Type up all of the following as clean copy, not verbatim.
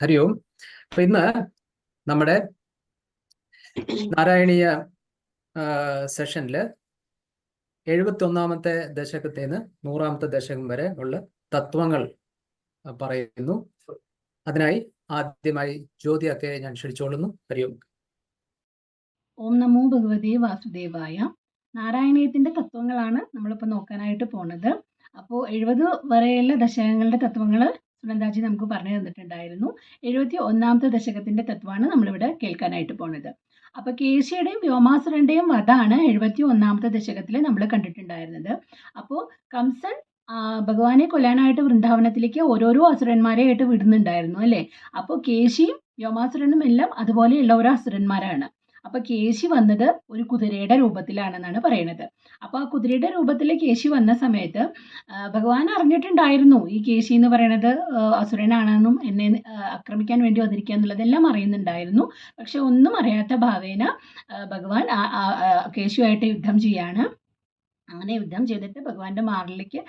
ഹരി ഓം. അപ്പൊ ഇന്ന് നമ്മുടെ നാരായണീയ സെഷനിൽ 71ാമത്തെ ദശകത്തിൽ നിന്ന് 100ാമത്തെ ദശകം വരെ ഉള്ള തത്വങ്ങൾ പറയുന്നു. അതിനായി ആദ്യമായി ജ്യോതിയൊക്കെ ഞാൻ ക്ഷണിച്ചോളുന്നു. ഹരി ഓം. ഓം നമോ ഭഗവതേ വാസുദേവായ. നാരായണീയത്തിന്റെ തത്വങ്ങളാണ് നമ്മളിപ്പോൾ നോക്കാനായിട്ട് പോണത്. അപ്പോൾ 70 വരെയുള്ള ദശകങ്ങളുടെ തത്വങ്ങൾ സുനന്ദാജി നമുക്ക് പറഞ്ഞു തന്നിട്ടുണ്ടായിരുന്നു. 71ാമത്തെ ദശകത്തിന്റെ തത്വമാണ് നമ്മളിവിടെ കേൾക്കാനായിട്ട് പോണത്. അപ്പൊ കേശിയുടെയും വ്യോമാസുരന്റെയും വധാണ് 71ാമത്തെ ദശകത്തിൽ നമ്മൾ കണ്ടിട്ടുണ്ടായിരുന്നത്. അപ്പോൾ കംസൻ ഭഗവാനെ കൊല്ലാനായിട്ട് വൃന്ദാവനത്തിലേക്ക് ഓരോരോ അസുരന്മാരെ ആയിട്ട് വിടുന്നുണ്ടായിരുന്നു അല്ലേ. അപ്പോൾ കേശിയും വ്യോമാസുരനും എല്ലാം അതുപോലെയുള്ള ഓരോ അസുരന്മാരാണ്. അപ്പൊ കേശി വന്നത് ഒരു കുതിരയുടെ രൂപത്തിലാണെന്നാണ് പറയുന്നത്. അപ്പൊ ആ കുതിരയുടെ രൂപത്തിൽ കേശി വന്ന സമയത്ത് ഭഗവാൻ അറിഞ്ഞിട്ടുണ്ടായിരുന്നു ഈ കേശി എന്ന് പറയുന്നത് അസുരനാണെന്നും എന്നെ ആക്രമിക്കാൻ വേണ്ടി വന്നിരിക്കുക എന്നുള്ളതെല്ലാം അറിയുന്നുണ്ടായിരുന്നു. പക്ഷെ ഒന്നും അറിയാത്ത ഭാവേന ഭഗവാൻ കേശിയുമായിട്ട് യുദ്ധം ചെയ്യാണ്. അങ്ങനെ യുദ്ധം ചെയ്തിട്ട് ഭഗവാന്റെ മാറിലേക്ക്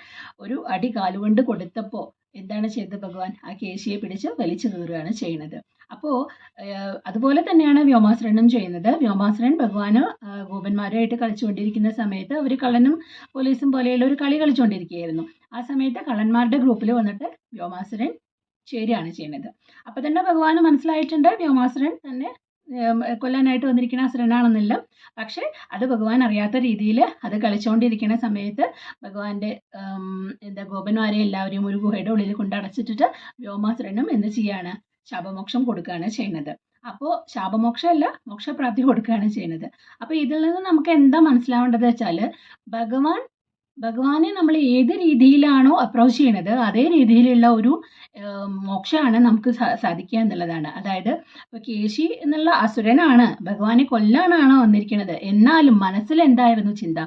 ഒരു അടി കാലുകൊണ്ട് കൊടുത്തപ്പോൾ എന്താണ് ചെയ്തത്? ഭഗവാൻ ആ കേശിയെ പിടിച്ച് വലിച്ചു കീറുകയാണ് ചെയ്യുന്നത്. അപ്പോൾ അതുപോലെ തന്നെയാണ് വ്യോമാസുരനും ചെയ്യുന്നത്. വ്യോമാസുരൻ ഭഗവാന് ഗോപന്മാരുമായിട്ട് കളിച്ചുകൊണ്ടിരിക്കുന്ന സമയത്ത് അവർ കള്ളനും പോലീസും പോലെയുള്ള ഒരു കളി കളിച്ചുകൊണ്ടിരിക്കുകയായിരുന്നു. ആ സമയത്ത് കള്ളന്മാരുടെ ഗ്രൂപ്പിൽ വന്നിട്ട് വ്യോമാസുരൻ ചേരുകയാണ് ചെയ്യുന്നത്. അപ്പൊ തന്നെ ഭഗവാന് മനസ്സിലായിട്ടുണ്ട് വ്യോമാസുരൻ തന്നെ കൊല്ലാനായിട്ട് വന്നിരിക്കുന്ന അസുരനാണെന്നില്ല. പക്ഷെ അത് ഭഗവാൻ അറിയാത്ത രീതിയിൽ അത് കളിച്ചുകൊണ്ടിരിക്കുന്ന സമയത്ത് ഭഗവാന്റെ ഗോപന്മാരെ എല്ലാവരെയും ഒരു ഗുഹയുടെ ഉള്ളിൽ കൊണ്ടടച്ചിട്ടിട്ട് വ്യോമാസുരനും എന്ത് ചെയ്യാണ്? ശാപമോക്ഷം കൊടുക്കുകയാണ് ചെയ്യുന്നത്. അപ്പോൾ ശാപമോക്ഷമല്ല, മോക്ഷപ്രാപ്തി കൊടുക്കുകയാണ് ചെയ്യുന്നത്. അപ്പൊ ഇതിൽ നിന്ന് നമുക്ക് എന്താ മനസ്സിലാവേണ്ടത് വെച്ചാൽ ഭഗവാനെ നമ്മൾ ഏത് രീതിയിലാണോ അപ്രോച്ച് ചെയ്യുന്നത് അതേ രീതിയിലുള്ള ഒരു മോക്ഷമാണ് നമുക്ക് സാധിക്കുക എന്നുള്ളതാണ്. അതായത് ഇപ്പൊ കേശി എന്നുള്ള അസുരനാണ്, ഭഗവാനെ കൊല്ലാനാണ് വന്നിരിക്കുന്നത്. എന്നാലും മനസ്സിൽ എന്തായിരുന്നു ചിന്ത?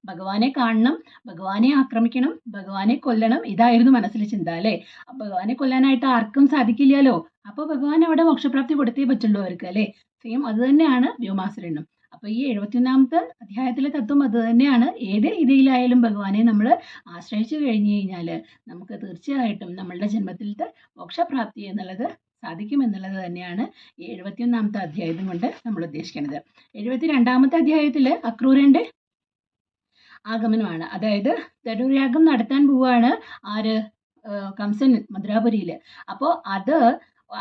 ഭഗവാനെ കാണണം, ഭഗവാനെ ആക്രമിക്കണം, ഭഗവാനെ കൊല്ലണം, ഇതായിരുന്നു മനസ്സിൽ ചിന്ത അല്ലേ. ഭഗവാനെ കൊല്ലാനായിട്ട് ആർക്കും സാധിക്കില്ലല്ലോ. അപ്പൊ ഭഗവാൻ അവിടെ മോക്ഷപ്രാപ്തി കൊടുത്തേ പറ്റുള്ളൂ അവർക്ക് അല്ലേ. സെയിം അത് തന്നെയാണ് വ്യോമാസുരനും. അപ്പൊ ഈ 71ാമത്തെ അധ്യായത്തിലെ തത്വം അത് തന്നെയാണ്. ഏത് രീതിയിലായാലും ഭഗവാനെ നമ്മൾ ആശ്രയിച്ചു കഴിഞ്ഞു കഴിഞ്ഞാൽ നമുക്ക് തീർച്ചയായിട്ടും നമ്മളുടെ ജന്മത്തിലത്തെ മോക്ഷപ്രാപ്തി എന്നുള്ളത് സാധിക്കുമെന്നുള്ളത് തന്നെയാണ് ഈ 71ാമത്തെ അധ്യായം കൊണ്ട് നമ്മൾ ഉദ്ദേശിക്കുന്നത്. 72ാമത്തെ അധ്യായത്തിൽ അക്രൂരന്റെ ആഗമനമാണ്. അതായത് ധനുർയാഗം നടത്താൻ പോവാണ് ആര്? കംസൻ മധുരാപുരിയിൽ. അപ്പോൾ അത്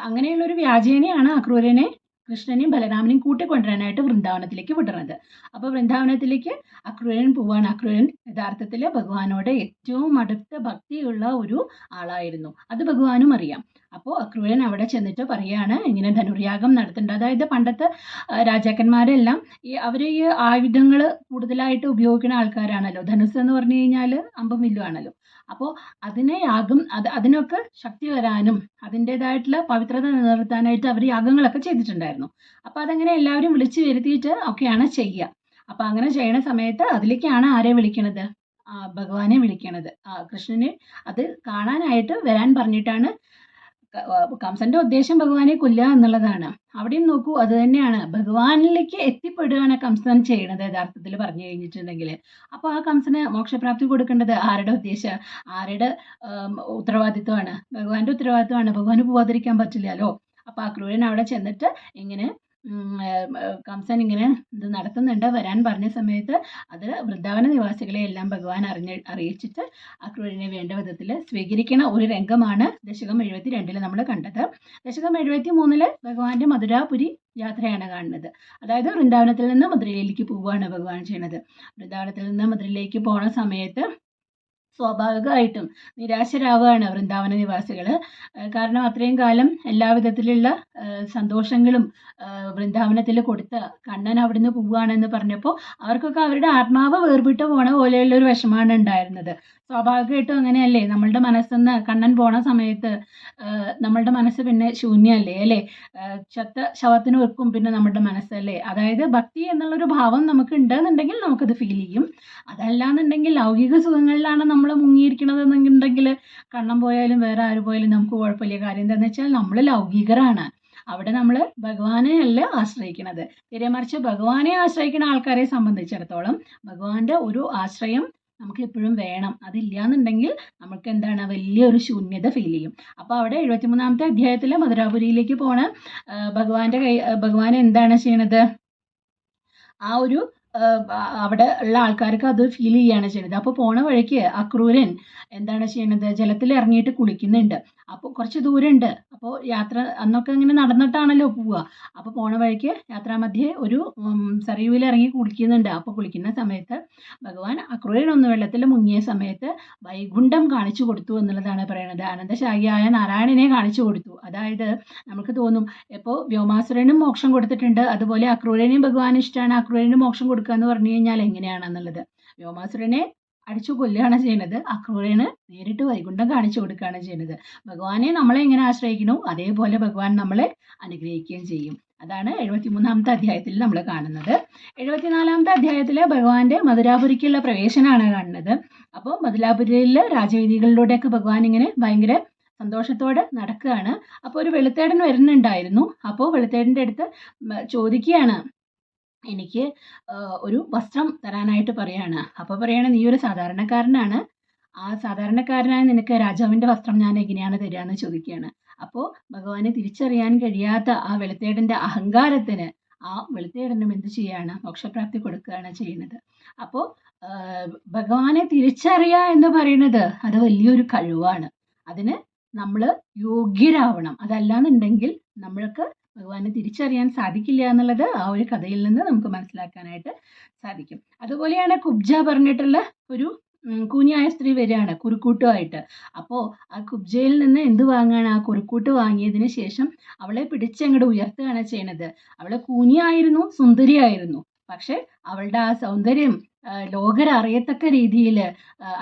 അങ്ങനെയുള്ള ഒരു വ്യാജേനയാണ് അക്രൂരനെ കൃഷ്ണനെയും ബലരാമനെയും കൂട്ടിക്കൊണ്ടുവരാനായിട്ട് വൃന്ദാവനത്തിലേക്ക് വിടുന്നത്. അപ്പോൾ വൃന്ദാവനത്തിലേക്ക് അക്രൂരൻ പോവാണ്. അക്രൂരൻ യഥാർത്ഥത്തിൽ ഭഗവാനോട് ഏറ്റവും അടുത്ത ഭക്തിയുള്ള ഒരു ആളായിരുന്നു. അത് ഭഗവാനും അറിയാം. അപ്പോൾ അക്രൂരൻ അവിടെ ചെന്നിട്ട് പറയാണ് ഇങ്ങനെ ധനുർയാഗം നടത്തേണ്ടത്. അതായത് പണ്ടത്തെ രാജാക്കന്മാരെല്ലാം അവർ ഈ ആയുധങ്ങൾ കൂടുതലായിട്ട് ഉപയോഗിക്കുന്ന ആൾക്കാരാണല്ലോ. ധനുസ് എന്ന് പറഞ്ഞു കഴിഞ്ഞാൽ അമ്പും വില്ലുമാണല്ലോ. അപ്പോൾ അതിനൊക്കെ ശക്തി വരാനും അതിൻ്റെതായിട്ടുള്ള പവിത്രത നിലനിർത്താനായിട്ട് അവർ യാഗങ്ങളൊക്കെ ചെയ്തിട്ടുണ്ടായിരുന്നു. അപ്പോൾ അതങ്ങനെ എല്ലാവരും വിളിച്ചു വരുത്തിയിട്ട് ഒക്കെയാണ് ചെയ്യുക. അപ്പം അങ്ങനെ ചെയ്യണ സമയത്ത് അതിലേക്കാണ് ആരെ വിളിക്കണത്? ഭഗവാനെ വിളിക്കണത്. കൃഷ്ണനെ അത് കാണാനായിട്ട് വരാൻ പറഞ്ഞിട്ടാണ്. കംസന്റെ ഉദ്ദേശം ഭഗവാനെ കൊല്ലുക എന്നുള്ളതാണ്. അവിടെയും നോക്കൂ, അത് തന്നെയാണ്. ഭഗവാനിലേക്ക് എത്തിപ്പെടുകയാണ് കംസൻ ചെയ്യണത് യഥാർത്ഥത്തിൽ പറഞ്ഞു കഴിഞ്ഞിട്ടുണ്ടെങ്കിൽ. അപ്പോൾ ആ കംസന് മോക്ഷപ്രാപ്തി കൊടുക്കേണ്ടത് ആരുടെ ഉദ്ദേശം, ആരുടെ ഉത്തരവാദിത്വമാണ്? ഭഗവാന്റെ ഉത്തരവാദിത്വമാണ്. ഭഗവാന് പോവാതിരിക്കാൻ പറ്റില്ലല്ലോ. അപ്പോൾ ആ ക്രൂരൻ അവിടെ ചെന്നിട്ട് ഇങ്ങനെ കംസൻ ഇങ്ങനെ ഇത് നടത്തുന്നുണ്ട് വരാൻ പറഞ്ഞ സമയത്ത് അത് വൃന്ദാവന നിവാസികളെ എല്ലാം ഭഗവാൻ അറിയിച്ചിട്ട് ആ ക്രൂരനെ വേണ്ട വിധത്തിൽ സ്വീകരിക്കണ ഒരു രംഗമാണ് ദശകം 72 നമ്മൾ കണ്ടത്. ദശകം 73 ഭഗവാന്റെ മധുരാപുരി യാത്രയാണ് കാണുന്നത്. അതായത് വൃന്ദാവനത്തിൽ നിന്ന് മധുരയിലേക്ക് പോവുകയാണ് ഭഗവാൻ ചെയ്യണത്. വൃന്ദാവനത്തിൽ നിന്ന് മധുരയിലേക്ക് പോണ സമയത്ത് സ്വാഭാവികമായിട്ടും നിരാശരാവുകയാണ് വൃന്ദാവന നിവാസികൾ. കാരണം അത്രയും കാലം എല്ലാവിധത്തിലുള്ള സന്തോഷങ്ങളും വൃന്ദാവനത്തിൽ കൊടുത്ത കണ്ണൻ അവിടുന്ന് പോവുകയാണെന്ന് പറഞ്ഞപ്പോൾ അവർക്കൊക്കെ അവരുടെ ആത്മാവ് വേർപെട്ട് പോണ പോലെയുള്ള ഒരു വിഷമമാണ് ഉണ്ടായിരുന്നത്. സ്വാഭാവികമായിട്ടും അങ്ങനെയല്ലേ. നമ്മളുടെ മനസ്സെന്ന് കണ്ണൻ പോണ സമയത്ത് നമ്മളുടെ മനസ്സ് പിന്നെ ശൂന്യമല്ലേ അല്ലേ. ചത്ത ശവത്തിന് വെക്കും പിന്നെ നമ്മുടെ മനസ്സല്ലേ. അതായത് ഭക്തി എന്നുള്ളൊരു ഭാവം നമുക്ക് ഉണ്ടെന്നുണ്ടെങ്കിൽ നമുക്കത് ഫീൽ ചെയ്യും. അതല്ലാന്നുണ്ടെങ്കിൽ ലൗകിക സുഖങ്ങളിലാണ് നമ്മൾ മുങ്ങിയിരിക്കണതെന്നുണ്ടെങ്കിൽ കണ്ണൻ പോയാലും വേറെ ആര് പോയാലും നമുക്ക് കുഴപ്പമില്ല. കാര്യം എന്താണെന്ന് വെച്ചാൽ നമ്മൾ ലൗകികരാണ്. അവിടെ നമ്മൾ ഭഗവാനെ അല്ല ആശ്രയിക്കുന്നത്. തിരെ മറിച്ച് ഭഗവാനെ ആശ്രയിക്കുന്ന ആൾക്കാരെ സംബന്ധിച്ചിടത്തോളം ഭഗവാന്റെ ഒരു ആശ്രയം നമുക്ക് എപ്പോഴും വേണം. അതില്ലാന്നുണ്ടെങ്കിൽ നമുക്ക് എന്താണ് വലിയൊരു ശൂന്യത ഫീൽ ചെയ്യും. അപ്പോൾ അവിടെ 73-ാമത്തെ അധ്യായത്തിൽ മധുരാപുരിയിലേക്ക് പോണ ഭഗവാൻ എന്താണ് ചെയ്യണത്? ആ ഒരു അവിടെ ഉള്ള ആൾക്കാർക്ക് അത് ഫീൽ ചെയ്യുകയാണ് ചെയ്യുന്നത്. അപ്പോൾ പോണ വഴിക്ക് അക്രൂരൻ എന്താണ് ചെയ്യണത്? ജലത്തിൽ ഇറങ്ങിയിട്ട് കുളിക്കുന്നുണ്ട്. അപ്പോൾ കുറച്ച് ദൂരമുണ്ട്. അപ്പോൾ യാത്ര അന്നൊക്കെ ഇങ്ങനെ നടന്നിട്ടാണല്ലോ പോവുക. അപ്പോൾ പോണ വഴിക്ക് യാത്രാമധ്യേ ഒരു സരയുവിൽ ഇറങ്ങി കുളിക്കുന്നുണ്ട്. അപ്പോൾ കുളിക്കുന്ന സമയത്ത് ഭഗവാൻ അക്രൂരൻ ഒന്ന് വെള്ളത്തിൽ മുങ്ങിയ സമയത്ത് വൈകുണ്ഠം കാണിച്ചു കൊടുത്തു എന്നുള്ളതാണ് പറയുന്നത്. അനന്തശായിയായ നാരായണനെ കാണിച്ചു കൊടുത്തു. അതായത് നമുക്ക് തോന്നും ഇപ്പോൾ വ്യോമാസുരനും മോക്ഷം കൊടുത്തിട്ടുണ്ട്, അതുപോലെ അക്രൂരനെയും ഭഗവാൻ ഇഷ്ടമാണ്, അക്രൂരന് മോക്ഷം കൊടുക്കുക എന്ന് പറഞ്ഞു കഴിഞ്ഞാൽ എങ്ങനെയാണെന്നുള്ളത്. വ്യോമാസുരനെ അടിച്ചു കൊല്ലുകയാണ് ചെയ്യുന്നത്, അക്രൂരന് നേരിട്ട് വൈകുണ്ഠം കാണിച്ചു കൊടുക്കുകയാണ് ചെയ്യുന്നത്. ഭഗവാനെ നമ്മളെ എങ്ങനെ ആശ്രയിക്കണോ അതേപോലെ ഭഗവാൻ നമ്മളെ അനുഗ്രഹിക്കുകയും ചെയ്യും. അതാണ് 73-ാമത്തെ അധ്യായത്തിൽ നമ്മൾ കാണുന്നത്. 74-ാമത്തെ അധ്യായത്തിൽ ഭഗവാന്റെ മധുരാപുരിക്കുള്ള പ്രവേശനമാണ് കാണുന്നത്. അപ്പോൾ മധുരാപുരിയിൽ രാജവീതികളിലൂടെയൊക്കെ ഭഗവാൻ ഇങ്ങനെ ഭയങ്കര സന്തോഷത്തോടെ നടക്കുകയാണ്. അപ്പോൾ ഒരു വെളുത്തേടൻ വരുന്നുണ്ടായിരുന്നു. അപ്പോൾ വെളുത്തേടൻ്റെ അടുത്ത് ചോദിക്കുകയാണ്, എനിക്ക് ഒരു വസ്ത്രം തരാനായിട്ട് പറയാണ്. അപ്പോൾ പറയാണ്, നീ ഒരു സാധാരണക്കാരനാണ്, ആ സാധാരണക്കാരനായ നിനക്ക് രാജാവിൻ്റെ വസ്ത്രം ഞാൻ എങ്ങനെയാണ് തരിക എന്ന് ചോദിക്കുകയാണ്. അപ്പോൾ ഭഗവാനെ തിരിച്ചറിയാൻ കഴിയാത്ത ആ വെളുത്തേടൻ്റെ അഹങ്കാരത്തിന് ആ വെളുത്തേടനും എന്ത് ചെയ്യാണ്? മോക്ഷപ്രാപ്തി കൊടുക്കുകയാണ് ചെയ്യുന്നത്. അപ്പോൾ ഭഗവാനെ തിരിച്ചറിയുക എന്ന് പറയുന്നത് അത് വലിയൊരു കഴിവാണ്. അതിന് നമ്മൾ യോഗ്യരാവണം. അതല്ലാന്നുണ്ടെങ്കിൽ നമ്മൾക്ക് ഭഗവാനെ തിരിച്ചറിയാൻ സാധിക്കില്ല എന്നുള്ളത് ആ ഒരു കഥയിൽ നിന്ന് നമുക്ക് മനസ്സിലാക്കാനായിട്ട് സാധിക്കും. അതുപോലെയാണ് കുബ്ജ പറഞ്ഞിട്ടുള്ള ഒരു കൂനിയായ സ്ത്രീ വരികയാണ് കുരുക്കൂട്ടുമായിട്ട്. അപ്പോൾ ആ കുബ്ജയിൽ നിന്ന് എന്ത് വാങ്ങുകയാണ്? ആ കുരുക്കൂട്ട് വാങ്ങിയതിന് ശേഷം അവളെ പിടിച്ചങ്ങോട്ട് ഉയർത്തുകയാണ് ചെയ്യണത്. അവളെ കൂനിയായിരുന്നു, സുന്ദരിയായിരുന്നു. പക്ഷെ അവളുടെ ആ സൗന്ദര്യം ലോകരറിയത്തക്ക രീതിയിൽ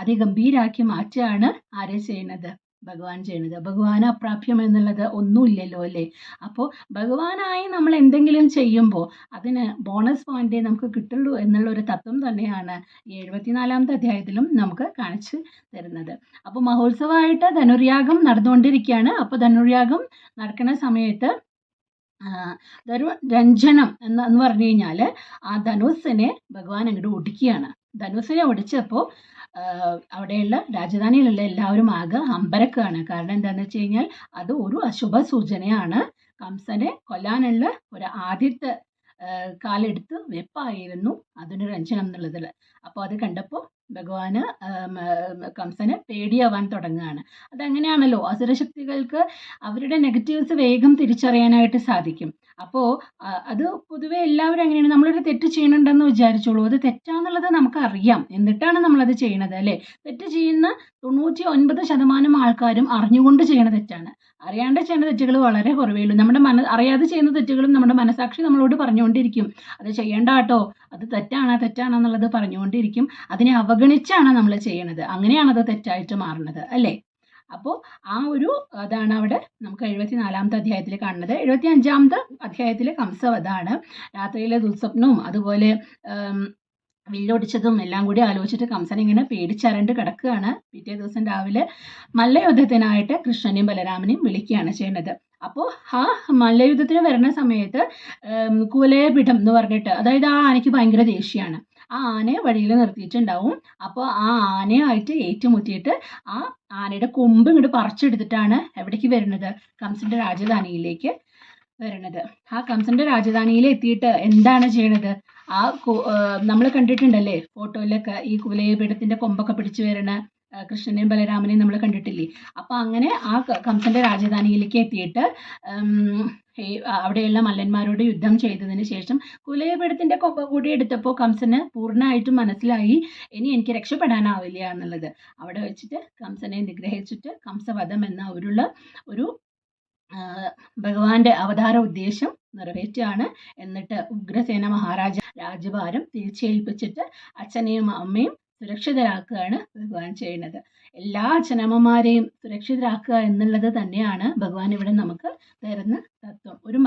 അതിഗംഭീരാക്കി മാറ്റുകയാണ് ആരെ ചെയ്യുന്നത്? ഭഗവാൻ ചെയ്യുന്നത്. ഭഗവാൻ അപ്രാപ്യം എന്നുള്ളത് ഒന്നുമില്ലല്ലോ അല്ലേ? അപ്പോൾ ഭഗവാനായി നമ്മൾ എന്തെങ്കിലും ചെയ്യുമ്പോൾ അതിന് ബോണസ് പോയിന്റ് നമുക്ക് കിട്ടുള്ളൂ എന്നുള്ള ഒരു തത്വം തന്നെയാണ് ഈ 74-ാമത്തെ അധ്യായത്തിലും നമുക്ക് കാണിച്ചു തരുന്നത്. അപ്പോൾ മഹോത്സവമായിട്ട് ധനുർയാഗം നടന്നുകൊണ്ടിരിക്കുകയാണ്. അപ്പോൾ ധനുർയാഗം നടക്കുന്ന സമയത്ത് രഞ്ജനം എന്ന് പറഞ്ഞു കഴിഞ്ഞാൽ ആ ധനുസ്സിനെ ഭഗവാൻ അങ്ങോട്ട് ഒടിക്കുകയാണ്. ധനുസ്സിനെ ഒടിച്ചപ്പോൾ അവിടെയുള്ള രാജധാനിയിലുള്ള എല്ലാവരും ആകെ അമ്പരക്കുകയാണ്. കാരണം എന്താണെന്ന് വെച്ച് കഴിഞ്ഞാൽ അത് ഒരു അശുഭ സൂചനയാണ്. കംസനെ കൊല്ലാനുള്ള ഒരു ആദ്യത്തെ കാലെടുത്ത് വെപ്പായിരുന്നു അതിന് രഞ്ജനം എന്നുള്ളതിൽ. അപ്പോൾ അത് കണ്ടപ്പോൾ ഭഗവാന് കംസന് പേടിയാവാൻ തുടങ്ങുകയാണ്. അതങ്ങനെയാണല്ലോ, അസുരശക്തികൾക്ക് അവരുടെ നെഗറ്റീവ്സ് വേഗം തിരിച്ചറിയാനായിട്ട് സാധിക്കും. അപ്പോൾ അത് പൊതുവെ എല്ലാവരും അങ്ങനെയാണ്. നമ്മളൊരു തെറ്റ് ചെയ്യണുണ്ടെന്ന് വിചാരിച്ചോളൂ, അത് തെറ്റാന്നുള്ളത് നമുക്കറിയാം, എന്നിട്ടാണ് നമ്മളത് ചെയ്യണത് അല്ലേ? തെറ്റ് ചെയ്യുന്ന 99% ആൾക്കാരും അറിഞ്ഞുകൊണ്ട് ചെയ്യണ തെറ്റാണ്. അറിയാണ്ട് ചെയ്യുന്ന തെറ്റുകൾ വളരെ കുറവേ ഉള്ളൂ. നമ്മുടെ അറിയാതെ ചെയ്യുന്ന തെറ്റുകളും നമ്മുടെ മനസാക്ഷി നമ്മളോട് പറഞ്ഞുകൊണ്ടിരിക്കും, അത് ചെയ്യേണ്ട കേട്ടോ, അത് തെറ്റാണെന്നുള്ളത് പറഞ്ഞുകൊണ്ടിരിക്കും. അതിനെ അവഗണിച്ചാണ് നമ്മൾ ചെയ്യണത്. അങ്ങനെയാണ് അത് തെറ്റായിട്ട് മാറുന്നത് അല്ലേ? അപ്പോൾ ആ ഒരു അതാണ് അവിടെ നമുക്ക് 74-ാമത്തെ അധ്യായത്തിൽ കാണുന്നത്. 75-ാമത്തെ അധ്യായത്തിൽ കംസവധാണ്. രാത്രിയിലെ ദുസ്വപ്നവും അതുപോലെ വില്ലൊടിച്ചതും എല്ലാം കൂടി ആലോചിച്ചിട്ട് കംസൻ ഇങ്ങനെ പേടിച്ചരണ്ട് കിടക്കുകയാണ്. പിറ്റേ ദിവസം രാവിലെ മല്ലയുദ്ധത്തിനായിട്ട് കൃഷ്ണനെയും ബലരാമനെയും വിളിക്കുകയാണ് ചെയ്യുന്നത്. അപ്പോൾ ആ മല്ലയുദ്ധത്തിന് വരുന്ന സമയത്ത് കുവലയപീഠം എന്ന് പറഞ്ഞിട്ട്, അതായത് ആ ആനയ്ക്ക് ഭയങ്കര ദേഷ്യമാണ്. ആ ആനയെ വഴിയിൽ നിർത്തിയിട്ടുണ്ടാവും. അപ്പോൾ ആ ആനയായിട്ട് ഏറ്റുമുട്ടിയിട്ട് ആ ആനയുടെ കൊമ്പ് ഇങ്ങോട്ട് പറിച്ചെടുത്തിട്ടാണ് എവിടേക്ക് വരുന്നത്? കംസന്റെ രാജധാനിയിലേക്ക് വരുന്നത്. ആ കംസന്റെ രാജധാനിയിൽ എത്തിയിട്ട് എന്താണ് ചെയ്യണത്? ആ നമ്മൾ കണ്ടിട്ടുണ്ടല്ലേ ഫോട്ടോയിലൊക്കെ, ഈ കുവലയപീഠത്തിന്റെ കൊമ്പൊക്കെ പിടിച്ചു വരുന്ന കൃഷ്ണനെയും ബലരാമനെയും നമ്മൾ കണ്ടിട്ടില്ലേ? അപ്പം അങ്ങനെ ആ കംസന്റെ രാജധാനിയിലേക്ക് എത്തിയിട്ട് അവിടെയുള്ള മല്ലന്മാരോട് യുദ്ധം ചെയ്തതിന് ശേഷം കുവലയപീഠത്തിന്റെ കൊമ്പ കൂടി എടുത്തപ്പോൾ കംസന് പൂർണ്ണമായിട്ടും മനസ്സിലായി ഇനി എനിക്ക് രക്ഷപ്പെടാനാവില്ല എന്നുള്ളത്. അവിടെ വെച്ചിട്ട് കംസനെ നിഗ്രഹിച്ചിട്ട് കംസവധം എന്ന ഒരു ഭഗവാന്റെ അവതാര ഉദ്ദേശം നിറവേറ്റുകയാണ്. എന്നിട്ട് ഉഗ്രസേന മഹാരാജ രാജ്യഭാരം തിരിച്ചേൽപ്പിച്ചിട്ട് അച്ഛനെയും അമ്മയും സുരക്ഷിതരാക്കുകയാണ് ഭഗവാൻ ചെയ്യുന്നത്. എല്ലാ അച്ഛനമ്മമാരെയും സുരക്ഷിതരാക്കുക എന്നുള്ളത് തന്നെയാണ് ഭഗവാൻ ഇവിടെ നമുക്ക് തരുന്ന തത്വം. ഒരു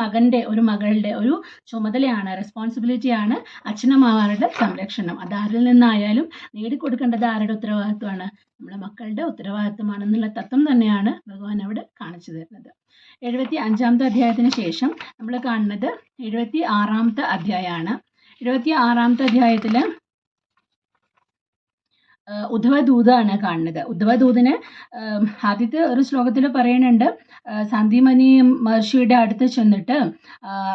മകളുടെ ഒരു ചുമതലയാണ്, റെസ്പോൺസിബിലിറ്റിയാണ് അച്ഛനമ്മമാരുടെ സംരക്ഷണം. അത് ആരിൽ നിന്നായാലും നേടിക്കൊടുക്കേണ്ടത് ആരുടെ ഉത്തരവാദിത്വമാണ്? നമ്മുടെ മക്കളുടെ ഉത്തരവാദിത്വമാണെന്നുള്ള തത്വം തന്നെയാണ് ഭഗവാൻ അവിടെ കാണിച്ചു തരുന്നത്. 75-ാമത്തെ അധ്യായത്തിന് ശേഷം നമ്മൾ കാണുന്നത് 76-ാമത്തെ അധ്യായമാണ്. 76-ാമത്തെ അധ്യായത്തിൽ ഉദ്ധവദൂതാണ് കാണുന്നത്. ഉദ്ധവദൂതിന് ആദ്യത്തെ ഒരു ശ്ലോകത്തിൽ പറയുന്നുണ്ട്, സന്ദീപനി മഹർഷിയുടെ അടുത്ത് ചെന്നിട്ട്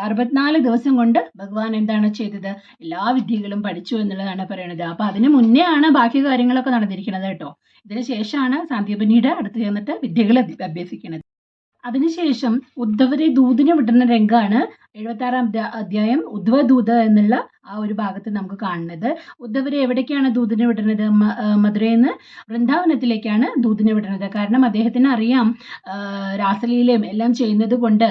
64 ദിവസം കൊണ്ട് ഭഗവാൻ എന്താണ് ചെയ്തത്, എല്ലാ വിദ്യകളും പഠിച്ചു എന്നുള്ളതാണ് പറയുന്നത്. അപ്പൊ അതിന് മുന്നേ ആണ് ബാക്കി കാര്യങ്ങളൊക്കെ നടന്നിരിക്കുന്നത് കേട്ടോ. ഇതിന് ശേഷമാണ് സന്ദീപനിയുടെ അടുത്ത് ചെന്നിട്ട് വിദ്യകൾ അഭ്യസിക്കുന്നത്. അതിനുശേഷം ഉദ്ധവരെ ദൂതിനെ വിടുന്ന രംഗമാണ് 76-ാം അധ്യായം ഉദ്ധവദൂത് എന്നുള്ള ആ ഒരു ഭാഗത്ത് നമുക്ക് കാണുന്നത്. ഉദ്ധവരെ എവിടേക്കാണ് ദൂതിനെ വിടുന്നത്? മധുരയിൽ നിന്ന് വൃന്ദാവനത്തിലേക്കാണ് ദൂതിനെ വിടുന്നത്. കാരണം അദ്ദേഹത്തിന് അറിയാം രാസലീലയും എല്ലാം ചെയ്യുന്നത് കൊണ്ട്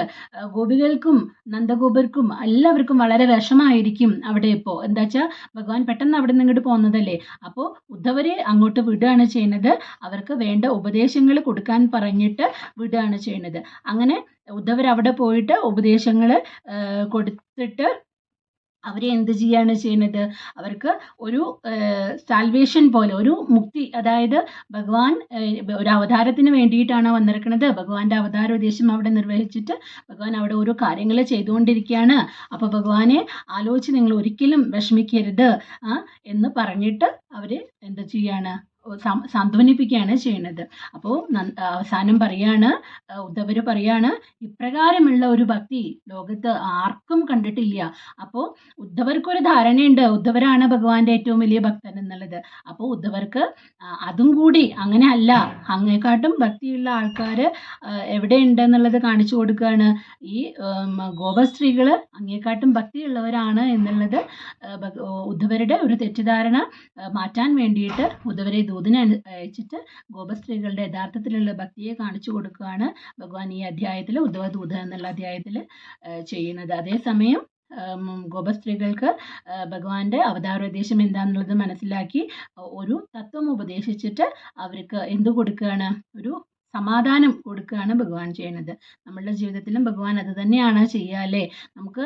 ഗോപികൾക്കും നന്ദഗോപർക്കും എല്ലാവർക്കും വളരെ വിഷമായിരിക്കും അവിടെ. ഇപ്പോൾ എന്താ വെച്ചാൽ ഭഗവാൻ പെട്ടെന്ന് അവിടെ നിന്ന് ഇങ്ങോട്ട് പോകുന്നതല്ലേ. അപ്പോൾ ഉദ്ധവരെ അങ്ങോട്ട് വിടുകയാണ് ചെയ്യുന്നത്. അവർക്ക് വേണ്ട ഉപദേശങ്ങൾ കൊടുക്കാൻ പറഞ്ഞിട്ട് വിടുകയാണ് ചെയ്യുന്നത്. അങ്ങനെ ഉദ്ധവർ അവിടെ പോയിട്ട് ഉപദേശങ്ങൾ കൊടുത്തിട്ട് അവരെ എന്ത് ചെയ്യാണ് ചെയ്യുന്നത്, അവർക്ക് ഒരു സാൽവേഷൻ പോലെ ഒരു മുക്തി, അതായത് ഭഗവാൻ ഒരു അവതാരത്തിന് വേണ്ടിയിട്ടാണ് വന്നിരിക്കുന്നത്. ഭഗവാന്റെ അവതാര ഉദ്ദേശം അവിടെ നിർവഹിച്ചിട്ട് ഭഗവാൻ അവിടെ ഓരോ കാര്യങ്ങൾ ചെയ്തുകൊണ്ടിരിക്കുകയാണ്. അപ്പോൾ ഭഗവാനെ ആലോചിച്ച് നിങ്ങൾ ഒരിക്കലും വിഷമിക്കരുത് എന്ന് പറഞ്ഞിട്ട് അവര് എന്ത് ചെയ്യാണ്, സാന്ത്വനിപ്പിക്കുകയാണ് ചെയ്യുന്നത്. അപ്പോൾ അവസാനം പറയാണ്, ഉദ്ധവര് പറയാണ്, ഇപ്രകാരമുള്ള ഒരു ഭക്തി ലോകത്ത് ആർക്കും കണ്ടിട്ടില്ല. അപ്പോൾ ഉദ്ധവർക്കൊരു ധാരണയുണ്ട്, ഉദ്ധവരാണ് ഭഗവാന്റെ ഏറ്റവും വലിയ ഭക്തൻ എന്നുള്ളത്. അപ്പോൾ ഉദ്ധവർക്ക് അതും കൂടി അങ്ങനെ അല്ല, അങ്ങേക്കാട്ടും ഭക്തിയുള്ള ആൾക്കാർ എവിടെ ഉണ്ട് എന്നുള്ളത് കാണിച്ചു കൊടുക്കുകയാണ്. ഈ ഗോപസ്ത്രീകൾ അങ്ങേക്കാട്ടും ഭക്തിയുള്ളവരാണ് എന്നുള്ളത് ഉദ്ധവരുടെ ഒരു തെറ്റിദ്ധാരണ മാറ്റാൻ വേണ്ടിയിട്ട് ഉദ്ധവരെ ദൂതിനെ അയച്ചിട്ട് ഗോപസ്ത്രീകളുടെ യഥാർത്ഥത്തിലുള്ള ഭക്തിയെ കാണിച്ചു കൊടുക്കുകയാണ് ഭഗവാൻ ഈ അധ്യായത്തിൽ, ഉദ്ധവദൂത് എന്നുള്ള അധ്യായത്തിൽ ചെയ്യുന്നത്. അതേസമയം ഗോപസ്ത്രീകൾക്ക് ഭഗവാന്റെ അവതാരോദ്ദേശം എന്താണെന്നുള്ളത് മനസ്സിലാക്കി ഒരു തത്വം ഉപദേശിച്ചിട്ട് അവർക്ക് എന്ത് കൊടുക്കുകയാണ്, ഒരു സമാധാനം കൊടുക്കുകയാണ് ഭഗവാൻ ചെയ്യുന്നത്. നമ്മളുടെ ജീവിതത്തിലും ഭഗവാൻ അത് തന്നെയാണ് ചെയ്യുക അല്ലേ. നമുക്ക്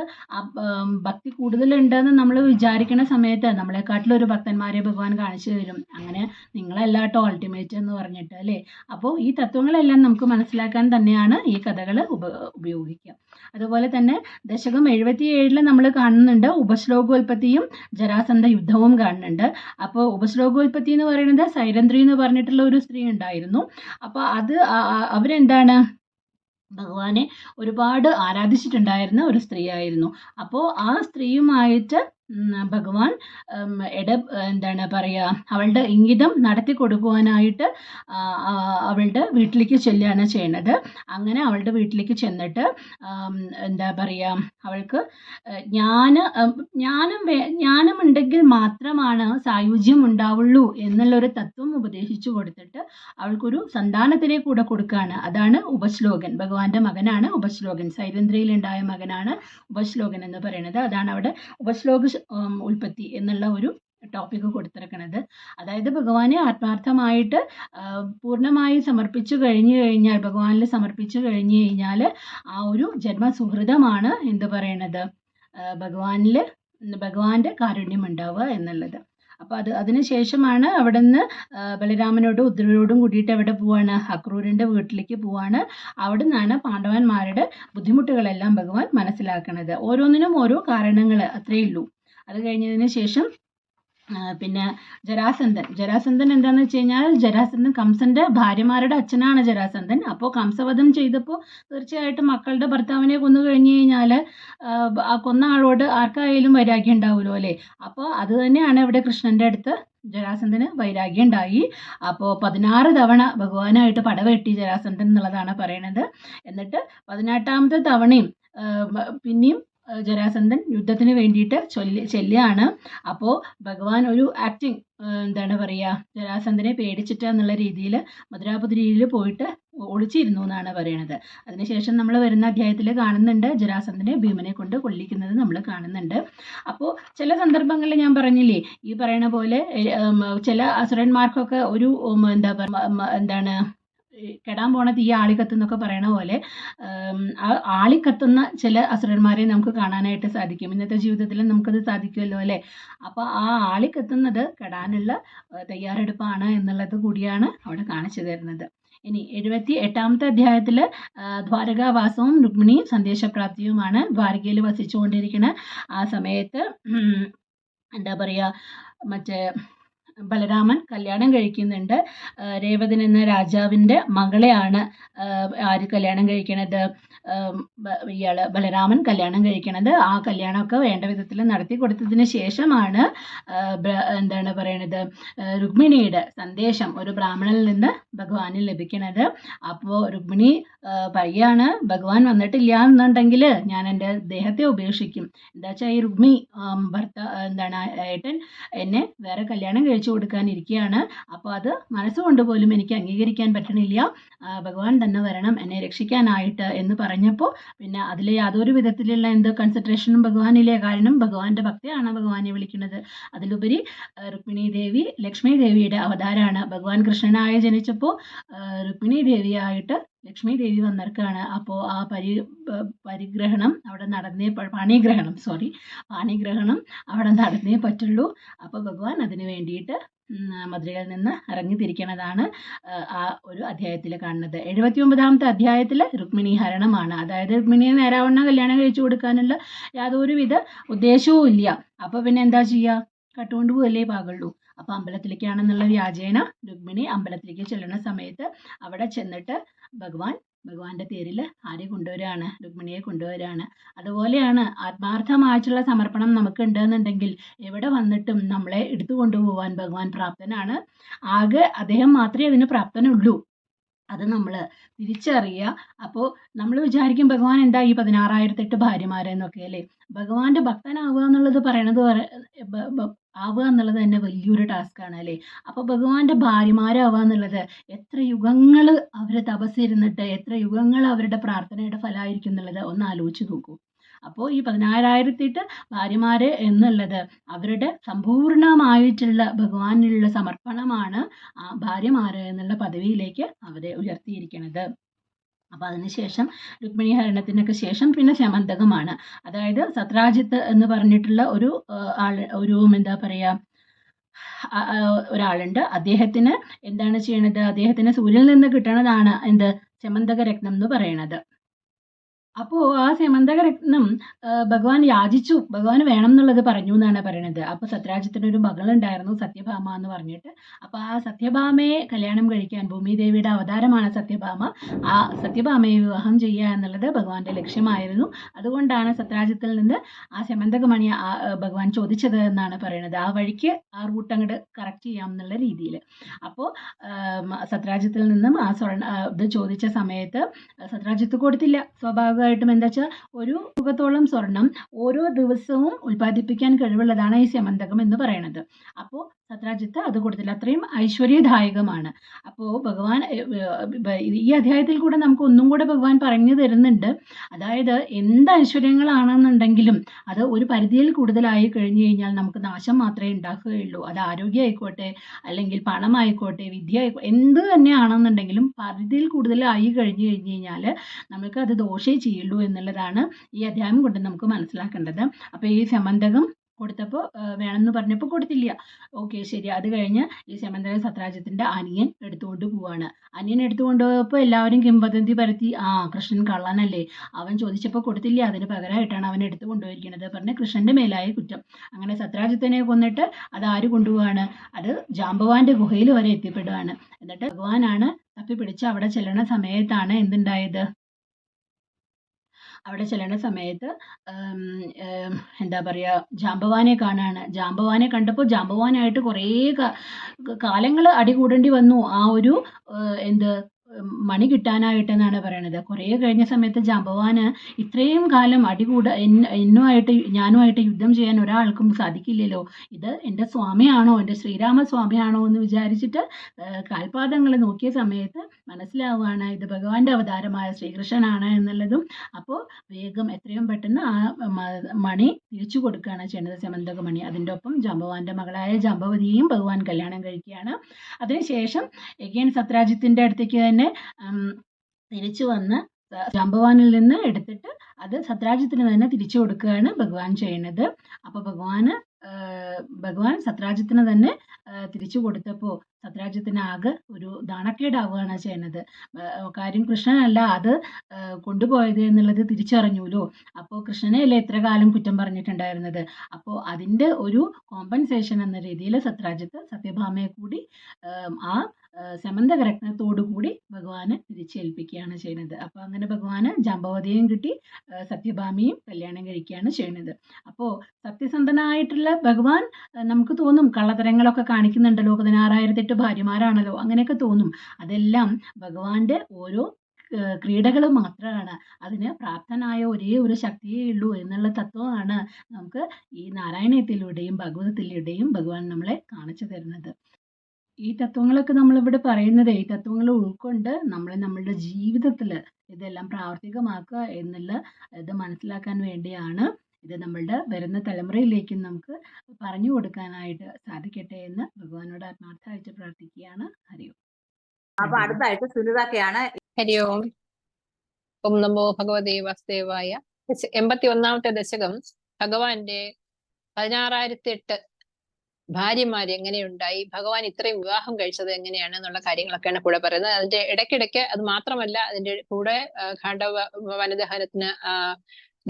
ഭക്തി കൂടുതലുണ്ടെന്ന് നമ്മൾ വിചാരിക്കുന്ന സമയത്ത് നമ്മളെക്കാട്ടിലൊരു ഭക്തന്മാരെ ഭഗവാൻ കാണിച്ചു തരും. അങ്ങനെ നിങ്ങളല്ലാട്ടോ അൾട്ടിമേറ്റ് എന്ന് പറഞ്ഞിട്ട് അല്ലേ. അപ്പോൾ ഈ തത്വങ്ങളെല്ലാം നമുക്ക് മനസ്സിലാക്കാൻ തന്നെയാണ് ഈ കഥകൾ ഉപയോഗിക്കുക. അതുപോലെ തന്നെ ദശകം 77 നമ്മൾ കാണുന്നുണ്ട് ഉപശ്ലോകോൽപ്പത്തിയും ജരാസന്ധ യുദ്ധവും കാണുന്നുണ്ട്. അപ്പോൾ ഉപശ്ലോകോൽപ്പത്തി എന്ന് പറയുന്നത് സൈരന്ധ്രി എന്ന് പറഞ്ഞിട്ടുള്ള ഒരു സ്ത്രീ ഉണ്ടായിരുന്നു. അപ്പോൾ അവരെന്താണ്, ഭഗവാനെ ഒരുപാട് ആരാധിച്ചിട്ടുണ്ടായിരുന്ന ഒരു സ്ത്രീ ആയിരുന്നു. അപ്പോൾ ആ സ്ത്രീയുമായിട്ട് ഭഗവാൻ എന്താണ് പറയുക, അവളുടെ ഇംഗിതം നടത്തി കൊടുക്കുവാനായിട്ട് അവളുടെ വീട്ടിലേക്ക് ചെല്ലുകയാണ് ചെയ്യുന്നത്. അങ്ങനെ അവളുടെ വീട്ടിലേക്ക് ചെന്നിട്ട് എന്താ പറയുക, അവൾക്ക് ജ്ഞാനമുണ്ടെങ്കിൽ മാത്രമാണ് സായുജ്യം ഉണ്ടാവുള്ളൂ എന്നുള്ളൊരു തത്വം ഉപദേശിച്ചു കൊടുത്തിട്ട് അവൾക്കൊരു സന്താനത്തിനെ കൂടെ കൊടുക്കുകയാണ്. അതാണ് ഉപശ്ലോകൻ. ഭഗവാന്റെ മകനാണ് ഉപശ്ലോകൻ. സൈരന്ധ്രയിലുണ്ടായ മകനാണ് ഉപശ്ലോകൻ എന്ന് പറയുന്നത്. അതാണ് അവിടെ ഉപശ്ലോക ഉൽപ്പത്തി എന്നുള്ള ഒരു ടോപ്പിക്ക് കൊടുത്തിരിക്കുന്നത്. അതായത് ഭഗവാനെ ആത്മാർത്ഥമായിട്ട് പൂർണ്ണമായി സമർപ്പിച്ചു കഴിഞ്ഞു കഴിഞ്ഞാൽ, ഭഗവാനിൽ സമർപ്പിച്ചു കഴിഞ്ഞു കഴിഞ്ഞാൽ ആ ഒരു ജന്മസുഹൃതമാണ് എന്ത് പറയണത്, ഭഗവാന്റെ കാരുണ്യം ഉണ്ടാവുക എന്നുള്ളത്. അപ്പോൾ അതിന് ശേഷമാണ് അവിടെ നിന്ന് ബലരാമനോടും ഉദ്ധവരോടും കൂടിയിട്ട് എവിടെ പോവാണ്, അക്രൂരൻ്റെ വീട്ടിലേക്ക് പോവാണ്. അവിടെ നിന്നാണ് പാണ്ഡവന്മാരുടെ ബുദ്ധിമുട്ടുകളെല്ലാം ഭഗവാൻ മനസ്സിലാക്കുന്നത്. ഓരോന്നിനും ഓരോ കാരണങ്ങൾ, അത്രയേ ഉള്ളൂ. അത് കഴിഞ്ഞതിന് ശേഷം പിന്നെ ജരാസന്ധൻ എന്താണെന്ന് വെച്ച് കഴിഞ്ഞാൽ, ജരാസന്ധൻ കംസന്റെ ഭാര്യമാരുടെ അച്ഛനാണ് ജരാസന്ധൻ. അപ്പോൾ കംസവധം ചെയ്തപ്പോൾ തീർച്ചയായിട്ടും മക്കളുടെ ഭർത്താവിനെ കൊന്നു കഴിഞ്ഞു കഴിഞ്ഞാൽ ആ കൊന്ന ആളോട് ആർക്കായാലും വൈരാഗ്യം ഉണ്ടാവുമല്ലോ അല്ലേ. അപ്പോൾ അത് തന്നെയാണ് ഇവിടെ കൃഷ്ണന്റെ അടുത്ത് ജരാസന്ധന് വൈരാഗ്യം ഉണ്ടായി. അപ്പോൾ 16 തവണ ഭഗവാനായിട്ട് പടവെട്ടി ജരാസന്ധൻ എന്നുള്ളതാണ് പറയണത്. എന്നിട്ട് 18ാമത്തെ തവണയും പിന്നെയും ജരാസന്ധൻ യുദ്ധത്തിന് വേണ്ടിയിട്ട് ചെല്ലുകയാണ്. അപ്പോൾ ഭഗവാൻ ഒരു ആക്ടിങ് എന്താണ് പറയുക, ജരാസന്ധനെ പേടിച്ചിട്ട് എന്നുള്ള രീതിയിൽ മധുരാപുരിയിൽ പോയിട്ട് ഒളിച്ചിരുന്നു എന്നാണ് പറയണത്. അതിനുശേഷം നമ്മൾ വരുന്ന അധ്യായത്തിൽ കാണുന്നുണ്ട് ജരാസന്ധനെ ഭീമനെ കൊണ്ട് കൊല്ലിക്കുന്നത് നമ്മൾ കാണുന്നുണ്ട്. അപ്പോൾ ചില സന്ദർഭങ്ങളിൽ ഞാൻ പറഞ്ഞില്ലേ, ഈ പറയണ പോലെ ചില അസുരന്മാർക്കൊക്കെ ഒരു എന്താണ് കെടാൻ പോണ തീ ആളിക്കത്തുന്നൊക്കെ പറയണ പോലെ ആളിക്കത്തുന്ന ചില അസുരന്മാരെ നമുക്ക് കാണാനായിട്ട് സാധിക്കും. ഇന്നത്തെ ജീവിതത്തിൽ നമുക്കത് സാധിക്കുമല്ലോ അല്ലേ. അപ്പോൾ ആ ആളിക്കത്തുന്നത് കെടാനുള്ള തയ്യാറെടുപ്പാണ് എന്നുള്ളത് കൂടിയാണ് അവിടെ കാണിച്ചു തരുന്നത്. ഇനി 78ാമത്തെ അധ്യായത്തിൽ ദ്വാരകാവാസവും രുക്മിണി സന്ദേശപ്രാപ്തിയുമാണ്. ദ്വാരകയിൽ വസിച്ചുകൊണ്ടിരിക്കുന്ന ആ സമയത്ത് എന്താ പറയുക, മറ്റേ ബലരാമൻ കല്യാണം കഴിക്കുന്നുണ്ട്. രേവതൻ എന്ന രാജാവിൻ്റെ മകളെയാണ് ആര് കല്യാണം കഴിക്കണത്? ഇയാള് ബലരാമൻ കല്യാണം കഴിക്കണത്. ആ കല്യാണമൊക്കെ വേണ്ട വിധത്തിൽ നടത്തി കൊടുത്തതിന് ശേഷമാണ് എന്താണ് പറയണത്, രുക്മിണിയുടെ സന്ദേശം ഒരു ബ്രാഹ്മണനിൽ നിന്ന് ഭഗവാന് ലഭിക്കണത്. അപ്പോൾ രുക്മിണി പറയാണ്, ഭഗവാൻ വന്നിട്ടില്ല എന്നുണ്ടെങ്കിൽ ഞാൻ എൻ്റെ ദേഹത്തെ ഉപേക്ഷിക്കും. എന്താ വെച്ചാൽ ഈ രുക്മി ഏട്ടൻ എന്നെ വേറെ കല്യാണം കഴിച്ചു കൊടുക്കാനിരിക്കുകയാണ്. അപ്പോൾ അത് മനസ്സുകൊണ്ട് പോലും എനിക്ക് അംഗീകരിക്കാൻ പറ്റണില്ല. ഭഗവാൻ തന്നെ വരണം എന്നെ രക്ഷിക്കാനായിട്ട് എന്ന് പറഞ്ഞപ്പോൾ പിന്നെ അതിൽ യാതൊരു വിധത്തിലുള്ള കൺസെൻട്രേഷനും ഭഗവാനിലെ. കാരണം ഭഗവാന്റെ ഭക്തിയാണ് ഭഗവാനെ വിളിക്കുന്നത്. അതിലുപരി രുക്മിണി ദേവി ലക്ഷ്മി ദേവിയുടെ അവതാരമാണ്. ഭഗവാൻ കൃഷ്ണനായി ജനിച്ചപ്പോൾ രുക്മിണി ദേവിയായിട്ട് ലക്ഷ്മി ദേവി വന്നിരിക്കുകയാണ്. അപ്പോൾ ആ പാണിഗ്രഹണം അവിടെ നടന്നേ പറ്റുള്ളൂ. അപ്പോൾ ഭഗവാൻ അതിന് വേണ്ടിയിട്ട് മധുരയിൽ നിന്ന് ഇറങ്ങി തിരിക്കണതാണ് ആ ഒരു അധ്യായത്തിൽ കാണുന്നത്. 79ാമത്തെ അധ്യായത്തിൽ രുക്മിണി ഹരണമാണ്. അതായത് രുക്മിണിയെ നേരാവണ്ണം കല്യാണം കഴിച്ചു കൊടുക്കാനുള്ള യാതൊരുവിധ ഉദ്ദേശവും ഇല്ല. അപ്പോൾ പിന്നെ എന്താ ചെയ്യുക? കട്ടുകൊണ്ട് പോകല്ലേ പാകുള്ളൂ. അപ്പോൾ അമ്പലത്തിലേക്കാണെന്നുള്ള വ്യാജേന രുക്മിണി അമ്പലത്തിലേക്ക് ചെല്ലുന്ന സമയത്ത് അവിടെ ചെന്നിട്ട് ഭഗവാന്റെ തേരിൽ ആരെ കൊണ്ടുവരികയാണ്? രുക്മിണിയെ കൊണ്ടുവരികയാണ്. അതുപോലെയാണ് ആത്മാർത്ഥമായിട്ടുള്ള സമർപ്പണം നമുക്ക് ഉണ്ടെന്നുണ്ടെങ്കിൽ എവിടെ വന്നിട്ടും നമ്മളെ എടുത്തു കൊണ്ടുപോകാൻ ഭഗവാൻ പ്രാപ്തനാണ്. ആകെ അദ്ദേഹം മാത്രമേ അതിന് പ്രാപ്തനുള്ളൂ. അത് നമ്മൾ തിരിച്ചറിയുക. അപ്പോൾ നമ്മൾ വിചാരിക്കും ഭഗവാൻ എന്താ ഈ 16,008 ഭാര്യമാരെന്നൊക്കെ അല്ലേ? ഭഗവാന്റെ ഭക്തനാവുക എന്നുള്ളത് ആവുക എന്നുള്ളത് തന്നെ വലിയൊരു ടാസ്ക്കാണ് അല്ലേ? അപ്പോൾ ഭഗവാന്റെ ഭാര്യമാരാവുക എന്നുള്ളത് എത്ര യുഗങ്ങൾ അവർ തപസ്സിരുന്നിട്ട് എത്ര യുഗങ്ങൾ അവരുടെ പ്രാർത്ഥനയുടെ ഫലമായിരിക്കും എന്നുള്ളത് ഒന്ന് ആലോചിച്ച് നോക്കൂ. അപ്പോൾ ഈ 16,008 ഭാര്യമാര് എന്നുള്ളത് അവരുടെ സമ്പൂർണമായിട്ടുള്ള ഭഗവാനുള്ള സമർപ്പണമാണ് ആ ഭാര്യമാര് എന്നുള്ള പദവിയിലേക്ക് അവരെ ഉയർത്തിയിരിക്കുന്നത്. അപ്പോൾ അതിനുശേഷം രുക്മിണി ഹരണത്തിനൊക്കെ ശേഷം പിന്നെ ശമന്തകമാണ്. അതായത് സത്രാജിത്ത് എന്ന് പറഞ്ഞിട്ടുള്ള ഒരു എന്താ പറയുക, ഒരാളുണ്ട്. അദ്ദേഹത്തിന് എന്താണ് ചെയ്യണത്? അദ്ദേഹത്തിന് സൂര്യനിൽ നിന്ന് കിട്ടണതാണ് ശമന്തക രത്നം എന്ന് പറയണത്. അപ്പോൾ ആ ശമന്തകരത്നം ഭഗവാൻ യാചിച്ചു, ഭഗവാൻ വേണം എന്നുള്ളത് പറഞ്ഞു എന്നാണ് പറയണത്. അപ്പോൾ സത്രാജിത്തിനൊരു മകളുണ്ടായിരുന്നു, സത്യഭാമ എന്ന് പറഞ്ഞിട്ട്. അപ്പോൾ ആ സത്യഭാമയെ കല്യാണം കഴിക്കാൻ, ഭൂമിദേവിയുടെ അവതാരമാണ് സത്യഭാമ, ആ സത്യഭാമയെ വിവാഹം ചെയ്യുക എന്നുള്ളത് ഭഗവാന്റെ ലക്ഷ്യമായിരുന്നു. അതുകൊണ്ടാണ് സത്രാജിത്തിൽ നിന്ന് ആ ശമന്തകമണി ഭഗവാൻ ചോദിച്ചത് എന്നാണ് പറയണത്. ആ വഴിക്ക് ആ റൂട്ട് അങ്ങോട്ട് കറക്റ്റ് ചെയ്യാം എന്നുള്ള രീതിയിൽ. അപ്പോൾ സത്രാജിത്തിൽ നിന്നും ആ ഇത് ചോദിച്ച സമയത്ത് സത്രാജിത്ത് കൊടുത്തില്ല. സ്വാഭാവികമായിട്ടും എന്താ വെച്ചാൽ ഒരു യുഗത്തോളം സ്വർണം ഓരോ ദിവസവും ഉൽപ്പാദിപ്പിക്കാൻ കഴിവുള്ളതാണ് ഈ ശമന്തകം എന്ന് പറയുന്നത്. അപ്പോൾ സത്രാജിത്ത് അത് കൊടുത്തില്ല. അത്രയും ഐശ്വര്യദായകമാണ്. അപ്പോൾ ഭഗവാൻ ഈ അധ്യായത്തിൽ കൂടെ നമുക്ക് ഒന്നും കൂടെ ഭഗവാൻ പറഞ്ഞു തരുന്നുണ്ട്. അതായത് എന്ത് ഐശ്വര്യങ്ങളാണെന്നുണ്ടെങ്കിലും അത് ഒരു പരിധിയിൽ കൂടുതലായി കഴിഞ്ഞു കഴിഞ്ഞാൽ നമുക്ക് നാശം മാത്രമേ ഉണ്ടാക്കുകയുള്ളൂ. അത് ആരോഗ്യമായിക്കോട്ടെ, അല്ലെങ്കിൽ പണമായിക്കോട്ടെ, വിദ്യ ആയിക്കോട്ടെ, എന്ത് തന്നെയാണെന്നുണ്ടെങ്കിലും പരിധിയിൽ കൂടുതലായി കഴിഞ്ഞു കഴിഞ്ഞാൽ നമുക്ക് അത് ദോഷേ ചെയ്യുള്ളൂ എന്നുള്ളതാണ് ഈ അധ്യായം കൊണ്ട് നമുക്ക് മനസ്സിലാക്കേണ്ടത്. അപ്പോൾ ഈ ശമന്തകം കൊടുത്തപ്പോൾ വേണമെന്ന് പറഞ്ഞപ്പോൾ കൊടുത്തില്ല. ഓക്കെ, ശരി. അത് കഴിഞ്ഞ് ഈ ശമന്തക സത്രാജിത്തിൻ്റെ അനിയൻ എടുത്തുകൊണ്ട് പോവാണ്. അനിയൻ എടുത്തുകൊണ്ട് പോയപ്പോൾ എല്ലാവരും കിംവദന്തി പരത്തി, കൃഷ്ണൻ കള്ളനല്ലേ, അവൻ ചോദിച്ചപ്പോൾ കൊടുത്തില്ല, അതിന് പകരമായിട്ടാണ് അവൻ എടുത്തു കൊണ്ടുപോയിരിക്കുന്നത് പറഞ്ഞ് കൃഷ്ണൻ്റെ മേലായ കുറ്റം. അങ്ങനെ സത്രാജിത്തിനെ കൊന്നിട്ട് അത് ആര് കൊണ്ടുപോവാണ്? അത് ജാമ്പവാന്റെ ഗുഹയിൽ വരെ എത്തിപ്പെടുകയാണ്. എന്നിട്ട് ഭഗവാനാണ് തപ്പിപ്പിടിച്ച് അവിടെ ചെല്ലണ സമയത്താണ് എന്തുണ്ടായത്? അവിടെ ചെല്ലുന്ന സമയത്ത് എന്താ പറയുക, ജാമ്പവാനെ കാണാണ്. ജാമ്പവാനെ കണ്ടപ്പോൾ ജാമ്പവാനായിട്ട് കുറേ കാലങ്ങൾ അടികൂടേണ്ടി വന്നു ആ ഒരു മണി കിട്ടാനായിട്ടെന്നാണ് പറയണത്. കുറേ കഴിഞ്ഞ സമയത്ത് ജാമ്പവാന് ഇത്രയും കാലം ഞാനുമായിട്ട് യുദ്ധം ചെയ്യാൻ ഒരാൾക്കും സാധിക്കില്ലല്ലോ, ഇത് എൻ്റെ സ്വാമിയാണോ, എൻ്റെ ശ്രീരാമസ്വാമിയാണോ എന്ന് വിചാരിച്ചിട്ട് കാൽപാദങ്ങൾ നോക്കിയ സമയത്ത് മനസ്സിലാവുകയാണ് ഇത് ഭഗവാന്റെ അവതാരമായ ശ്രീകൃഷ്ണനാണ് എന്നുള്ളതും. അപ്പോൾ വേഗം എത്രയും പെട്ടെന്ന് ആ മണി തിരിച്ചു കൊടുക്കുകയാണ് ചെയ്യുന്നത്, ശമന്തകമണി. അതിൻ്റെ ഒപ്പം ജാമ്പവാന്റെ മകളായ ജാമ്പവതിയെയും ഭഗവാൻ കല്യാണം കഴിക്കുകയാണ്. അതിനുശേഷം എഗെയിൻ സത്രാജിത്തിൻ്റെ അടുത്തേക്ക് തന്നെ തിരിച്ചു വന്ന് ജാമ്പവാനിൽ നിന്ന് എടുത്തിട്ട് അത് സത്രാജിത്തിന് തന്നെ തിരിച്ചു കൊടുക്കുകയാണ് ഭഗവാൻ ചെയ്യുന്നത്. അപ്പോൾ ഭഗവാന് ഭഗവാൻ സത്രാജിത്തിന് തന്നെ തിരിച്ചു കൊടുത്തപ്പോൾ സത്രാജിത്തിന് ആകെ ഒരു നാണക്കേടാവുകയാണ് ചെയ്യുന്നത്. കാര്യം കൃഷ്ണനല്ല അത് കൊണ്ടുപോയത് എന്നുള്ളത് തിരിച്ചറിഞ്ഞൂലോ. അപ്പോൾ കൃഷ്ണനെയല്ലേ ഇത്ര കാലം കുറ്റം പറഞ്ഞിട്ടുണ്ടായിരുന്നത്. അപ്പോൾ അതിൻ്റെ ഒരു കോമ്പൻസേഷൻ എന്ന രീതിയിൽ സത്രാജിത്ത് സത്യഭാമയെ കൂടി ആ സമന്തകരത്നത്തോടു കൂടി ഭഗവാന് തിരിച്ചേൽപ്പിക്കുകയാണ് ചെയ്യുന്നത്. അപ്പോൾ അങ്ങനെ ഭഗവാന് ജാമ്പവതിയും കിട്ടി, സത്യഭാമയും കല്യാണം കഴിക്കുകയാണ് ചെയ്യുന്നത്. അപ്പോൾ സത്യസന്ധനായിട്ടുള്ള ഭഗവാൻ നമുക്ക് തോന്നും കള്ളത്തരങ്ങളൊക്കെ കാണിക്കുന്നുണ്ടല്ലോ, 16,008 ഭാര്യമാരാണല്ലോ, അങ്ങനെയൊക്കെ തോന്നും. അതെല്ലാം ഭഗവാന്റെ ഓരോ ക്രീഡകൾ മാത്രമാണ്. അതിന് പ്രാപ്തനായ ഒരേ ഒരു ശക്തിയേ ഉള്ളൂ എന്നുള്ള തത്വമാണ് നമുക്ക് ഈ നാരായണീയത്തിലൂടെയും ഭാഗവതത്തിലൂടെയും ഭഗവാൻ നമ്മളെ കാണിച്ചു തരുന്നത്. ഈ തത്വങ്ങളൊക്കെ നമ്മളിവിടെ പറയുന്നത്, ഈ തത്വങ്ങൾ ഉൾക്കൊണ്ട് നമ്മൾ നമ്മളുടെ ജീവിതത്തിൽ ഇതെല്ലാം പ്രാവർത്തികമാക്കുക എന്നുള്ള ഇത് മനസ്സിലാക്കാൻ വേണ്ടിയാണ്. ഇത് നമ്മളുടെ വരുന്ന തലമുറയിലേക്ക് നമുക്ക് പറഞ്ഞു കൊടുക്കാനായിട്ട് സാധിക്കട്ടെ എന്ന് ഭഗവാനോട് ആത്മാർത്ഥമായിട്ട് പ്രാർത്ഥിക്കുകയാണ്. ഹരി ഓം. അപ്പൊ അടുത്തായിട്ട് സുനിതയൊക്കെയാണ്. ഹരി ഓം. ഓം നമോ ഭഗവതേ വാസുദേവായ. 81ാമത്തെ ദശകം ഭഗവാന്റെ 16,008 ഭാര്യമാര് എങ്ങനെയുണ്ടായി, ഭഗവാൻ ഇത്രയും വിവാഹം കഴിച്ചത് എങ്ങനെയാണ് എന്നുള്ള കാര്യങ്ങളൊക്കെയാണ് കൂടെ പറയുന്നത്. അതിന്റെ ഇടയ്ക്കിടയ്ക്ക് അത് മാത്രമല്ല, അതിന്റെ കൂടെ ഖാണ്ഡവ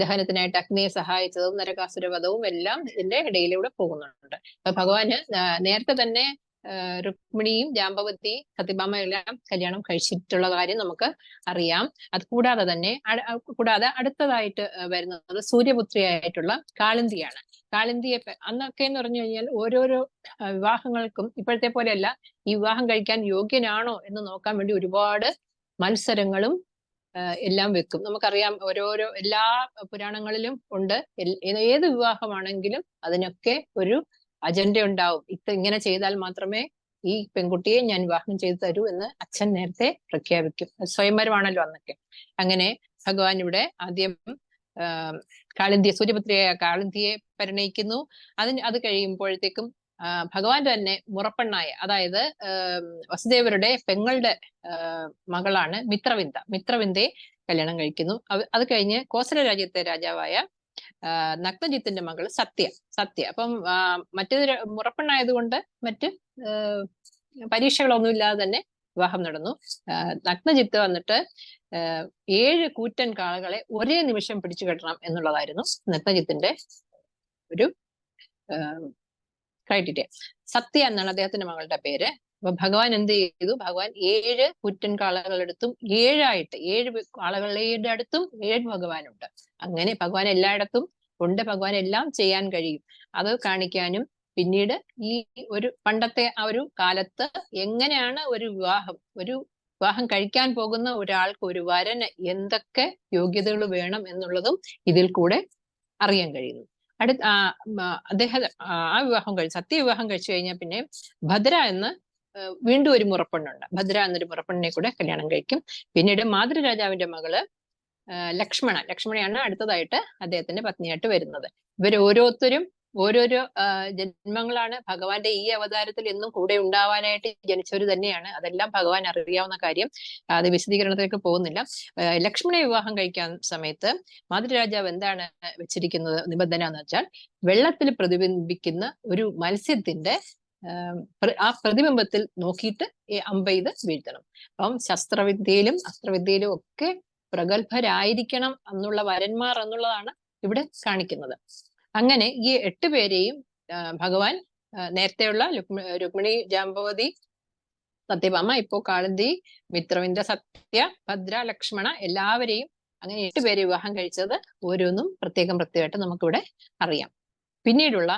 ദഹനത്തിനായിട്ട് അഗ്നിയെ സഹായിച്ചതും നരകാസുരവധവും എല്ലാം ഇതിന്റെ ഇടയിലൂടെ പോകുന്നുണ്ട്. അപ്പൊ ഭഗവാന് നേരത്തെ തന്നെ രുക്മിണിയും ജാമ്പവതി സത്യഭാമ എല്ലാം കല്യാണം കഴിച്ചിട്ടുള്ള കാര്യം നമുക്ക് അറിയാം. അത് കൂടാതെ തന്നെ അടുത്തതായിട്ട് വരുന്നത് സൂര്യപുത്രിയായിട്ടുള്ള കാളിന്തിയാണ്. കാളിന്തിയെ അന്നൊക്കെ എന്ന് പറഞ്ഞു കഴിഞ്ഞാൽ ഓരോരോ വിവാഹങ്ങൾക്കും ഇപ്പോഴത്തെ പോലെയല്ല, ഈ വിവാഹം കഴിക്കാൻ യോഗ്യനാണോ എന്ന് നോക്കാൻ വേണ്ടി ഒരുപാട് മത്സരങ്ങളും എല്ലാം വെക്കും. നമുക്കറിയാം, ഓരോരോ എല്ലാ പുരാണങ്ങളിലും ഉണ്ട്. ഏത് വിവാഹമാണെങ്കിലും അതിനൊക്കെ ഒരു അജണ്ട ഉണ്ടാവും. ഇങ്ങനെ ചെയ്താൽ മാത്രമേ ഈ പെൺകുട്ടിയെ ഞാൻ വിവാഹം ചെയ്തു തരൂ എന്ന് അച്ഛൻ നേരത്തെ പ്രഖ്യാപിക്കും. സ്വയംവരമാണല്ലോ അന്നൊക്കെ. അങ്ങനെ ഭഗവാൻ ഇവിടെ ആദ്യം കാളിന്തിയെ, സൂര്യപുത്രിയായ കാളിന്തിയെ പരിണയിക്കുന്നു. അത് കഴിയുമ്പോഴത്തേക്കും ഭഗവാൻ തന്നെ മുറപ്പെണ്ണായ, അതായത് വസുദേവരുടെ പെങ്ങളുടെ മകളാണ് മിത്രവിന്ദയെ കല്യാണം കഴിക്കുന്നു. അത് കഴിഞ്ഞ് കോസല രാജ്യത്തെ രാജാവായ നഗ്നജിത്തിന്റെ മകൾ സത്യ. അപ്പം മറ്റേത് മുറപ്പെണ്ണായതുകൊണ്ട് മറ്റ് പരീക്ഷകളൊന്നുമില്ലാതെ തന്നെ വിവാഹം നടന്നു. നഗ്നജിത്ത് വന്നിട്ട് 7 കൂറ്റൻ കാളകളെ ഒരേ നിമിഷം പിടിച്ചു കെട്ടണം എന്നുള്ളതായിരുന്നു നഗ്നജിത്തിന്റെ ഒരു ക്രൈറ്റീരിയ. സത്യ എന്നാണ് അദ്ദേഹത്തിന്റെ മകളുടെ പേര്. അപ്പൊ ഭഗവാൻ എന്ത് ചെയ്തു? ഭഗവാൻ 7 കൂറ്റൻ കാളകളെടുത്തും 7 കാളകളുടെ അടുത്തും 7 ഭഗവാനുണ്ട്. അങ്ങനെ ഭഗവാൻ എല്ലായിടത്തും ഉണ്ട്. ഭഗവാൻ എല്ലാം ചെയ്യാൻ കഴിയും. അത് കാണിക്കാനും പിന്നീട് ഈ ഒരു പണ്ടത്തെ ആ ഒരു കാലത്ത് എങ്ങനെയാണ് ഒരു വിവാഹം കഴിക്കാൻ പോകുന്ന ഒരാൾക്ക്, ഒരു വരന് എന്തൊക്കെ യോഗ്യതകൾ വേണം എന്നുള്ളതും ഇതിൽ കൂടെ അറിയാൻ കഴിയുന്നു. അദ്ദേഹം സത്യ വിവാഹം കഴിച്ചു കഴിഞ്ഞാൽ പിന്നെ ഭദ്ര എന്ന് വീണ്ടും ഒരു മുറപ്പെണ്ണുണ്ട്. ഭദ്ര എന്നൊരു മുറപ്പെണ്ണിനെ കൂടെ കല്യാണം കഴിക്കും. പിന്നീട് മാതൃരാജാവിന്റെ മകള് ലക്ഷ്മണയാണ് അടുത്തതായിട്ട് അദ്ദേഹത്തിന്റെ പത്നിയായിട്ട് വരുന്നത്. ഇവർ ഓരോരുത്തരും ഓരോരോ ജന്മങ്ങളാണ്. ഭഗവാന്റെ ഈ അവതാരത്തിൽ എന്നും കൂടെ ഉണ്ടാവാനായിട്ട് ജനിച്ചവർ തന്നെയാണ്. അതെല്ലാം ഭഗവാൻ അറിയാവുന്ന കാര്യം. അത് വിശദീകരണത്തിലേക്ക് പോകുന്നില്ല. ലക്ഷ്മണ വിവാഹം കഴിക്കാൻ സമയത്ത് മാതൃരാജാവ് എന്താണ് വെച്ചിരിക്കുന്നത് നിബന്ധന എന്ന് വെച്ചാൽ, വെള്ളത്തിൽ പ്രതിബിംബിക്കുന്ന ഒരു മത്സ്യത്തിന്റെ ആ പ്രതിബിംബത്തിൽ നോക്കിയിട്ട് അമ്പെയ്ത് വീഴ്ത്തണം. അപ്പം ശസ്ത്രവിദ്യയിലും അസ്ത്രവിദ്യയിലും ഒക്കെ പ്രഗത്ഭരായിരിക്കണം എന്നുള്ള വരന്മാർ എന്നുള്ളതാണ് ഇവിടെ കാണിക്കുന്നത്. അങ്ങനെ ഈ 8 പേരെയും ഭഗവാൻ നേരത്തെയുള്ള രുക്മിണി, ജാമ്പവതി, സത്യഭാമ, ഇപ്പോ കാളിന്തി, മിത്രവിന്ദ, സത്യ, ഭദ്ര, ലക്ഷ്മണ എല്ലാവരെയും അങ്ങനെ 8 പേരെ വിവാഹം കഴിച്ചത് ഓരോന്നും പ്രത്യേകമായിട്ട് നമുക്കിവിടെ അറിയാം. പിന്നീടുള്ള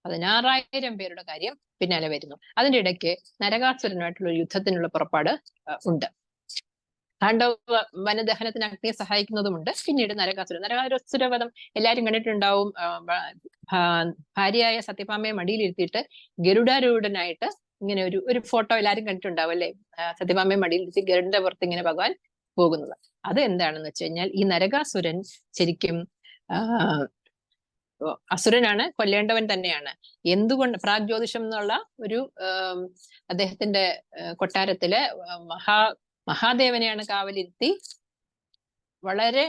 16,000 പേരുടെ കാര്യം പിന്നാലെ വരുന്നു. അതിന്റെ ഇടയ്ക്ക് നരകാസുരനുമായിട്ടുള്ള യുദ്ധത്തിനുള്ള പുറപ്പാട് ഉണ്ട്. ഖാണ്ഡവ വനദഹനത്തിന് അഗ്നിയെ സഹായിക്കുന്നതുമുണ്ട്. പിന്നീട് നരകാസുരവധം എല്ലാവരും കണ്ടിട്ടുണ്ടാവും. ഭാര്യയായ സത്യഭാമയെ മടിയിലിരുത്തിയിട്ട് ഗരുഡാരൂഢനായിട്ട് ഇങ്ങനെ ഒരു ഫോട്ടോ എല്ലാവരും കണ്ടിട്ടുണ്ടാവും അല്ലെ? സത്യഭാമയെ മടിയിലിരുത്തി ഗരുഡന്റെ പുറത്ത് ഇങ്ങനെ ഭഗവാൻ പോകുന്നത്. അത് എന്താണെന്ന് വെച്ച് കഴിഞ്ഞാൽ, ഈ നരകാസുരൻ ശരിക്കും അസുരനാണ്, കൊല്ലേണ്ടവൻ തന്നെയാണ്. എന്തുകൊണ്ട്? പ്രാഗ്ജ്യോതിഷം എന്നുള്ള ഒരു അദ്ദേഹത്തിന്റെ കൊട്ടാരത്തില് മഹാദേവനെയാണ് കാവലിരുത്തി. വളരെ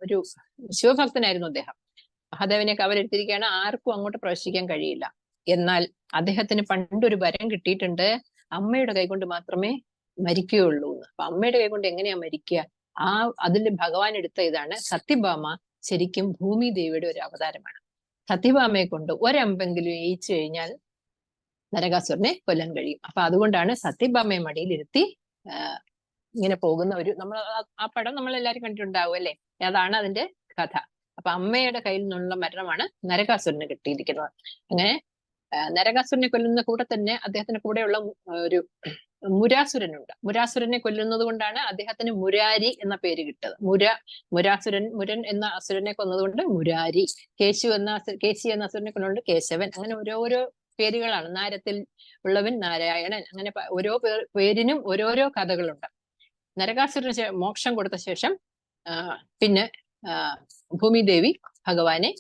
ഒരു ശിവഭക്തനായിരുന്നു അദ്ദേഹം. മഹാദേവനെ കവലെടുത്തിരിക്കുകയാണ്, ആർക്കും അങ്ങോട്ട് പ്രവേശിക്കാൻ കഴിയില്ല. എന്നാൽ അദ്ദേഹത്തിന് പണ്ടൊരു വരം കിട്ടിയിട്ടുണ്ട്, അമ്മയുടെ കൈകൊണ്ട് മാത്രമേ മരിക്കുകയുള്ളൂ എന്ന്. അപ്പൊ അമ്മയുടെ കൈകൊണ്ട് എങ്ങനെയാ മരിക്കുക? അതിൽ ഭഗവാൻ എടുത്ത ഇതാണ്. സത്യഭാമ ശരിക്കും ഭൂമി ദേവിയുടെ ഒരു അവതാരമാണ്. സത്യഭാമയെ കൊണ്ട് ഒരമ്പെങ്കിലും ഏയിച്ചു കഴിഞ്ഞാൽ നരകാസുരനെ കൊല്ലാൻ കഴിയും. അപ്പൊ അതുകൊണ്ടാണ് സത്യഭാമയെ മടിയിലിരുത്തി ഇങ്ങനെ പോകുന്ന ഒരു, നമ്മൾ ആ പടം നമ്മൾ എല്ലാവരും കണ്ടിട്ടുണ്ടാവും അല്ലെ? അതാണ് അതിന്റെ കഥ. അപ്പൊ അമ്മയുടെ കയ്യിൽ നിന്നുള്ള മരണമാണ് നരകാസുരന് കിട്ടിയിരിക്കുന്നത്. അങ്ങനെ നരകാസുരനെ കൊല്ലുന്ന കൂടെ തന്നെ അദ്ദേഹത്തിന് കൂടെയുള്ള ഒരു മുരാസുരനുണ്ട്. മുരാസുരനെ കൊല്ലുന്നത് കൊണ്ടാണ് അദ്ദേഹത്തിന് മുരാരി എന്ന പേര് കിട്ടത്. മുരൻ എന്ന അസുരനെ കൊന്നതുകൊണ്ട് മുരാരി. കേശി എന്ന അസുരനെ കൊന്നുകൊണ്ട് കേശവൻ. അങ്ങനെ ഓരോരോ പേരുകളാണ്. നാരത്തിൽ ഉള്ളവൻ നാരായണൻ. അങ്ങനെ ഓരോ പേരിനും ഓരോരോ കഥകളുണ്ട്. നരകാസുരന് മോക്ഷം കൊടുത്ത ശേഷം പിന്നെ ഭൂമിദേവി ഭഗവാനെ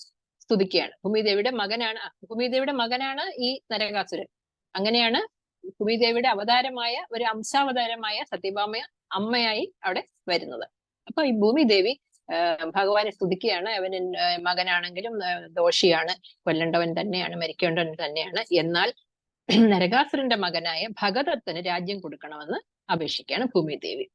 സ്തുതിക്കുകയാണ്. ഭൂമിദേവിയുടെ മകനാണ് ഈ നരകാസുരൻ. അങ്ങനെയാണ് ഭൂമിദേവിയുടെ അവതാരമായ ഒരു അംശാവതാരമായ സത്യഭാമ അമ്മയായി അവിടെ വരുന്നത്. അപ്പൊ ഈ ഭൂമിദേവി ഭഗവാനെ സ്തുതിക്കുകയാണ്. അവന് മകനാണെങ്കിലും ദോഷിയാണ്, കൊല്ലേണ്ടവൻ തന്നെയാണ്, മരിക്കേണ്ടവൻ തന്നെയാണ്. എന്നാൽ നരകാസുരന്റെ മകനായ ഭഗദത്തന് രാജ്യം കൊടുക്കണമെന്ന് അപേക്ഷിക്കുകയാണ് ഭൂമിദേവി.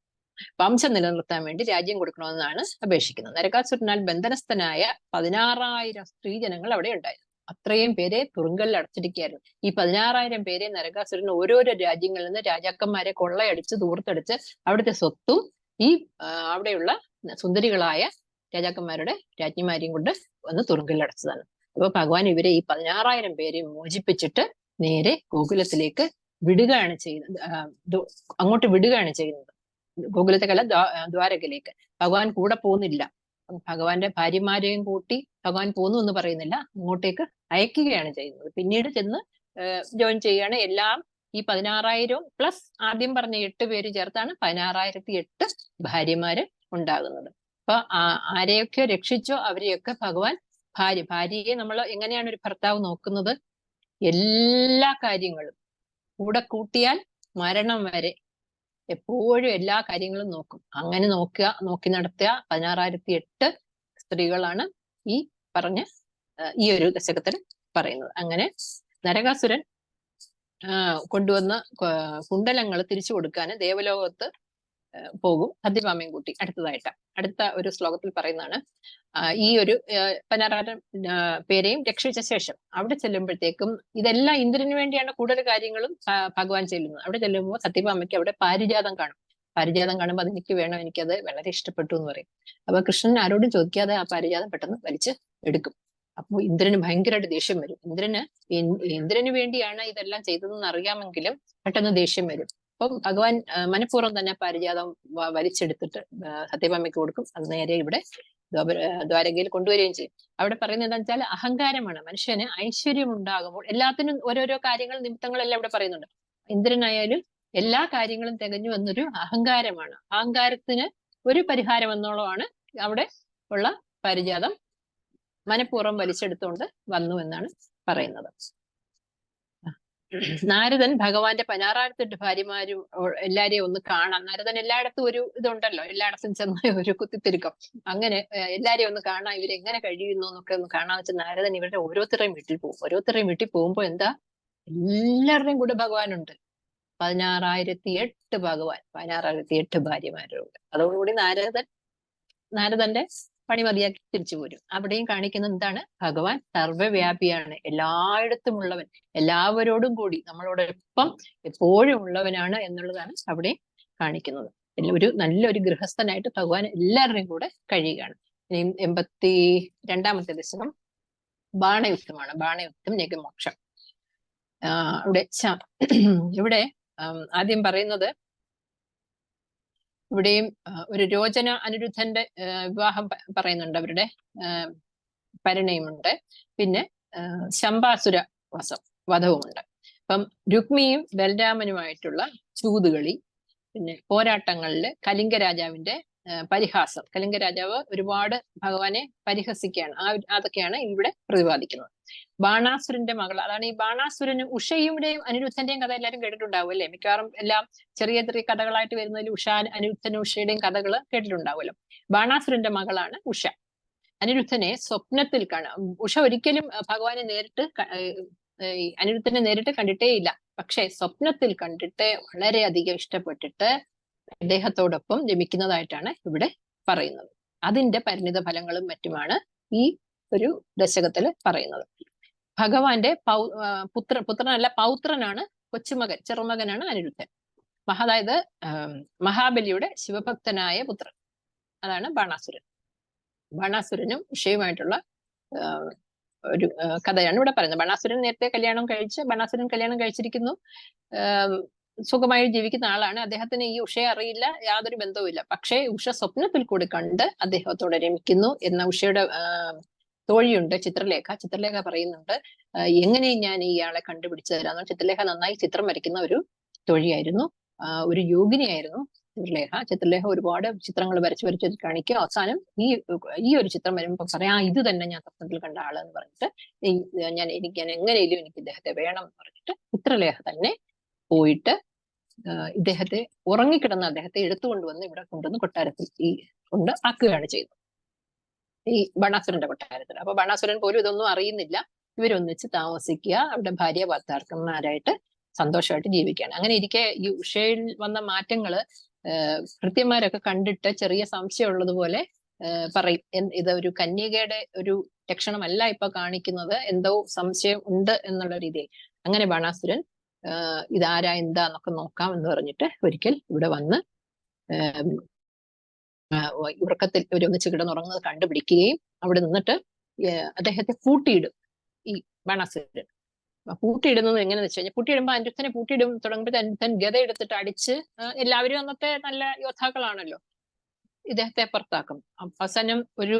വംശം നിലനിർത്താൻ വേണ്ടി രാജ്യം കൊടുക്കണമെന്നാണ് അപേക്ഷിക്കുന്നത്. നരകാസുരനാൽ ബന്ധനസ്ഥനായ 16,000 സ്ത്രീജനങ്ങൾ അവിടെ ഉണ്ടായിരുന്നു. അത്രയും പേരെ തുറുങ്കലിൽ അടച്ചിരിക്കുകയായിരുന്നു. ഈ 16,000 പേരെ നരകാസുരൻ ഓരോരോ രാജ്യങ്ങളിൽ നിന്ന് രാജാക്കന്മാരെ കൊള്ളയടിച്ച് ദൂർത്തടിച്ച് അവിടുത്തെ സ്വത്തും ഈ അവിടെയുള്ള സുന്ദരികളായ രാജാക്കന്മാരുടെ രാജ്ഞിമാരെയും കൊണ്ട് വന്ന് തുറുങ്കലിൽ അടച്ചതാണ്. അപ്പൊ ഭഗവാൻ ഇവരെ ഈ 16,000 പേരെ മോചിപ്പിച്ചിട്ട് നേരെ ഗോകുലത്തിലേക്ക് വിടുകയാണ് ചെയ്യുന്നത്. അങ്ങോട്ട് വിടുകയാണ് ചെയ്യുന്നത്. ഗോകുലത്തേക്കല്ല, ദ്വാരകയിലേക്ക്. ഭഗവാൻ കൂടെ പോകുന്നില്ല. ഭഗവാന്റെ ഭാര്യമാരെയും കൂട്ടി ഭഗവാൻ പോന്നു എന്ന് പറയുന്നില്ല, അങ്ങോട്ടേക്ക് അയക്കുകയാണ് ചെയ്യുന്നത്. പിന്നീട് ചെന്ന് ജോയിൻ ചെയ്യുകയാണ്. എല്ലാം ഈ 16,000 പ്ലസ് ആദ്യം പറഞ്ഞ 8 പേര് ചേർത്താണ് 16,008 ഭാര്യമാര് ഉണ്ടാകുന്നത്. അപ്പൊ ആരെയൊക്കെ രക്ഷിച്ചോ അവരെയൊക്കെ ഭഗവാൻ ഭാര്യയെ നമ്മൾ എങ്ങനെയാണ് ഒരു ഭർത്താവ് നോക്കുന്നത്? എല്ലാ കാര്യങ്ങളും കൂടെ കൂട്ടിയാൽ മരണം വരെ എപ്പോഴും എല്ലാ കാര്യങ്ങളും നോക്കും. അങ്ങനെ നോക്കി നടത്തിയ 16,008 സ്ത്രീകളാണ് ഈ പറഞ്ഞ ഈ ഒരു ദശകത്തിൽ പറയുന്നത്. അങ്ങനെ നരകാസുരൻ കൊണ്ടുവന്ന കുണ്ടലങ്ങൾ തിരിച്ചു കൊടുക്കാൻ ദേവലോകത്ത് പോകും സത്യഭാമയും കൂട്ടി. അടുത്ത ഒരു ശ്ലോകത്തിൽ പറയുന്നതാണ്, ഈ ഒരു 16,000 പേരെയും രക്ഷിച്ച ശേഷം അവിടെ ചെല്ലുമ്പോഴത്തേക്കും ഇതെല്ലാം ഇന്ദ്രന് വേണ്ടിയാണ് കൂടുതൽ കാര്യങ്ങളും ഭഗവാൻ ചെല്ലുന്നത്. അവിടെ ചെല്ലുമ്പോൾ സത്യഭാമയ്ക്ക് അവിടെ പാരിജാതം കാണും. പാരിജാതം കാണുമ്പോൾ അതെനിക്ക് വേണം, എനിക്കത് വളരെ ഇഷ്ടപ്പെട്ടു എന്ന് പറയും. അപ്പൊ കൃഷ്ണൻ ആരോടും ചോദിക്കാതെ ആ പാരിജാതം പെട്ടെന്ന് വലിച്ച് എടുക്കും. അപ്പോൾ ഇന്ദ്രന് ഭയങ്കരമായിട്ട് ദേഷ്യം വരും. ഇന്ദ്രന് വേണ്ടിയാണ് ഇതെല്ലാം ചെയ്തതെന്ന് അറിയാമെങ്കിലും പെട്ടെന്ന് ദേഷ്യം വരും. അപ്പം ഭഗവാൻ മനഃപൂർവ്വം തന്നെ പാരിജാതം വലിച്ചെടുത്തിട്ട് സത്യഭാമയ്ക്ക് കൊടുക്കും. അത് നേരെ ഇവിടെ ദ്വാരകയിൽ കൊണ്ടുവരികയും ചെയ്യും. അവിടെ പറയുന്നത് എന്താ വെച്ചാൽ അഹങ്കാരമാണ്. മനുഷ്യന് ഐശ്വര്യം ഉണ്ടാകുമ്പോൾ എല്ലാത്തിനും ഓരോരോ കാര്യങ്ങൾ നിമിത്തങ്ങളെല്ലാം ഇവിടെ പറയുന്നുണ്ട്. ഇന്ദ്രനായാലും എല്ലാ കാര്യങ്ങളും തികഞ്ഞു എന്നൊരു അഹങ്കാരമാണ്. അഹങ്കാരത്തിന് ഒരു പരിഹാരം എന്നോളമാണ് അവിടെ ഉള്ള പാരിജാതം മനഃപൂർവ്വം വലിച്ചെടുത്തുകൊണ്ട് വന്നു എന്നാണ് പറയുന്നത്. നാരദൻ ഭഗവാന്റെ 16,008 ഭാര്യമാരും എല്ലാരെയും ഒന്ന് കാണാം. നാരദൻ എല്ലായിടത്തും ഒരു ഇതുണ്ടല്ലോ, എല്ലായിടത്തും ചെന്ന ഒരു കുത്തിത്തിരുക്കം. അങ്ങനെ എല്ലാരെയും ഒന്ന് കാണാം, ഇവരെങ്ങനെ കഴിയുന്നു എന്നൊക്കെ ഒന്ന് കാണാൻ വെച്ചാൽ നാരദൻ ഇവരുടെ ഓരോരുത്തരുടെയും വീട്ടിൽ പോകും. ഓരോരുത്തരുടെയും വീട്ടിൽ പോകുമ്പോൾ എന്താ, എല്ലാവരുടെയും കൂടെ ഭഗവാനുണ്ട്. 16,008 ഭഗവാൻ, 16,008 ഭാര്യമാരുണ്ട്. അതോടുകൂടി നാരദന്റെ പണി മതിയാക്കി തിരിച്ചു പോരും. അവിടെയും കാണിക്കുന്നത് എന്താണ്, ഭഗവാൻ സർവ്വവ്യാപിയാണ്, എല്ലായിടത്തും ഉള്ളവൻ, എല്ലാവരോടും കൂടി നമ്മളോടൊപ്പം എപ്പോഴും ഉള്ളവനാണ് എന്നുള്ളതാണ് അവിടെ കാണിക്കുന്നത്. നല്ലൊരു ഗൃഹസ്ഥനായിട്ട് ഭഗവാൻ എല്ലാവരുടെയും കൂടെ കഴിയുകയാണ്. ഇനി 82ാമത്തെ ദശകം ബാണയുദ്ധമാണ്. ബാണയുദ്ധം നിഗമോക്ഷം. ഇവിടെ ആദ്യം പറയുന്നത്, ഇവിടെയും ഒരു രോചന അനിരുദ്ധന്റെ വിവാഹം പറയുന്നുണ്ട്, അവരുടെ പരിണയമുണ്ട്. പിന്നെ ശംബാസുര വധവുമുണ്ട്. അപ്പം രുക്മിയും ബലരാമനുമായിട്ടുള്ള ചൂതുകളി, പിന്നെ പോരാട്ടങ്ങളില് കലിംഗ രാജാവിന്റെ പരിഹാസം. കലിംഗ രാജാവ് ഒരുപാട് ഭഗവാനെ പരിഹസിക്കുകയാണ്. അതൊക്കെയാണ് ഇവിടെ പ്രതിപാദിക്കുന്നത്. ബാണാസുരന്റെ മകൾ, അതാണ് ഈ ബാണാസുരനും ഉഷയുടെയും അനിരുദ്ധന്റെയും കഥ എല്ലാവരും കേട്ടിട്ടുണ്ടാവും അല്ലെ? മിക്കവാറും എല്ലാം ചെറിയ ചെറിയ കഥകളായിട്ട് വരുന്നതിൽ അനിരുദ്ധനും ഉഷയുടെയും കഥകൾ കേട്ടിട്ടുണ്ടാവുമല്ലോ. ബാണാസുരന്റെ മകളാണ് ഉഷ. അനിരുദ്ധനെ സ്വപ്നത്തിൽ കാണാം. ഉഷ ഒരിക്കലും ഭഗവാനെ നേരിട്ട് അനിരുദ്ധനെ നേരിട്ട് കണ്ടിട്ടേയില്ല. പക്ഷെ സ്വപ്നത്തിൽ കണ്ടിട്ട് വളരെയധികം ഇഷ്ടപ്പെട്ടിട്ട് അദ്ദേഹത്തോടൊപ്പം രമിക്കുന്നതായിട്ടാണ് ഇവിടെ പറയുന്നത്. അതിന്റെ പരിണിത ഫലങ്ങളും മറ്റുമാണ് ഈ ഒരു ദശകത്തിൽ പറയുന്നത്. ഭഗവാന്റെ പുത്രനല്ല പൗത്രനാണ്, കൊച്ചുമകൻ, ചെറുമകനാണ് അനിരുദ്ധൻ. അതായത് മഹാബലിയുടെ ശിവഭക്തനായ പുത്രൻ, അതാണ് ബാണാസുരൻ. ബാണാസുരനും ഉഷയുമായിട്ടുള്ള ഒരു കഥയാണ് ഇവിടെ പറയുന്നത്. ബാണാസുരൻ നേരത്തെ ബാണാസുരൻ കല്യാണം കഴിച്ചിരിക്കുന്നു, സുഖമായി ജീവിക്കുന്ന ആളാണ്. അദ്ദേഹത്തിന് ഈ ഉഷയെ അറിയില്ല, യാതൊരു ബന്ധവുമില്ല. പക്ഷേ ഉഷ സ്വപ്നത്തിൽ കൂടി കണ്ട് അദ്ദേഹത്തോടെ രമിക്കുന്നു എന്ന ഉഷയുടെ തോഴിയുണ്ട് ചിത്രലേഖ പറയുന്നുണ്ട്, എങ്ങനെ ഞാൻ ഇയാളെ കണ്ടുപിടിച്ചു തരാമെന്ന്. ചിത്രലേഖ നന്നായി ചിത്രം വരയ്ക്കുന്ന ഒരു തോഴിയായിരുന്നു, ഒരു യോഗിനിയായിരുന്നു ചിത്രലേഖ ഒരുപാട് ചിത്രങ്ങൾ വരച്ച് കാണിക്കുക. അവസാനം ഈ ഒരു ചിത്രം വരുമ്പോൾ പറയാം, ഇത് തന്നെ ഞാൻ സ്വപ്നത്തിൽ കണ്ട ആളെന്ന് പറഞ്ഞിട്ട് ഞാൻ എങ്ങനെയും എനിക്ക് ഇദ്ദേഹത്തെ വേണം എന്ന് പറഞ്ഞിട്ട് ചിത്രലേഖ തന്നെ പോയിട്ട് ഇദ്ദേഹത്തെ ഉറങ്ങിക്കിടന്ന അദ്ദേഹത്തെ എടുത്തുകൊണ്ടുവന്ന് ഇവിടെ കൊണ്ടുവന്ന് കൊട്ടാരത്തിൽ കൊണ്ട് ആക്കുകയാണ് ചെയ്തത്, ഈ ബാണാസുരന്റെ കൊട്ടാരത്തിൽ. അപ്പൊ ബാണാസുരൻ പോലും ഇതൊന്നും അറിയുന്നില്ല. ഇവരൊന്നിച്ച് താമസിക്കുക, അവിടെ ഭാര്യ ഭർത്താക്കന്മാരായിട്ട് സന്തോഷമായിട്ട് ജീവിക്കുകയാണ്. അങ്ങനെ ഇരിക്കെ ഈ ഉഷയിൽ വന്ന മാറ്റങ്ങള് ഭൃത്യന്മാരൊക്കെ കണ്ടിട്ട് ചെറിയ സംശയമുള്ളതുപോലെ പറയും, ഇത് ഒരു കന്യകയുടെ ഒരു ലക്ഷണമല്ല ഇപ്പൊ കാണിക്കുന്നത്, എന്തോ സംശയം ഉണ്ട് എന്നുള്ള രീതിയിൽ. അങ്ങനെ ബാണാസുരൻ ഇതാരാ എന്താന്നൊക്കെ നോക്കാം എന്ന് പറഞ്ഞിട്ട് ഒരിക്കൽ ഇവിടെ വന്ന് ഉറക്കത്തിൽ ഇവരൊന്നിച്ച് കിടന്നുറങ്ങുന്നത് കണ്ടുപിടിക്കുകയും അവിടെ നിന്നിട്ട് അദ്ദേഹത്തെ പൂട്ടിയിടും ഈ ബാണാസുരൻ. പൂട്ടിയിടുന്നത് എങ്ങനെയാന്ന് വെച്ച് കഴിഞ്ഞാൽ, പൂട്ടിയിടുമ്പോൾ അനിരുദ്ധനെ പൂട്ടിയിടും തുടങ്ങുമ്പോൾ അനിരുദ്ധൻ ഗദ എടുത്തിട്ട് അടിച്ച്, എല്ലാവരും അന്നത്തെ നല്ല യോദ്ധാക്കളാണല്ലോ, ഇദ്ദേഹത്തെ പുറത്താക്കും. അവസാനം ഒരു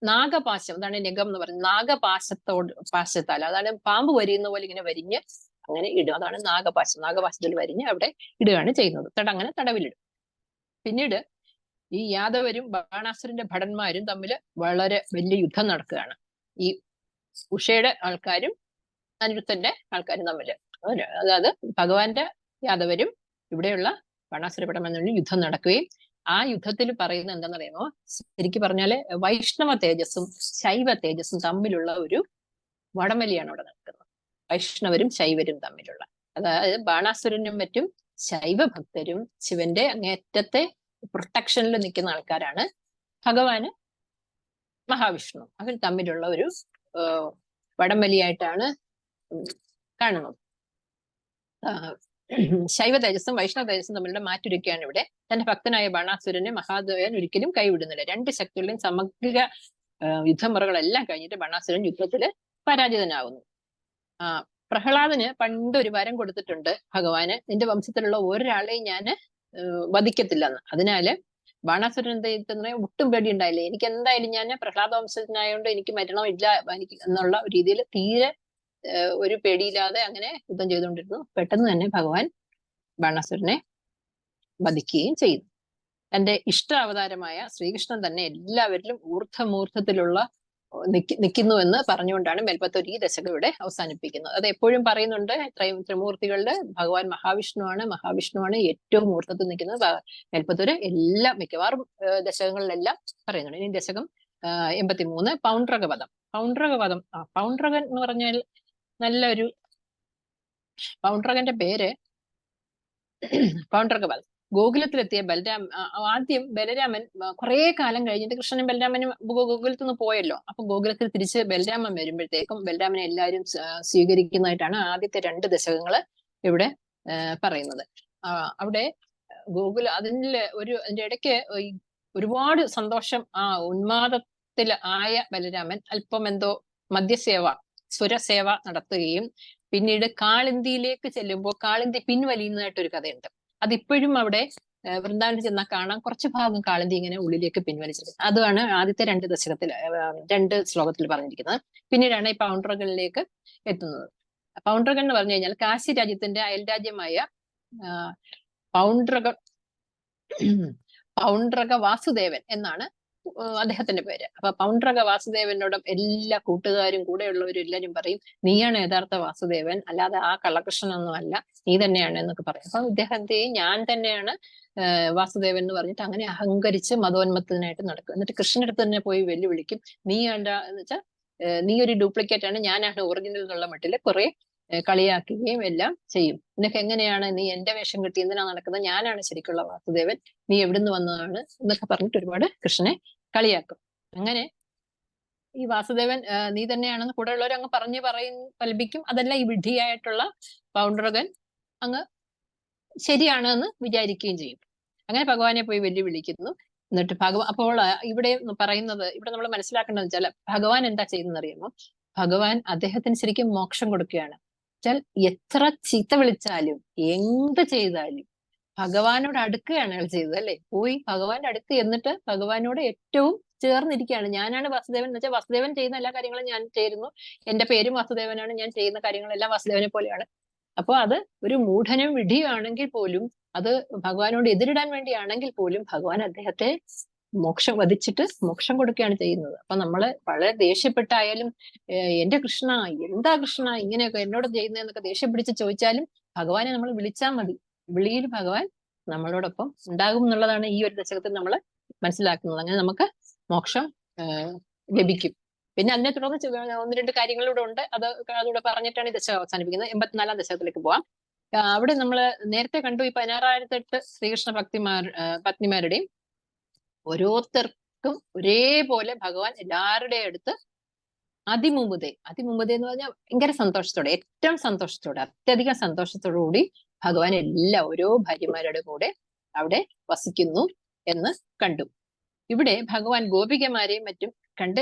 നാഗപാശം, അതാണ് നെഗം എന്ന് പറയുന്നത്, പാശത്താൽ, അതാണ് പാമ്പ് വരിയുന്ന പോലെ ഇങ്ങനെ വരിഞ്ഞ് അങ്ങനെ ഇടും, അതാണ് നാഗപാശത്തിൽ വരിഞ്ഞ് അവിടെ ഇടുകയാണ് ചെയ്യുന്നത്. അങ്ങനെ തടവിലിടും. പിന്നീട് ഈ യാദവരും ബാണാസുരന്റെ ഭടന്മാരും തമ്മിൽ വളരെ വലിയ യുദ്ധം നടക്കുകയാണ്. ഈ ഉഷയുടെ ആൾക്കാരും അനിരുദ്ധന്റെ ആൾക്കാരും തമ്മില്, അതായത് ഭഗവാന്റെ യാദവരും ഇവിടെയുള്ള ബാണാസുര ഭടന്മാരും യുദ്ധം നടക്കുകയും ആ യുദ്ധത്തിൽ പറയുന്നത് എന്താണെന്നറിയാമോ, ശരിക്കും പറഞ്ഞാല് വൈഷ്ണവ തേജസ്സും ശൈവ തേജസ്സും തമ്മിലുള്ള ഒരു വടംവലിയാണ് അവിടെ നടക്കുന്നത്. വൈഷ്ണവരും ശൈവരും തമ്മിലുള്ള, അതായത് ബാണാസുരനും മറ്റും ശൈവ ഭക്തരും ശിവന്റെ അങ്ങേറ്റത്തെ പ്രൊട്ടക്ഷനിൽ നിൽക്കുന്ന ആൾക്കാരാണ്, ഭഗവാന് മഹാവിഷ്ണു. അവർ തമ്മിലുള്ള ഒരു വടംവലിയായിട്ടാണ് കാണുന്നത്. ശൈവ തേജസ്സും വൈഷ്ണവ തേജസ്സും തമ്മിലുള്ള മാറ്റുരയ്ക്കുകയാണ് ഇവിടെ. തന്റെ ഭക്തനായ ബാണാസുരനെ മഹാദേവൻ ഒരിക്കലും കൈവിടുന്നില്ല. രണ്ട് ശക്തികളുടെയും സമഗ്ര യുദ്ധമുറകളെല്ലാം കഴിഞ്ഞിട്ട് ബാണാസുരൻ യുദ്ധത്തില് പരാജിതനാകുന്നു. പ്രഹ്ലാദന് പണ്ട് ഒരു വരം കൊടുത്തിട്ടുണ്ട് ഭഗവാന്, നിന്റെ വംശത്തിലുള്ള ഒരാളെയും ഞാൻ വധിക്കത്തില്ലെന്ന്. അതിനാല് ബാണാസുരൻ എന്താ ഒട്ടും പേടി ഉണ്ടായില്ല, എനിക്ക് എന്തായാലും ഞാൻ പ്രഹ്ലാദ വംശത്തിനായോണ്ട് എനിക്ക് മരണമില്ല എനിക്ക് എന്നുള്ള രീതിയിൽ തീരെ ഒരു പേടിയില്ലാതെ അങ്ങനെ യുദ്ധം ചെയ്തുകൊണ്ടിരുന്നു. പെട്ടെന്ന് തന്നെ ഭഗവാൻ ബാണാസുരനെ വധിക്കുകയും ചെയ്തു. തന്റെ ഇഷ്ട അവതാരമായ ശ്രീകൃഷ്ണൻ തന്നെ എല്ലാവരിലും ഊർദ്ധമൂർദ്ധത്തിലുള്ള നിൽക്കുന്നു എന്ന് പറഞ്ഞുകൊണ്ടാണ് മേൽപ്പത്തൂർ ഈ ദശകം ഇവിടെ അവസാനിപ്പിക്കുന്നത്. അത് എപ്പോഴും പറയുന്നുണ്ട്, ത്രിമൂർത്തികളില് ഭഗവാൻ മഹാവിഷ്ണുവാണ് ഏറ്റവും ഊർദ്ധത്തിൽ നിൽക്കുന്നത്. മേൽപ്പത്തൂര് മിക്കവാറും ദശകങ്ങളിലെല്ലാം പറയുന്നുണ്ട്. ഇനി ദശകം 83 പൗണ്ഡ്രകവധം. പൗണ്ഡ്രകൻ എന്ന് പറഞ്ഞാൽ നല്ലൊരു, പൗണ്ഡ്രകന്റെ പേര് പൗണ്ഡ്രകവധം. ഗോകുലത്തിലെത്തിയ ആദ്യം ബലരാമൻ കുറെ കാലം കഴിഞ്ഞിട്ട്, കൃഷ്ണനും ബലരാമനും ഗോകുലത്തിൽ നിന്ന് പോയല്ലോ, അപ്പൊ ഗോകുലത്തിൽ തിരിച്ച് ബലരാമൻ വരുമ്പോഴത്തേക്കും ബലരാമനെ എല്ലാവരും സ്വീകരിക്കുന്നതായിട്ടാണ് ആദ്യത്തെ 2 ദശകങ്ങള് ഇവിടെ പറയുന്നത്. അവിടെ അതിന്റെ ഇടയ്ക്ക് ഒരുപാട് സന്തോഷം, ഉന്മാദത്തിൽ ആയ ബലരാമൻ അല്പം എന്തോ സ്വരസേവ നടത്തുകയും പിന്നീട് കാളിന്തിയിലേക്ക് ചെല്ലുമ്പോൾ കാളിന്തി പിൻവലിയുന്നതായിട്ടൊരു കഥയുണ്ട്. അതിപ്പോഴും അവിടെ വൃന്ദാവനത്തിൽ ചെന്നാൽ കാണാം, കുറച്ച് ഭാഗം കാളിന്തി ഇങ്ങനെ ഉള്ളിലേക്ക് പിൻവലിച്ചിരിക്കുന്നത്. അതാണ് ആദ്യത്തെ 2 ശ്ലോകത്തിൽ പറഞ്ഞിരിക്കുന്നത്. പിന്നീടാണ് ഈ പൗണ്ഡ്രകളിലേക്ക് എത്തുന്നത്. പൗണ്ഡ്രകൻ എന്ന് പറഞ്ഞു കഴിഞ്ഞാൽ കാശി രാജ്യത്തിന്റെ അയൽരാജ്യമായ പൗണ്ഡ്രക വാസുദേവൻ എന്നാണ് അദ്ദേഹത്തിന്റെ പേര്. അപ്പൊ പൗണ്ഡ്രക വാസുദേവനോടും എല്ലാ കൂട്ടുകാരും കൂടെയുള്ളവരും എല്ലാരും പറയും, നീയാണ് യഥാർത്ഥ വാസുദേവൻ, അല്ലാതെ ആ കള്ളകൃഷ്ണനൊന്നും അല്ല, നീ തന്നെയാണ് എന്നൊക്കെ പറയും. അപ്പൊ ഇദ്ദേഹത്തെ ഞാൻ തന്നെയാണ് വാസുദേവൻ എന്ന് പറഞ്ഞിട്ട് അങ്ങനെ അഹങ്കരിച്ച് മതോന്മത്തനായിട്ട് നടക്കും. എന്നിട്ട് കൃഷ്ണന്റെ അടുത്ത് തന്നെ പോയി വെല്ലുവിളിക്കും, നീ എന്താ എന്ന് വെച്ചാൽ നീ ഒരു ഡ്യൂപ്ലിക്കേറ്റ് ആണ്, ഞാനാണ് ഒറിജിനൽ എന്നുള്ള മട്ടില് കുറെ കളിയാക്കുകയും എല്ലാം ചെയ്യും. നിനക്ക് എങ്ങനെയാണ്, നീ എന്റെ വേഷം കെട്ടി എന്തിനാ നടക്കുന്നത്, ഞാനാണ് ശരിക്കുള്ള വാസുദേവൻ, നീ എവിടുന്ന് വന്നതാണ് എന്നൊക്കെ പറഞ്ഞിട്ട് ഒരുപാട് കൃഷ്ണനെ കളിയാക്കും. അങ്ങനെ ഈ വാസുദേവൻ നീ തന്നെയാണെന്ന് കൂടെ ഉള്ളവർ അങ്ങ് പറയും കൽപ്പിക്കും. അതല്ല ഈ വിഡ്ഢിയായിട്ടുള്ള പൗണ്ഡ്രകൻ അങ്ങ് ശരിയാണ് എന്ന് വിചാരിക്കുകയും ചെയ്യും. അങ്ങനെ ഭഗവാനെ പോയി വെല്ലുവിളിക്കുന്നു. എന്നിട്ട് അപ്പോൾ ഇവിടെ പറയുന്നത്, ഇവിടെ നമ്മൾ മനസ്സിലാക്കേണ്ടത് വെച്ചാൽ ഭഗവാൻ എന്താ ചെയ്യുന്നത് അറിയുമോ? ഭഗവാൻ അദ്ദേഹത്തിന് ശരിക്കും മോക്ഷം കൊടുക്കുകയാണ്. വെച്ചാൽ എത്ര ചീത്ത വിളിച്ചാലും എന്ത് ചെയ്താലും ഭഗവാനോട് അടുക്കുകയാണ് അയാൾ ചെയ്തത്, അല്ലെ? പോയി ഭഗവാന്റെ അടുത്ത് എന്നിട്ട് ഭഗവാനോട് ഏറ്റവും ചേർന്നിരിക്കുകയാണ്. ഞാനാണ് വാസുദേവൻ എന്ന് വെച്ചാൽ വാസുദേവൻ ചെയ്യുന്ന എല്ലാ കാര്യങ്ങളും ഞാൻ ചെയ്യുന്നു, എന്റെ പേരും വാസുദേവനാണ്, ഞാൻ ചെയ്യുന്ന കാര്യങ്ങളെല്ലാം വാസുദേവനെ പോലെയാണ്. അപ്പൊ അത് ഒരു മൂഢനും വിഡ്ഢിയാണെങ്കിൽ പോലും, അത് ഭഗവാനോട് എതിരിടാൻ വേണ്ടിയാണെങ്കിൽ പോലും ഭഗവാൻ അദ്ദേഹത്തെ മോക്ഷം വധിച്ചിട്ട് മോക്ഷം കൊടുക്കുകയാണ് ചെയ്യുന്നത്. അപ്പൊ നമ്മള് വളരെ ദേഷ്യപ്പെട്ടായാലും എന്റെ കൃഷ്ണ, എന്താ കൃഷ്ണ ഇങ്ങനെയൊക്കെ എന്നോട് ചെയ്യുന്നതെന്നൊക്കെ ദേഷ്യം പിടിച്ച് ചോദിച്ചാലും ഭഗവാനെ നമ്മൾ വിളിച്ചാൽ മതി, വിളിയിൽ ഭഗവാൻ നമ്മളോടൊപ്പം ഉണ്ടാകും എന്നുള്ളതാണ് ഈ ഒരു ദശകത്തിൽ നമ്മൾ മനസ്സിലാക്കുന്നത്. അങ്ങനെ നമുക്ക് മോക്ഷം ലഭിക്കും. പിന്നെ അതിനെ തുടർന്ന് ഒന്ന് രണ്ട് കാര്യങ്ങളിലൂടെ ഉണ്ട്, അതുകൂടെ പറഞ്ഞിട്ടാണ് ഈ ദശകം അവസാനിപ്പിക്കുന്നത്. 84-ാം ദശകത്തിലേക്ക് പോവാം. അവിടെ നമ്മൾ നേരത്തെ കണ്ടു ഈ 16,008 ശ്രീകൃഷ്ണ പത്നിമാരുടെയും ഓരോരുത്തർക്കും ഒരേപോലെ ഭഗവാൻ എല്ലാവരുടെ അടുത്ത് അതിമുമ്പതേ എന്ന് പറഞ്ഞാൽ ഭയങ്കര സന്തോഷത്തോടെ, ഏറ്റവും സന്തോഷത്തോടെ, അത്യധികം സന്തോഷത്തോടു കൂടി ഭഗവാൻ ഓരോ ഭാര്യമാരുടെ കൂടെ അവിടെ വസിക്കുന്നു എന്ന് കണ്ടു. ഇവിടെ ഭഗവാൻ ഗോപികമാരെയും മറ്റും കണ്ട്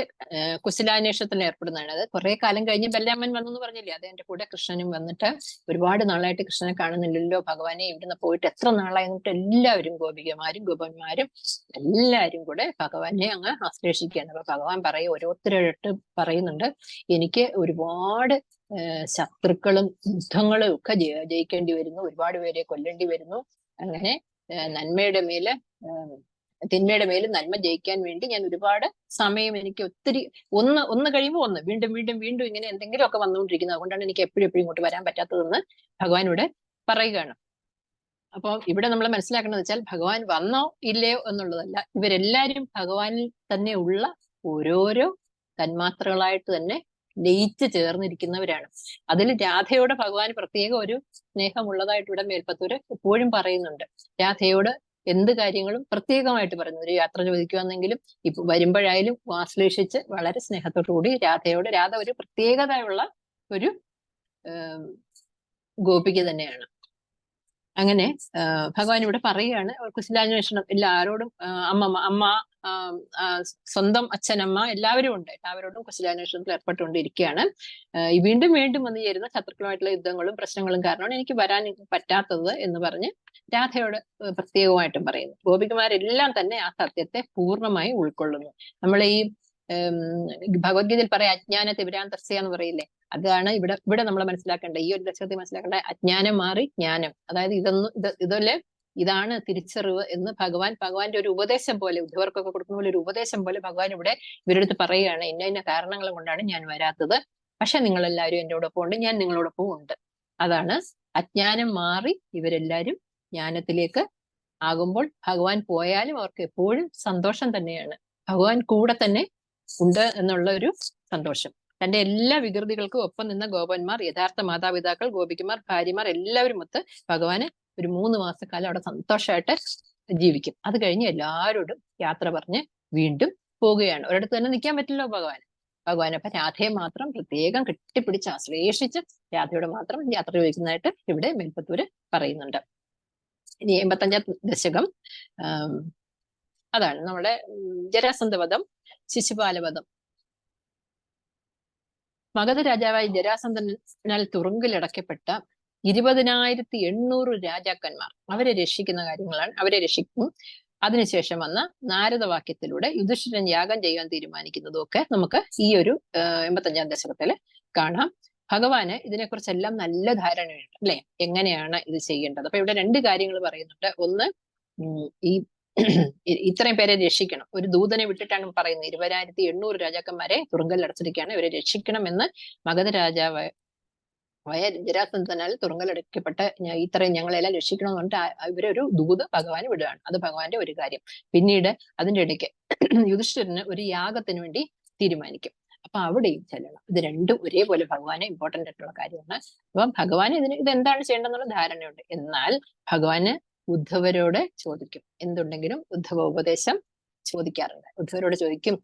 കുശലാന്വേഷണത്തിൽ ഏർപ്പെടുന്നതാണ്. അത് കുറെ കാലം കഴിഞ്ഞ് ബലരാമൻ വന്നു എന്ന് പറഞ്ഞില്ലേ, അത് എന്റെ കൂടെ കൃഷ്ണനും വന്നിട്ട് ഒരുപാട് നാളായിട്ട് കൃഷ്ണനെ കാണുന്നില്ലല്ലോ ഭഗവാനെ, ഇവിടുന്ന് പോയിട്ട് എത്ര നാളായി എന്നിട്ട് എല്ലാവരും ഗോപികമാരും ഗോപന്മാരും എല്ലാവരും കൂടെ ഭഗവാനെ അങ്ങ് ആശ്ലേഷിക്കുകയാണ്. അപ്പൊ ഭഗവാൻ ഓരോരുത്തരായിട്ട് പറയുന്നുണ്ട്, എനിക്ക് ഒരുപാട് ശത്രുക്കളും യുദ്ധങ്ങളും ഒക്കെ ജയിക്കേണ്ടി വരുന്നു, ഒരുപാട് പേരെ കൊല്ലേണ്ടി വരുന്നു. അങ്ങനെ തിന്മയുടെ മേൽ നന്മ ജയിക്കാൻ വേണ്ടി ഞാൻ ഒരുപാട് സമയം, എനിക്ക് ഒത്തിരി ഒന്ന് കഴിയുമ്പോൾ ഒന്ന് വീണ്ടും വീണ്ടും വീണ്ടും ഇങ്ങനെ എന്തെങ്കിലുമൊക്കെ വന്നുകൊണ്ടിരിക്കുന്നത്, അതുകൊണ്ടാണ് എനിക്ക് എപ്പോഴും ഇങ്ങോട്ട് വരാൻ പറ്റാത്തതെന്ന് ഭഗവാൻ ഇവിടെ പറയുകയാണ്. അപ്പോൾ ഇവിടെ നമ്മൾ മനസ്സിലാക്കേണ്ടത് വെച്ചാൽ ഭഗവാൻ വന്നോ ഇല്ലയോ എന്നുള്ളതല്ല, ഇവരെല്ലാവരും ഭഗവാനിൽ തന്നെ ഉള്ള ഓരോരോ തന്മാത്രകളായിട്ട് തന്നെ ലയിച്ച് ചേർന്നിരിക്കുന്നവരാണ്. അതിൽ രാധയോട് ഭഗവാൻ പ്രത്യേക ഒരു സ്നേഹമുള്ളതായിട്ട് ഇവിടെ മേൽപ്പത്തൂര് എപ്പോഴും പറയുന്നുണ്ട്. രാധയോട് എന്ത് കാര്യങ്ങളും പ്രത്യേകമായിട്ട് പറയുന്നു. ഒരു യാത്ര ചോദിക്കുകയാണെങ്കിലും ഇപ്പൊ വരുമ്പോഴായാലും ആശ്ലേഷിച്ച് വളരെ സ്നേഹത്തോടു കൂടി രാധ ഒരു പ്രത്യേകതയുള്ള ഒരു ഗോപിക തന്നെയാണ്. അങ്ങനെ ഭഗവാൻ ഇവിടെ പറയുകയാണ്, കുശലാന്വേഷണം എല്ലാവരോടും, അമ്മ സ്വന്തം അച്ഛനമ്മ എല്ലാവരും ഉണ്ട്, എല്ലാവരോടും കുശലാന്വേഷണത്തിൽ ഏർപ്പെട്ടുകൊണ്ടിരിക്കുകയാണ്. വീണ്ടും വീണ്ടും വന്നു ചേരുന്ന ശത്രുക്കളുമായിട്ടുള്ള യുദ്ധങ്ങളും പ്രശ്നങ്ങളും കാരണമാണ് എനിക്ക് വരാൻ പറ്റാത്തത് എന്ന് പറഞ്ഞ് രാധയോട് പ്രത്യേകമായിട്ടും പറയുന്നു. ഗോപികമാരെല്ലാം തന്നെ ആ സത്യത്തെ പൂർണ്ണമായി ഉൾക്കൊള്ളുന്നു. നമ്മൾ ഈ ഭഗവത്ഗീതയിൽ പറയാം, അജ്ഞാന തിമിരാന്തസ്യ എന്ന് പറയില്ലേ, അതാണ് ഇവിടെ നമ്മൾ മനസ്സിലാക്കേണ്ട, ഈ ഒരു ദശകത്തിൽ മനസ്സിലാക്കേണ്ട. അജ്ഞാനം മാറി ജ്ഞാനം, അതായത് ഇതാണ് തിരിച്ചറിവ് എന്ന് ഭഗവാന്റെ ഒരു ഉപദേശം പോലെ, ഉദ്ധവർക്കൊക്കെ കൊടുക്കുന്ന പോലെ ഒരു ഉപദേശം പോലെ ഭഗവാൻ ഇവിടെ ഇവരെടുത്ത് പറയുകയാണ്, ഇന്ന കാരണങ്ങൾ കൊണ്ടാണ് ഞാൻ വരാത്തത്, പക്ഷെ നിങ്ങളെല്ലാവരും എന്നോടൊപ്പം ഉണ്ട്, ഞാൻ നിങ്ങളോടൊപ്പം ഉണ്ട്. അതാണ് അജ്ഞാനം മാറി ഇവരെല്ലാവരും ജ്ഞാനത്തിലേക്ക് ആകുമ്പോൾ ഭഗവാൻ പോയാലും അവർക്ക് എപ്പോഴും സന്തോഷം തന്നെയാണ്. ഭഗവാൻ കൂടെ തന്നെ ഉണ്ട് എന്നുള്ള ഒരു സന്തോഷം. തന്റെ എല്ലാ വികൃതികൾക്കും ഒപ്പം നിന്ന ഗോപന്മാർ, യഥാർത്ഥ മാതാപിതാക്കൾ, ഗോപികമാർ, ഭാര്യമാർ എല്ലാവരും ഒത്ത് ഭഗവാന് ഒരു 3 മാസക്കാലം അവിടെ സന്തോഷമായിട്ട് ജീവിക്കും. അത് കഴിഞ്ഞ് എല്ലാവരോടും യാത്ര പറഞ്ഞ് വീണ്ടും പോവുകയാണ്. ഒരിടത്ത് തന്നെ നിൽക്കാൻ പറ്റില്ലോ ഭഗവാൻ. അപ്പൊ രാധയെ മാത്രം പ്രത്യേകം കെട്ടിപ്പിടിച്ച് ആശ്ലേഷിച്ച് രാധയോട് മാത്രം യാത്ര ചോദിക്കുന്നതായിട്ട് ഇവിടെ മേൽപ്പത്തൂര് പറയുന്നുണ്ട്. ഇനി 85-ാം ദശകം, അതാണ് നമ്മുടെ ജരാസന്ധവധം, ശിശുപാലവധം. മഗധ രാജാവായ ജരാസന്ധനാൽ തുറുങ്കിലടക്കപ്പെട്ട 20,800 രാജാക്കന്മാർ, അവരെ രക്ഷിക്കുന്ന കാര്യങ്ങളാണ്, അവരെ രക്ഷിക്കും. അതിനുശേഷം വന്ന നാരദവാക്യത്തിലൂടെ യുധിഷ്ഠിരൻ യാഗം ചെയ്യാൻ തീരുമാനിക്കുന്നതും ഒക്കെ നമുക്ക് ഈ ഒരു 85-ാം ദശകത്തില് കാണാം. ഭഗവാന് ഇതിനെക്കുറിച്ചെല്ലാം നല്ല ധാരണയുണ്ട്, അല്ലെ? എങ്ങനെയാണ് ഇത് ചെയ്യേണ്ടത്? അപ്പൊ ഇവിടെ 2 കാര്യങ്ങൾ പറയുന്നുണ്ട്. ഒന്ന്, ഈ ഇത്രയും പേരെ രക്ഷിക്കണം. ഒരു ദൂതനെ വിട്ടിട്ടാണ് പറയുന്നത് 2800 രാജാക്കന്മാരെ തുറുങ്കലിൽ അടച്ചിരിക്കുകയാണ്, ഇവരെ രക്ഷിക്കണം എന്ന് മഗധ രാജാവ് ജരാസന്ധനാൽ തുറുങ്കലടയ്ക്കപ്പെട്ട ഇത്രയും ഞങ്ങളെല്ലാം രക്ഷിക്കണമെന്ന് പറഞ്ഞിട്ട് ഇവരൊരു ദൂത് ഭഗവാൻ വിടുകയാണ്. അത് ഭഗവാന്റെ ഒരു കാര്യം. പിന്നീട് അതിന്റെ ഇടയ്ക്ക് യുധിഷ്ഠിരന് ഒരു യാഗത്തിന് വേണ്ടി തീരുമാനിക്കും. അപ്പൊ അവിടെയും ചെല്ലണം. ഇത് രണ്ടും ഒരേപോലെ ഭഗവാന് ഇമ്പോർട്ടന്റ് ആയിട്ടുള്ള കാര്യമാണ്. അപ്പൊ ഭഗവാൻ ഇതെന്താണ് ചെയ്യേണ്ടതെന്നുള്ള ധാരണയുണ്ട്. എന്നാൽ ഭഗവാന് ഉദ്ധവരോട് ചോദിക്കും. എന്തുണ്ടെങ്കിലും ഉദ്ധവ ഉപദേശം ചോദിക്കാറുണ്ട്. ഉദ്ധവരോട് ചോദിക്കും,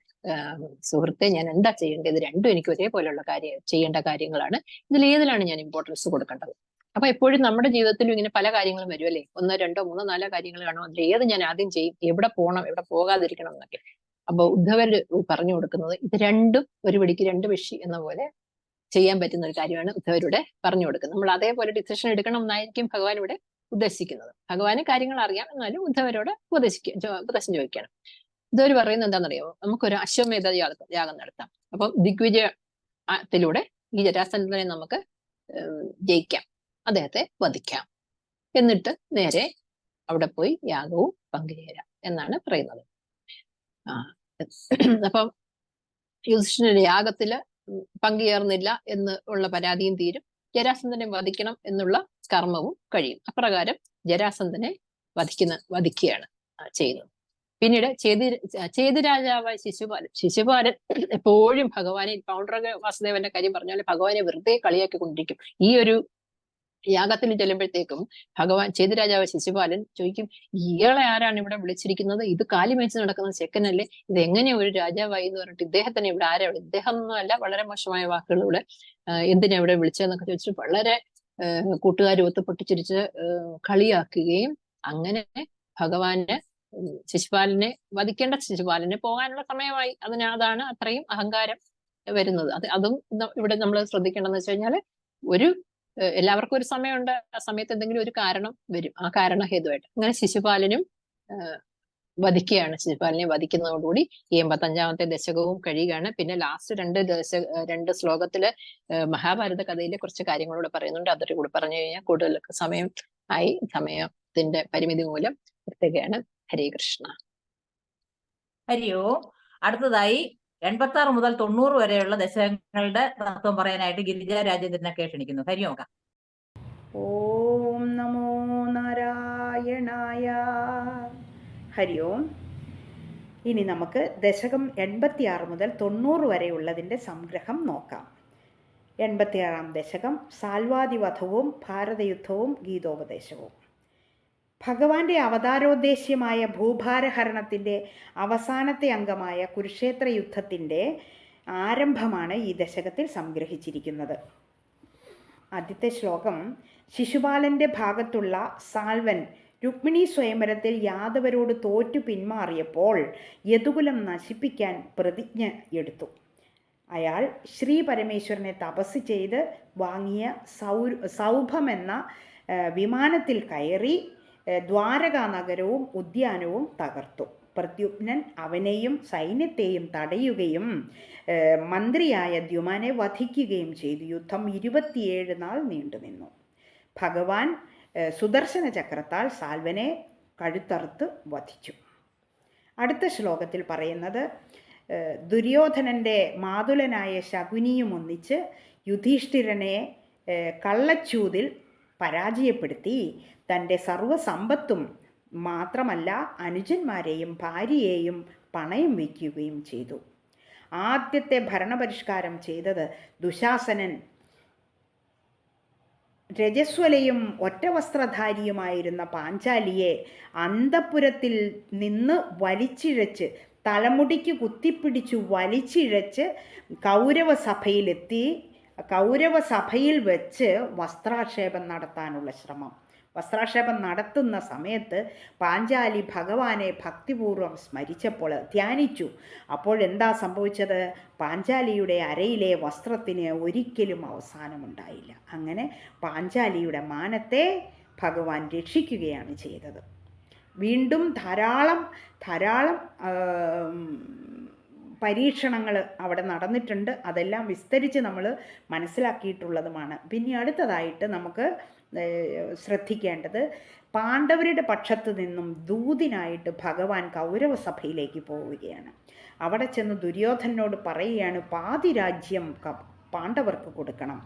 സുഹൃത്തെ, ഞാൻ എന്താ ചെയ്യേണ്ടത്? ഇത് രണ്ടും എനിക്ക് ഒരേപോലെയുള്ള ചെയ്യേണ്ട കാര്യങ്ങളാണ്. ഇതിലേതിലാണ് ഞാൻ ഇമ്പോർട്ടൻസ് കൊടുക്കേണ്ടത്? അപ്പൊ എപ്പോഴും നമ്മുടെ ജീവിതത്തിലും ഇങ്ങനെ പല കാര്യങ്ങളും വരും അല്ലേ? 1, 2, 3, 4 കാര്യങ്ങൾ കാണും. അതിൽ ഏത് ഞാൻ ആദ്യം ചെയ്യും, എവിടെ പോകണം, എവിടെ പോകാതിരിക്കണം എന്നൊക്കെ. അപ്പൊ ഉദ്ധവർ പറഞ്ഞു കൊടുക്കുന്നത് ഇത് രണ്ടും ഒരു പിടിക്ക് 2 പക്ഷി എന്ന പോലെ ചെയ്യാൻ പറ്റുന്ന ഒരു കാര്യമാണ് ഉദ്ധവരുടെ പറഞ്ഞു കൊടുക്കുന്നത്. നമ്മൾ അതേപോലെ ഡിസിഷൻ എടുക്കണം എന്നായിരിക്കും ഭഗവാൻ ഇവിടെ ഉദ്ദേശിക്കുന്നത്. ഭഗവാന് കാര്യങ്ങൾ അറിയാം, എന്നാലും ഉദ്ധവരോട് ഉപദേശം ചോദിക്കണം. ഇതൊരു പറയുന്നത് എന്താണെന്നറിയാമോ? നമുക്കൊരു അശ്വമേധ യാഗം നടത്താം. അപ്പം ദിഗ്വിജയത്തിലൂടെ ഈ ജരാസന്ധനെ നമുക്ക് ജയിക്കാം, അദ്ദേഹത്തെ വധിക്കാം, എന്നിട്ട് നേരെ അവിടെ പോയി യാഗവും പങ്കുചേരാം എന്നാണ് പറയുന്നത്. അപ്പം യുധിഷ്ഠിരന്റെ യാഗത്തില് പങ്കുചേർന്നില്ല എന്ന് ഉള്ള പരാതിയും തീരും, ജരാസന്ധനെ വധിക്കണം എന്നുള്ള കർമ്മവും കഴിയും. അപ്രകാരം ജരാസന്ധനെ വധിക്കുകയാണ് ചെയ്യുന്നത്. പിന്നീട് ചേതി രാജാവായ ശിശുപാലൻ എപ്പോഴും ഭഗവാനെ, പൗണ്ഡ്രക വാസുദേവന്റെ കാര്യം പറഞ്ഞാൽ ഭഗവാനെ വെറുതെ കളിയാക്കിക്കൊണ്ടിരിക്കും. ഈ ഒരു യാഗത്തിന് ചെല്ലുമ്പോഴത്തേക്കും ചേതി രാജാവ് ശിശുപാലൻ ചോദിക്കും, ഇയാളെ ആരാണ് ഇവിടെ വിളിച്ചിരിക്കുന്നത്? ഇത് കാലി മേച്ച് നടക്കുന്ന ചെക്കനല്ലേ? ഇത് എങ്ങനെ ഒരു രാജാവായി എന്ന് പറഞ്ഞിട്ട് ഇദ്ദേഹത്തിന് ഇവിടെ ആരാ? ഇദ്ദേഹം ഒന്നുമല്ല, വളരെ മോശമായ വാക്കുകളിലൂടെ എന്തിനാ ഇവിടെ വിളിച്ചതെന്നൊക്കെ ചോദിച്ചിട്ട് വളരെ കൂട്ടുകാർ ഒത്ത് പൊട്ടിച്ചിരിച്ച് കളിയാക്കുകയും അങ്ങനെ ഭഗവാന് ശിശുപാലനെ വധിക്കേണ്ട ശിശുപാലന് പോകാനുള്ള സമയമായി. അതാണ് അത്രയും അഹങ്കാരം വരുന്നത്. അതും ഇവിടെ നമ്മൾ ശ്രദ്ധിക്കേണ്ടതെന്ന് വെച്ച് കഴിഞ്ഞാൽ എല്ലാവർക്കും ഒരു സമയമുണ്ട്. ആ സമയത്ത് എന്തെങ്കിലും ഒരു കാരണം വരും. ആ കാരണ ഹേതുവായിട്ട് അങ്ങനെ ശിശുപാലനും വധിക്കുകയാണ്. ശിശുപാലനെ വധിക്കുന്നതോടുകൂടി ഈ 85-ാമത്തെ ദശകവും കഴിയുകയാണ്. പിന്നെ ലാസ്റ്റ് 2 ശ്ലോകത്തില് മഹാഭാരത കഥയിലെ കുറച്ച് കാര്യങ്ങളൂടെ പറയുന്നുണ്ട്. അതൊരു കൂടെ പറഞ്ഞു കഴിഞ്ഞാൽ കൂടുതൽ സമയത്തിന്റെ പരിമിതി മൂലം നിർത്തുകയാണ്. ഹരേ കൃഷ്ണ. ഹരിയോ. അടുത്തതായി 86 മുതൽ 90 വരെയുള്ള ദശകങ്ങളുടെ തത്വം പറയാനായിട്ട് ഗിരിജാ രാജേന്ദ്രനെ ക്ഷണിക്കുന്നു. ഹരി നോക്കാം. ഓം നമോ നാരായണായ. ഹരി ഓം. ഇനി നമുക്ക് ദശകം 86 മുതൽ 90 വരെയുള്ളതിൻ്റെ സംഗ്രഹം നോക്കാം. 86-ാം ദശകം സാൽവാദിവധവും ഭാരതയുദ്ധവും ഗീതോപദേശവും. ഭഗവാന്റെ അവതാരോദ്ദേശ്യമായ ഭൂഭാരഹരണത്തിൻ്റെ അവസാനത്തെ അംഗമായ കുരുക്ഷേത്ര യുദ്ധത്തിൻ്റെ ആരംഭമാണ് ഈ ദശകത്തിൽ സംഗ്രഹിച്ചിരിക്കുന്നത്. ആദ്യത്തെ ശ്ലോകം ശിശുപാലൻ്റെ ഭാഗത്തുള്ള സാൽവൻ രുക്മിണി സ്വയംവരത്തിൽ യാദവരോട് തോറ്റു പിന്മാറിയപ്പോൾ യദുകുലം നശിപ്പിക്കാൻ പ്രതിജ്ഞ എടുത്തു. അയാൾ ശ്രീ പരമേശ്വരനെ തപസ് ചെയ്ത് വാങ്ങിയ സൗഭമെന്ന വിമാനത്തിൽ കയറി ദ്വാരകാ നഗരവും ഉദ്യാനവും തകർത്തു. പ്രദ്യുമ്നൻ അവനെയും സൈന്യത്തെയും തടയുകയും മന്ത്രിയായ ദ്യുമനെ വധിക്കുകയും ചെയ്തു. യുദ്ധം 27 നാൾ നീണ്ടുനിന്നു. ഭഗവാൻ സുദർശന ചക്രത്താൽ സാൽവനെ കഴുത്തറുത്ത് വധിച്ചു. അടുത്ത ശ്ലോകത്തിൽ പറയുന്നത് ദുര്യോധനൻ്റെ മാതുലനായ ശകുനിയും ഒന്നിച്ച് യുധിഷ്ഠിരനെ കള്ളച്ചൂതിൽ പരാജയപ്പെടുത്തി തൻ്റെ സർവ്വസമ്പത്തും മാത്രമല്ല അനുജന്മാരെയും ഭാര്യയെയും പണയം വയ്ക്കുകയും ചെയ്തു. ആദ്യത്തെ ഭരണപരിഷ്കാരം ചെയ്തത് ദുശാസനൻ രജസ്വലയും ഒറ്റവസ്ത്രധാരിയുമായിരുന്ന പാഞ്ചാലിയെ അന്തഃപുരത്തിൽ നിന്ന് വലിച്ചിഴച്ച് തലമുടിക്ക് കുത്തിപ്പിടിച്ചു വലിച്ചിഴച്ച് കൗരവസഭയിൽ വെച്ച് വസ്ത്രാക്ഷേപം നടത്താനുള്ള ശ്രമം. വസ്ത്രാക്ഷേപം നടത്തുന്ന സമയത്ത് പാഞ്ചാലി ഭഗവാനെ ഭക്തിപൂർവ്വം ധ്യാനിച്ചു. അപ്പോഴെന്താ സംഭവിച്ചത്? പാഞ്ചാലിയുടെ അരയിലെ വസ്ത്രത്തിന് ഒരിക്കലും അവസാനമുണ്ടായില്ല. അങ്ങനെ പാഞ്ചാലിയുടെ മാനത്തെ ഭഗവാൻ രക്ഷിക്കുകയാണ് ചെയ്തത്. വീണ്ടും ധാരാളം പരീക്ഷണങ്ങൾ അവിടെ നടന്നിട്ടുണ്ട്. അതെല്ലാം വിസ്തരിച്ച് നമ്മൾ മനസ്സിലാക്കിയിട്ടുള്ളതുമാണ്. പിന്നെ അടുത്തതായിട്ട് നമുക്ക് ശ്രദ്ധിക്കേണ്ടത്, പാണ്ഡവരുടെ പക്ഷത്ത് നിന്നും ദൂതിനായിട്ട് ഭഗവാൻ കൗരവസഭയിലേക്ക് പോവുകയാണ്. അവിടെ ചെന്ന് ദുര്യോധനോട് പറയുകയാണ്, പാതി രാജ്യം പാണ്ഡവർക്ക് കൊടുക്കണം.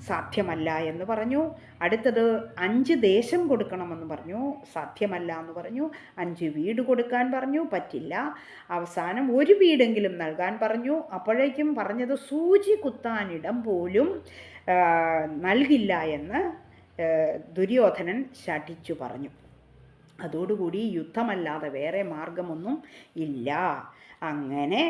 സാധ്യമല്ല എന്ന് പറഞ്ഞു. അടുത്തത് 5 ദേശം കൊടുക്കണമെന്ന് പറഞ്ഞു. സാധ്യമല്ല എന്ന് പറഞ്ഞു. 5 വീട് കൊടുക്കാൻ പറഞ്ഞു. പറ്റില്ല. അവസാനം 1 വീടെങ്കിലും നൽകാൻ പറഞ്ഞു. അപ്പോഴേക്കും പറഞ്ഞത് സൂചി കുത്താനിടം പോലും നൽകില്ല എന്ന് ദുര്യോധനൻ ശഠിച്ചു പറഞ്ഞു. അതോടുകൂടി യുദ്ധമല്ലാതെ വേറെ മാർഗമൊന്നും ഇല്ല. അങ്ങനെ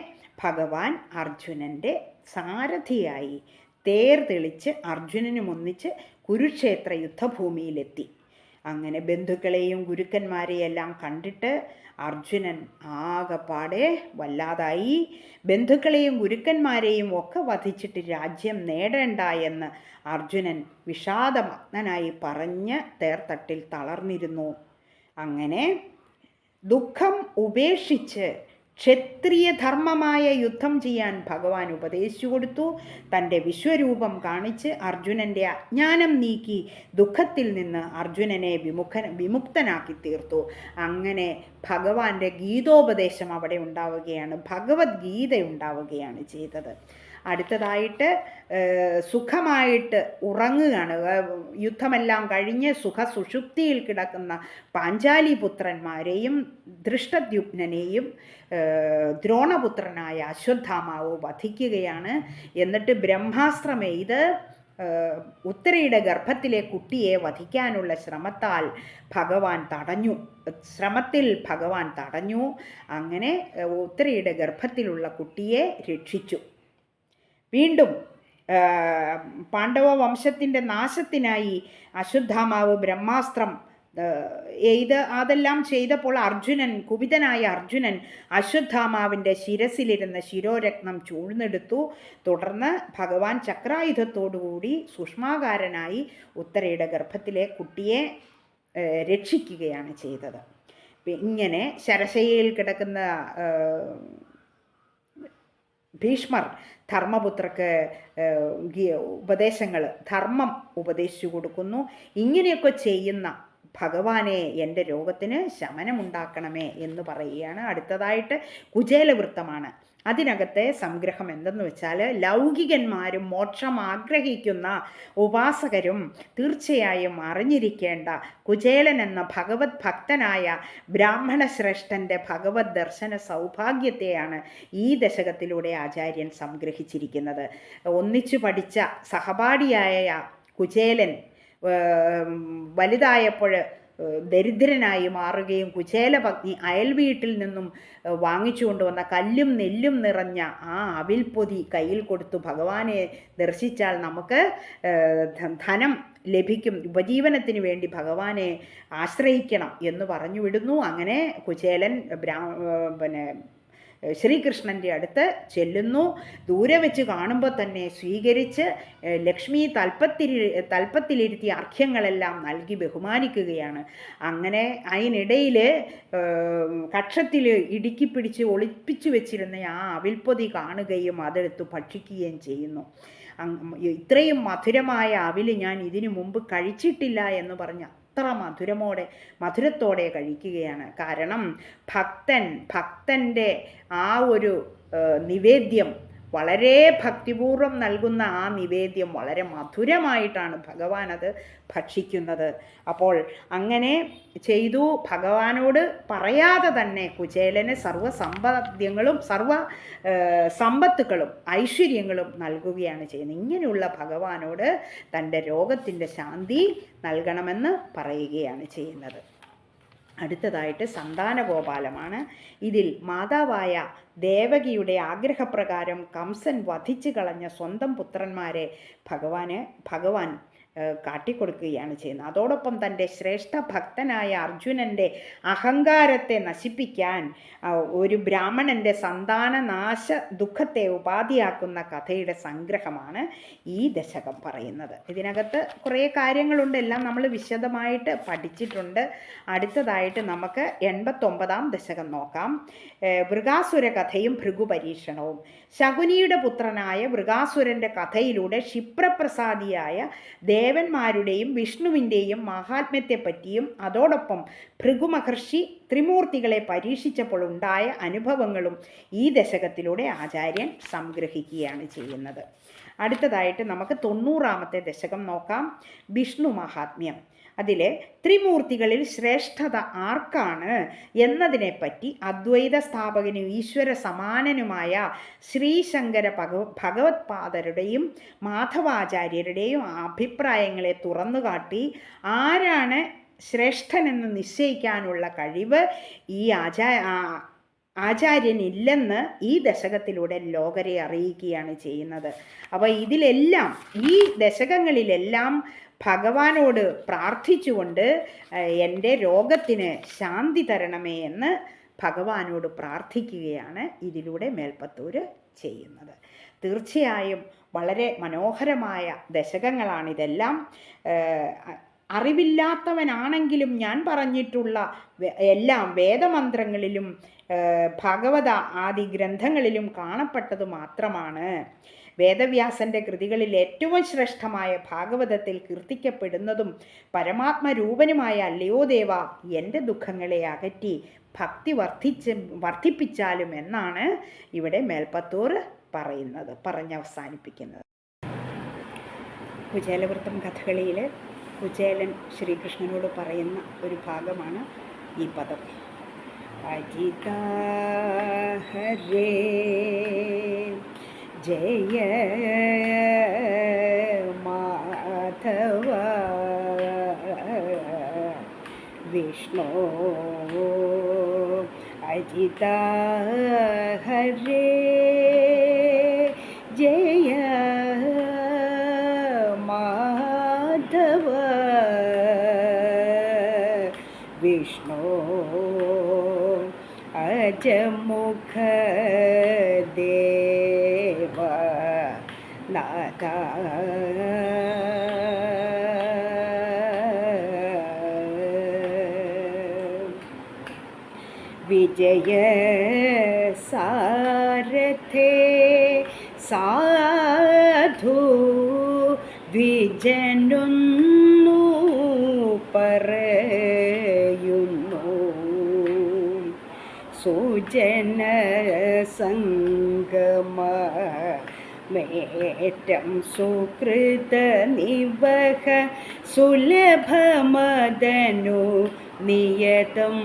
ഭഗവാൻ അർജുനൻ്റെ സാരഥിയായി തേർ തെളിച്ച് അർജുനനും ഒന്നിച്ച് കുരുക്ഷേത്ര യുദ്ധഭൂമിയിലെത്തി. അങ്ങനെ ബന്ധുക്കളെയും ഗുരുക്കന്മാരെയും എല്ലാം കണ്ടിട്ട് അർജുനൻ ആകെപ്പാടെ വല്ലാതായി. ബന്ധുക്കളെയും ഗുരുക്കന്മാരെയും ഒക്കെ വധിച്ചിട്ട് രാജ്യം നേടേണ്ട എന്ന് അർജുനൻ വിഷാദമഗ്നനായി പറഞ്ഞ് തേർത്തട്ടിൽ തളർന്നിരുന്നു. അങ്ങനെ ദുഃഖം ഉപേക്ഷിച്ച് ക്ഷത്രിയ ധർമ്മമായ യുദ്ധം ചെയ്യാൻ ഭഗവാൻ ഉപദേശിച്ചു കൊടുത്തു. തൻ്റെ വിശ്വരൂപം കാണിച്ച് അർജുനൻ്റെ അജ്ഞാനം നീക്കി ദുഃഖത്തിൽ നിന്ന് അർജുനനെ വിമുക്തനാക്കി തീർത്തു. അങ്ങനെ ഭഗവാന്റെ ഗീതോപദേശം അവിടെ ഉണ്ടാവുകയാണ്, ഭഗവത്ഗീത ഉണ്ടാവുകയാണ് ചെയ്തത്. അടുത്തതായിട്ട് സുഖമായിട്ട് ഉറങ്ങുകയാണ്. യുദ്ധമെല്ലാം കഴിഞ്ഞ് സുഷുപ്തിയിൽ കിടക്കുന്ന പാഞ്ചാലി പുത്രന്മാരെയും ദൃഷ്ടദ്യുമ്നനെയും ദ്രോണപുത്രനായ അശ്വത്ഥാമാവ് വധിക്കുകയാണ്. എന്നിട്ട് ബ്രഹ്മാസ്ത്രമെയ്ത് ഉത്തരയുടെ ഗർഭത്തിലെ കുട്ടിയെ വധിക്കാനുള്ള ശ്രമത്തിൽ ഭഗവാൻ തടഞ്ഞു. അങ്ങനെ ഉത്തരയുടെ ഗർഭത്തിലുള്ള കുട്ടിയെ രക്ഷിച്ചു. വീണ്ടും പാണ്ഡവ വംശത്തിൻ്റെ നാശത്തിനായി അശ്വത്ഥാമാവ് ബ്രഹ്മാസ്ത്രം അതെല്ലാം ചെയ്തപ്പോൾ കുപിതനായ അർജുനൻ അശ്വത്ഥാമാവിൻ്റെ ശിരസിലിരുന്ന ശിരോരത്നം ചൂഴ്ന്നെടുത്തു. തുടർന്ന് ഭഗവാൻ ചക്രായുധത്തോടുകൂടി സൂക്ഷ്മാകാരനായി ഉത്തരയുടെ ഗർഭത്തിലെ കുട്ടിയെ രക്ഷിക്കുകയാണ് ചെയ്തത്. ഇങ്ങനെ ശരശയ്യയിൽ കിടക്കുന്ന ഭീഷ്മർ ധർമ്മപുത്രക്ക് ധർമ്മം ഉപദേശിച്ചു കൊടുക്കുന്നു. ഇങ്ങനെയൊക്കെ ചെയ്യുന്ന ഭഗവാനെ എൻ്റെ രോഗത്തിന് ശമനമുണ്ടാക്കണമേ എന്ന് പറയുകയാണ്. അടുത്തതായിട്ട് കുചേലവൃത്തമാണ്. അതിനകത്തെ സംഗ്രഹം എന്തെന്ന് വെച്ചാൽ, ലൗകികന്മാരും മോക്ഷം ആഗ്രഹിക്കുന്ന ഉപാസകരും തീർച്ചയായും അറിഞ്ഞിരിക്കേണ്ട കുചേലൻ എന്ന ഭഗവത് ഭക്തനായ ബ്രാഹ്മണ ശ്രേഷ്ഠൻ്റെ ഭഗവത് ദർശന സൗഭാഗ്യത്തെയാണ് ഈ ദശകത്തിലൂടെ ആചാര്യൻ സംഗ്രഹിച്ചിരിക്കുന്നത്. ഒന്നിച്ചു പഠിച്ച സഹപാഠിയായ കുചേലൻ വലുതായപ്പോൾ ദരിദ്രനായി മാറുകയും കുചേലപത്നി അയൽവീട്ടിൽ നിന്നും വാങ്ങിച്ചു കൊണ്ടുവന്ന കല്ലും നെല്ലും നിറഞ്ഞ ആ അവിൽപ്പൊതി കയ്യിൽ കൊടുത്തു ഭഗവാനെ ദർശിച്ചാൽ നമുക്ക് ധനം ലഭിക്കും, ഉപജീവനത്തിന് വേണ്ടി ഭഗവാനെ ആശ്രയിക്കണം എന്ന് പറഞ്ഞു വിടുന്നു. അങ്ങനെ കുചേലൻ ശ്രീകൃഷ്ണൻ്റെ അടുത്ത് ചെല്ലുന്നു. ദൂരെ വെച്ച് കാണുമ്പോൾ തന്നെ സ്വീകരിച്ച് ലക്ഷ്മി തൽപ്പത്തിലിരുത്തി അർഘ്യങ്ങളെല്ലാം നൽകി ബഹുമാനിക്കുകയാണ്. അങ്ങനെ അതിനിടയിൽ കക്ഷത്തിൽ ഇടുക്കി പിടിച്ച് ഒളിപ്പിച്ചു വെച്ചിരുന്ന ആ അവിൽപ്പൊതി കാണുകയും അതെടുത്ത് ഭക്ഷിക്കുകയും ചെയ്യുന്നു. ഇത്രയും മധുരമായ അവിൽ ഞാൻ ഇതിനു മുമ്പ് കഴിച്ചിട്ടില്ല എന്ന് പറഞ്ഞ അത്ര മധുരത്തോടെ കഴിക്കുകയാണ്. കാരണം ഭക്തൻ്റെ ആ ഒരു നിവേദ്യം, വളരെ ഭക്തിപൂർവ്വം നൽകുന്ന ആ നിവേദ്യം വളരെ മധുരമായിട്ടാണ് ഭഗവാൻ അത് ഭക്ഷിക്കുന്നത്. അപ്പോൾ അങ്ങനെ ചെയ്തു. ഭഗവാനോട് പറയാതെ തന്നെ കുചേലന് സർവ്വസമ്പദ്യങ്ങളും സമ്പത്തുക്കളും ഐശ്വര്യങ്ങളും നൽകുകയാണ് ചെയ്യുന്നത്. ഇങ്ങനെയുള്ള ഭഗവാനോട് തൻ്റെ രോഗത്തിൻ്റെ ശാന്തി നൽകണമെന്ന് പറയുകയാണ് ചെയ്യുന്നത്. അടുത്തതായിട്ട് സന്താനഗോപാലമാണ്. ഇതിൽ മാതാവായ ദേവകിയുടെ ആഗ്രഹപ്രകാരം കംസൻ വധിച്ചു കളഞ്ഞ സ്വന്തം പുത്രന്മാരെ ഭഗവാൻ കാട്ടിക്കൊടുക്കുകയാണ് ചെയ്യുന്നത്. അതോടൊപ്പം തൻ്റെ ശ്രേഷ്ഠ ഭക്തനായ അർജുനൻ്റെ അഹങ്കാരത്തെ നശിപ്പിക്കാൻ ഒരു ബ്രാഹ്മണൻ്റെ സന്താനനാശ ദുഃഖത്തെ ഉപാധിയാക്കുന്ന കഥയുടെ സംഗ്രഹമാണ് ഈ ദശകം പറയുന്നത്. ഇതിനകത്ത് കുറേ കാര്യങ്ങളുണ്ട്, എല്ലാം നമ്മൾ വിശദമായിട്ട് പഠിച്ചിട്ടുണ്ട്. അടുത്തതായിട്ട് നമുക്ക് 89-ാം ദശകം നോക്കാം. വൃകാസുര കഥയും ഭൃഗുപരീക്ഷണവും. ശകുനിയുടെ പുത്രനായ വൃകാസുരൻ്റെ കഥയിലൂടെ ക്ഷിപ്രപ്രസാദിയായ ദേവന്മാരുടെയും വിഷ്ണുവിൻ്റെയും മാഹാത്മ്യത്തെപ്പറ്റിയും അതോടൊപ്പം ഭൃഗു മഹർഷി ത്രിമൂർത്തികളെ പരീക്ഷിച്ചപ്പോൾ ഉണ്ടായ അനുഭവങ്ങളും ഈ ദശകത്തിലൂടെ ആചാര്യൻ സംഗ്രഹിക്കുകയാണ് ചെയ്യുന്നത്. അടുത്തതായിട്ട് നമുക്ക് 90-ാമത്തെ ദശകം നോക്കാം. വിഷ്ണു മഹാത്മ്യം. അതിൽ ത്രിമൂർത്തികളിൽ ശ്രേഷ്ഠത ആർക്കാണ് എന്നതിനെപ്പറ്റി അദ്വൈത സ്ഥാപകനും ഈശ്വര സമാനനുമായ ശ്രീശങ്കര ഭഗവത്പാദരുടെയും മാധവാചാര്യരുടെയും അഭിപ്രായങ്ങളെ തുറന്നുകാട്ടി ആരാണ് ശ്രേഷ്ഠനെന്ന് നിശ്ചയിക്കാനുള്ള കഴിവ് ഈ ആചാര്യനില്ലെന്ന് ഈ ദശകത്തിലൂടെ ലോകരെ അറിയിക്കുകയാണ് ചെയ്യുന്നത്. അപ്പോൾ ഇതിലെല്ലാം, ഈ ദശകങ്ങളിലെല്ലാം ഭഗവാനോട് പ്രാർത്ഥിച്ചുകൊണ്ട് എൻ്റെ രോഗത്തിന് ശാന്തി തരണമേ എന്ന് ഭഗവാനോട് പ്രാർത്ഥിക്കുകയാണ് ഇതിലൂടെ മേൽപ്പത്തൂർ ചെയ്യുന്നത്. തീർച്ചയായും വളരെ മനോഹരമായ ദശകങ്ങളാണിതെല്ലാം. അറിവില്ലാത്തവനാണെങ്കിലും ഞാൻ പറഞ്ഞിട്ടുള്ള എല്ലാം വേദമന്ത്രങ്ങളിലും ഭഗവത ആദി ഗ്രന്ഥങ്ങളിലും കാണപ്പെട്ടത് മാത്രമാണ്. വേദവ്യാസൻ്റെ കൃതികളിൽ ഏറ്റവും ശ്രേഷ്ഠമായ ഭാഗവതത്തിൽ കീർത്തിക്കപ്പെടുന്നതും പരമാത്മരൂപനുമായ അല്ലയോ ദേവ എൻ്റെ ദുഃഖങ്ങളെ അകറ്റി ഭക്തി വർദ്ധിപ്പിച്ചാലും എന്നാണ് ഇവിടെ മേൽപ്പത്തൂർ പറഞ്ഞവസാനിപ്പിക്കുന്നത്. കുചേലവൃത്തം കഥകളിയിൽ കുചേലൻ ശ്രീകൃഷ്ണനോട് പറയുന്ന ഒരു ഭാഗമാണ് ഈ പദം. അജിത ഹരേ ജയ മാധവ വിഷ്ണു അജിത ഹരേ ജയ മാധവ വിഷ്ണു അജമുഖ ദേവ നാഥ വിജയ സാരഥേ സാധു ദ്വിജനൊന്നു പറയുന്നു സുജന സംഗമ മേറ്റം സുകൃത നിവഹ സുലഭമദനു നിയതം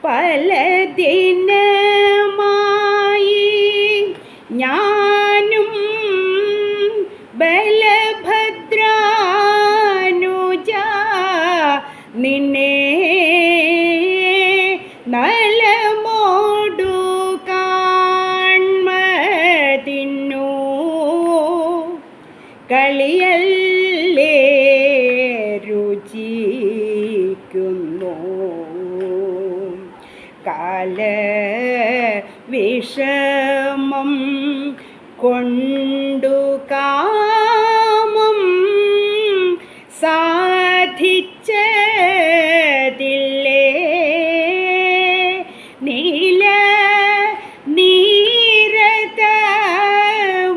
പല ദിനമായി ഞാനും ബലഭദ്രാനുജ നിന്നെ നലമോടു കാൺമതിന്നു കളിയല്ലേ രുചിക്കുന്നു കാല വിഷമം കൊണ്ടു കാമം സാധിച്ചതില്ലേ നീല നീരത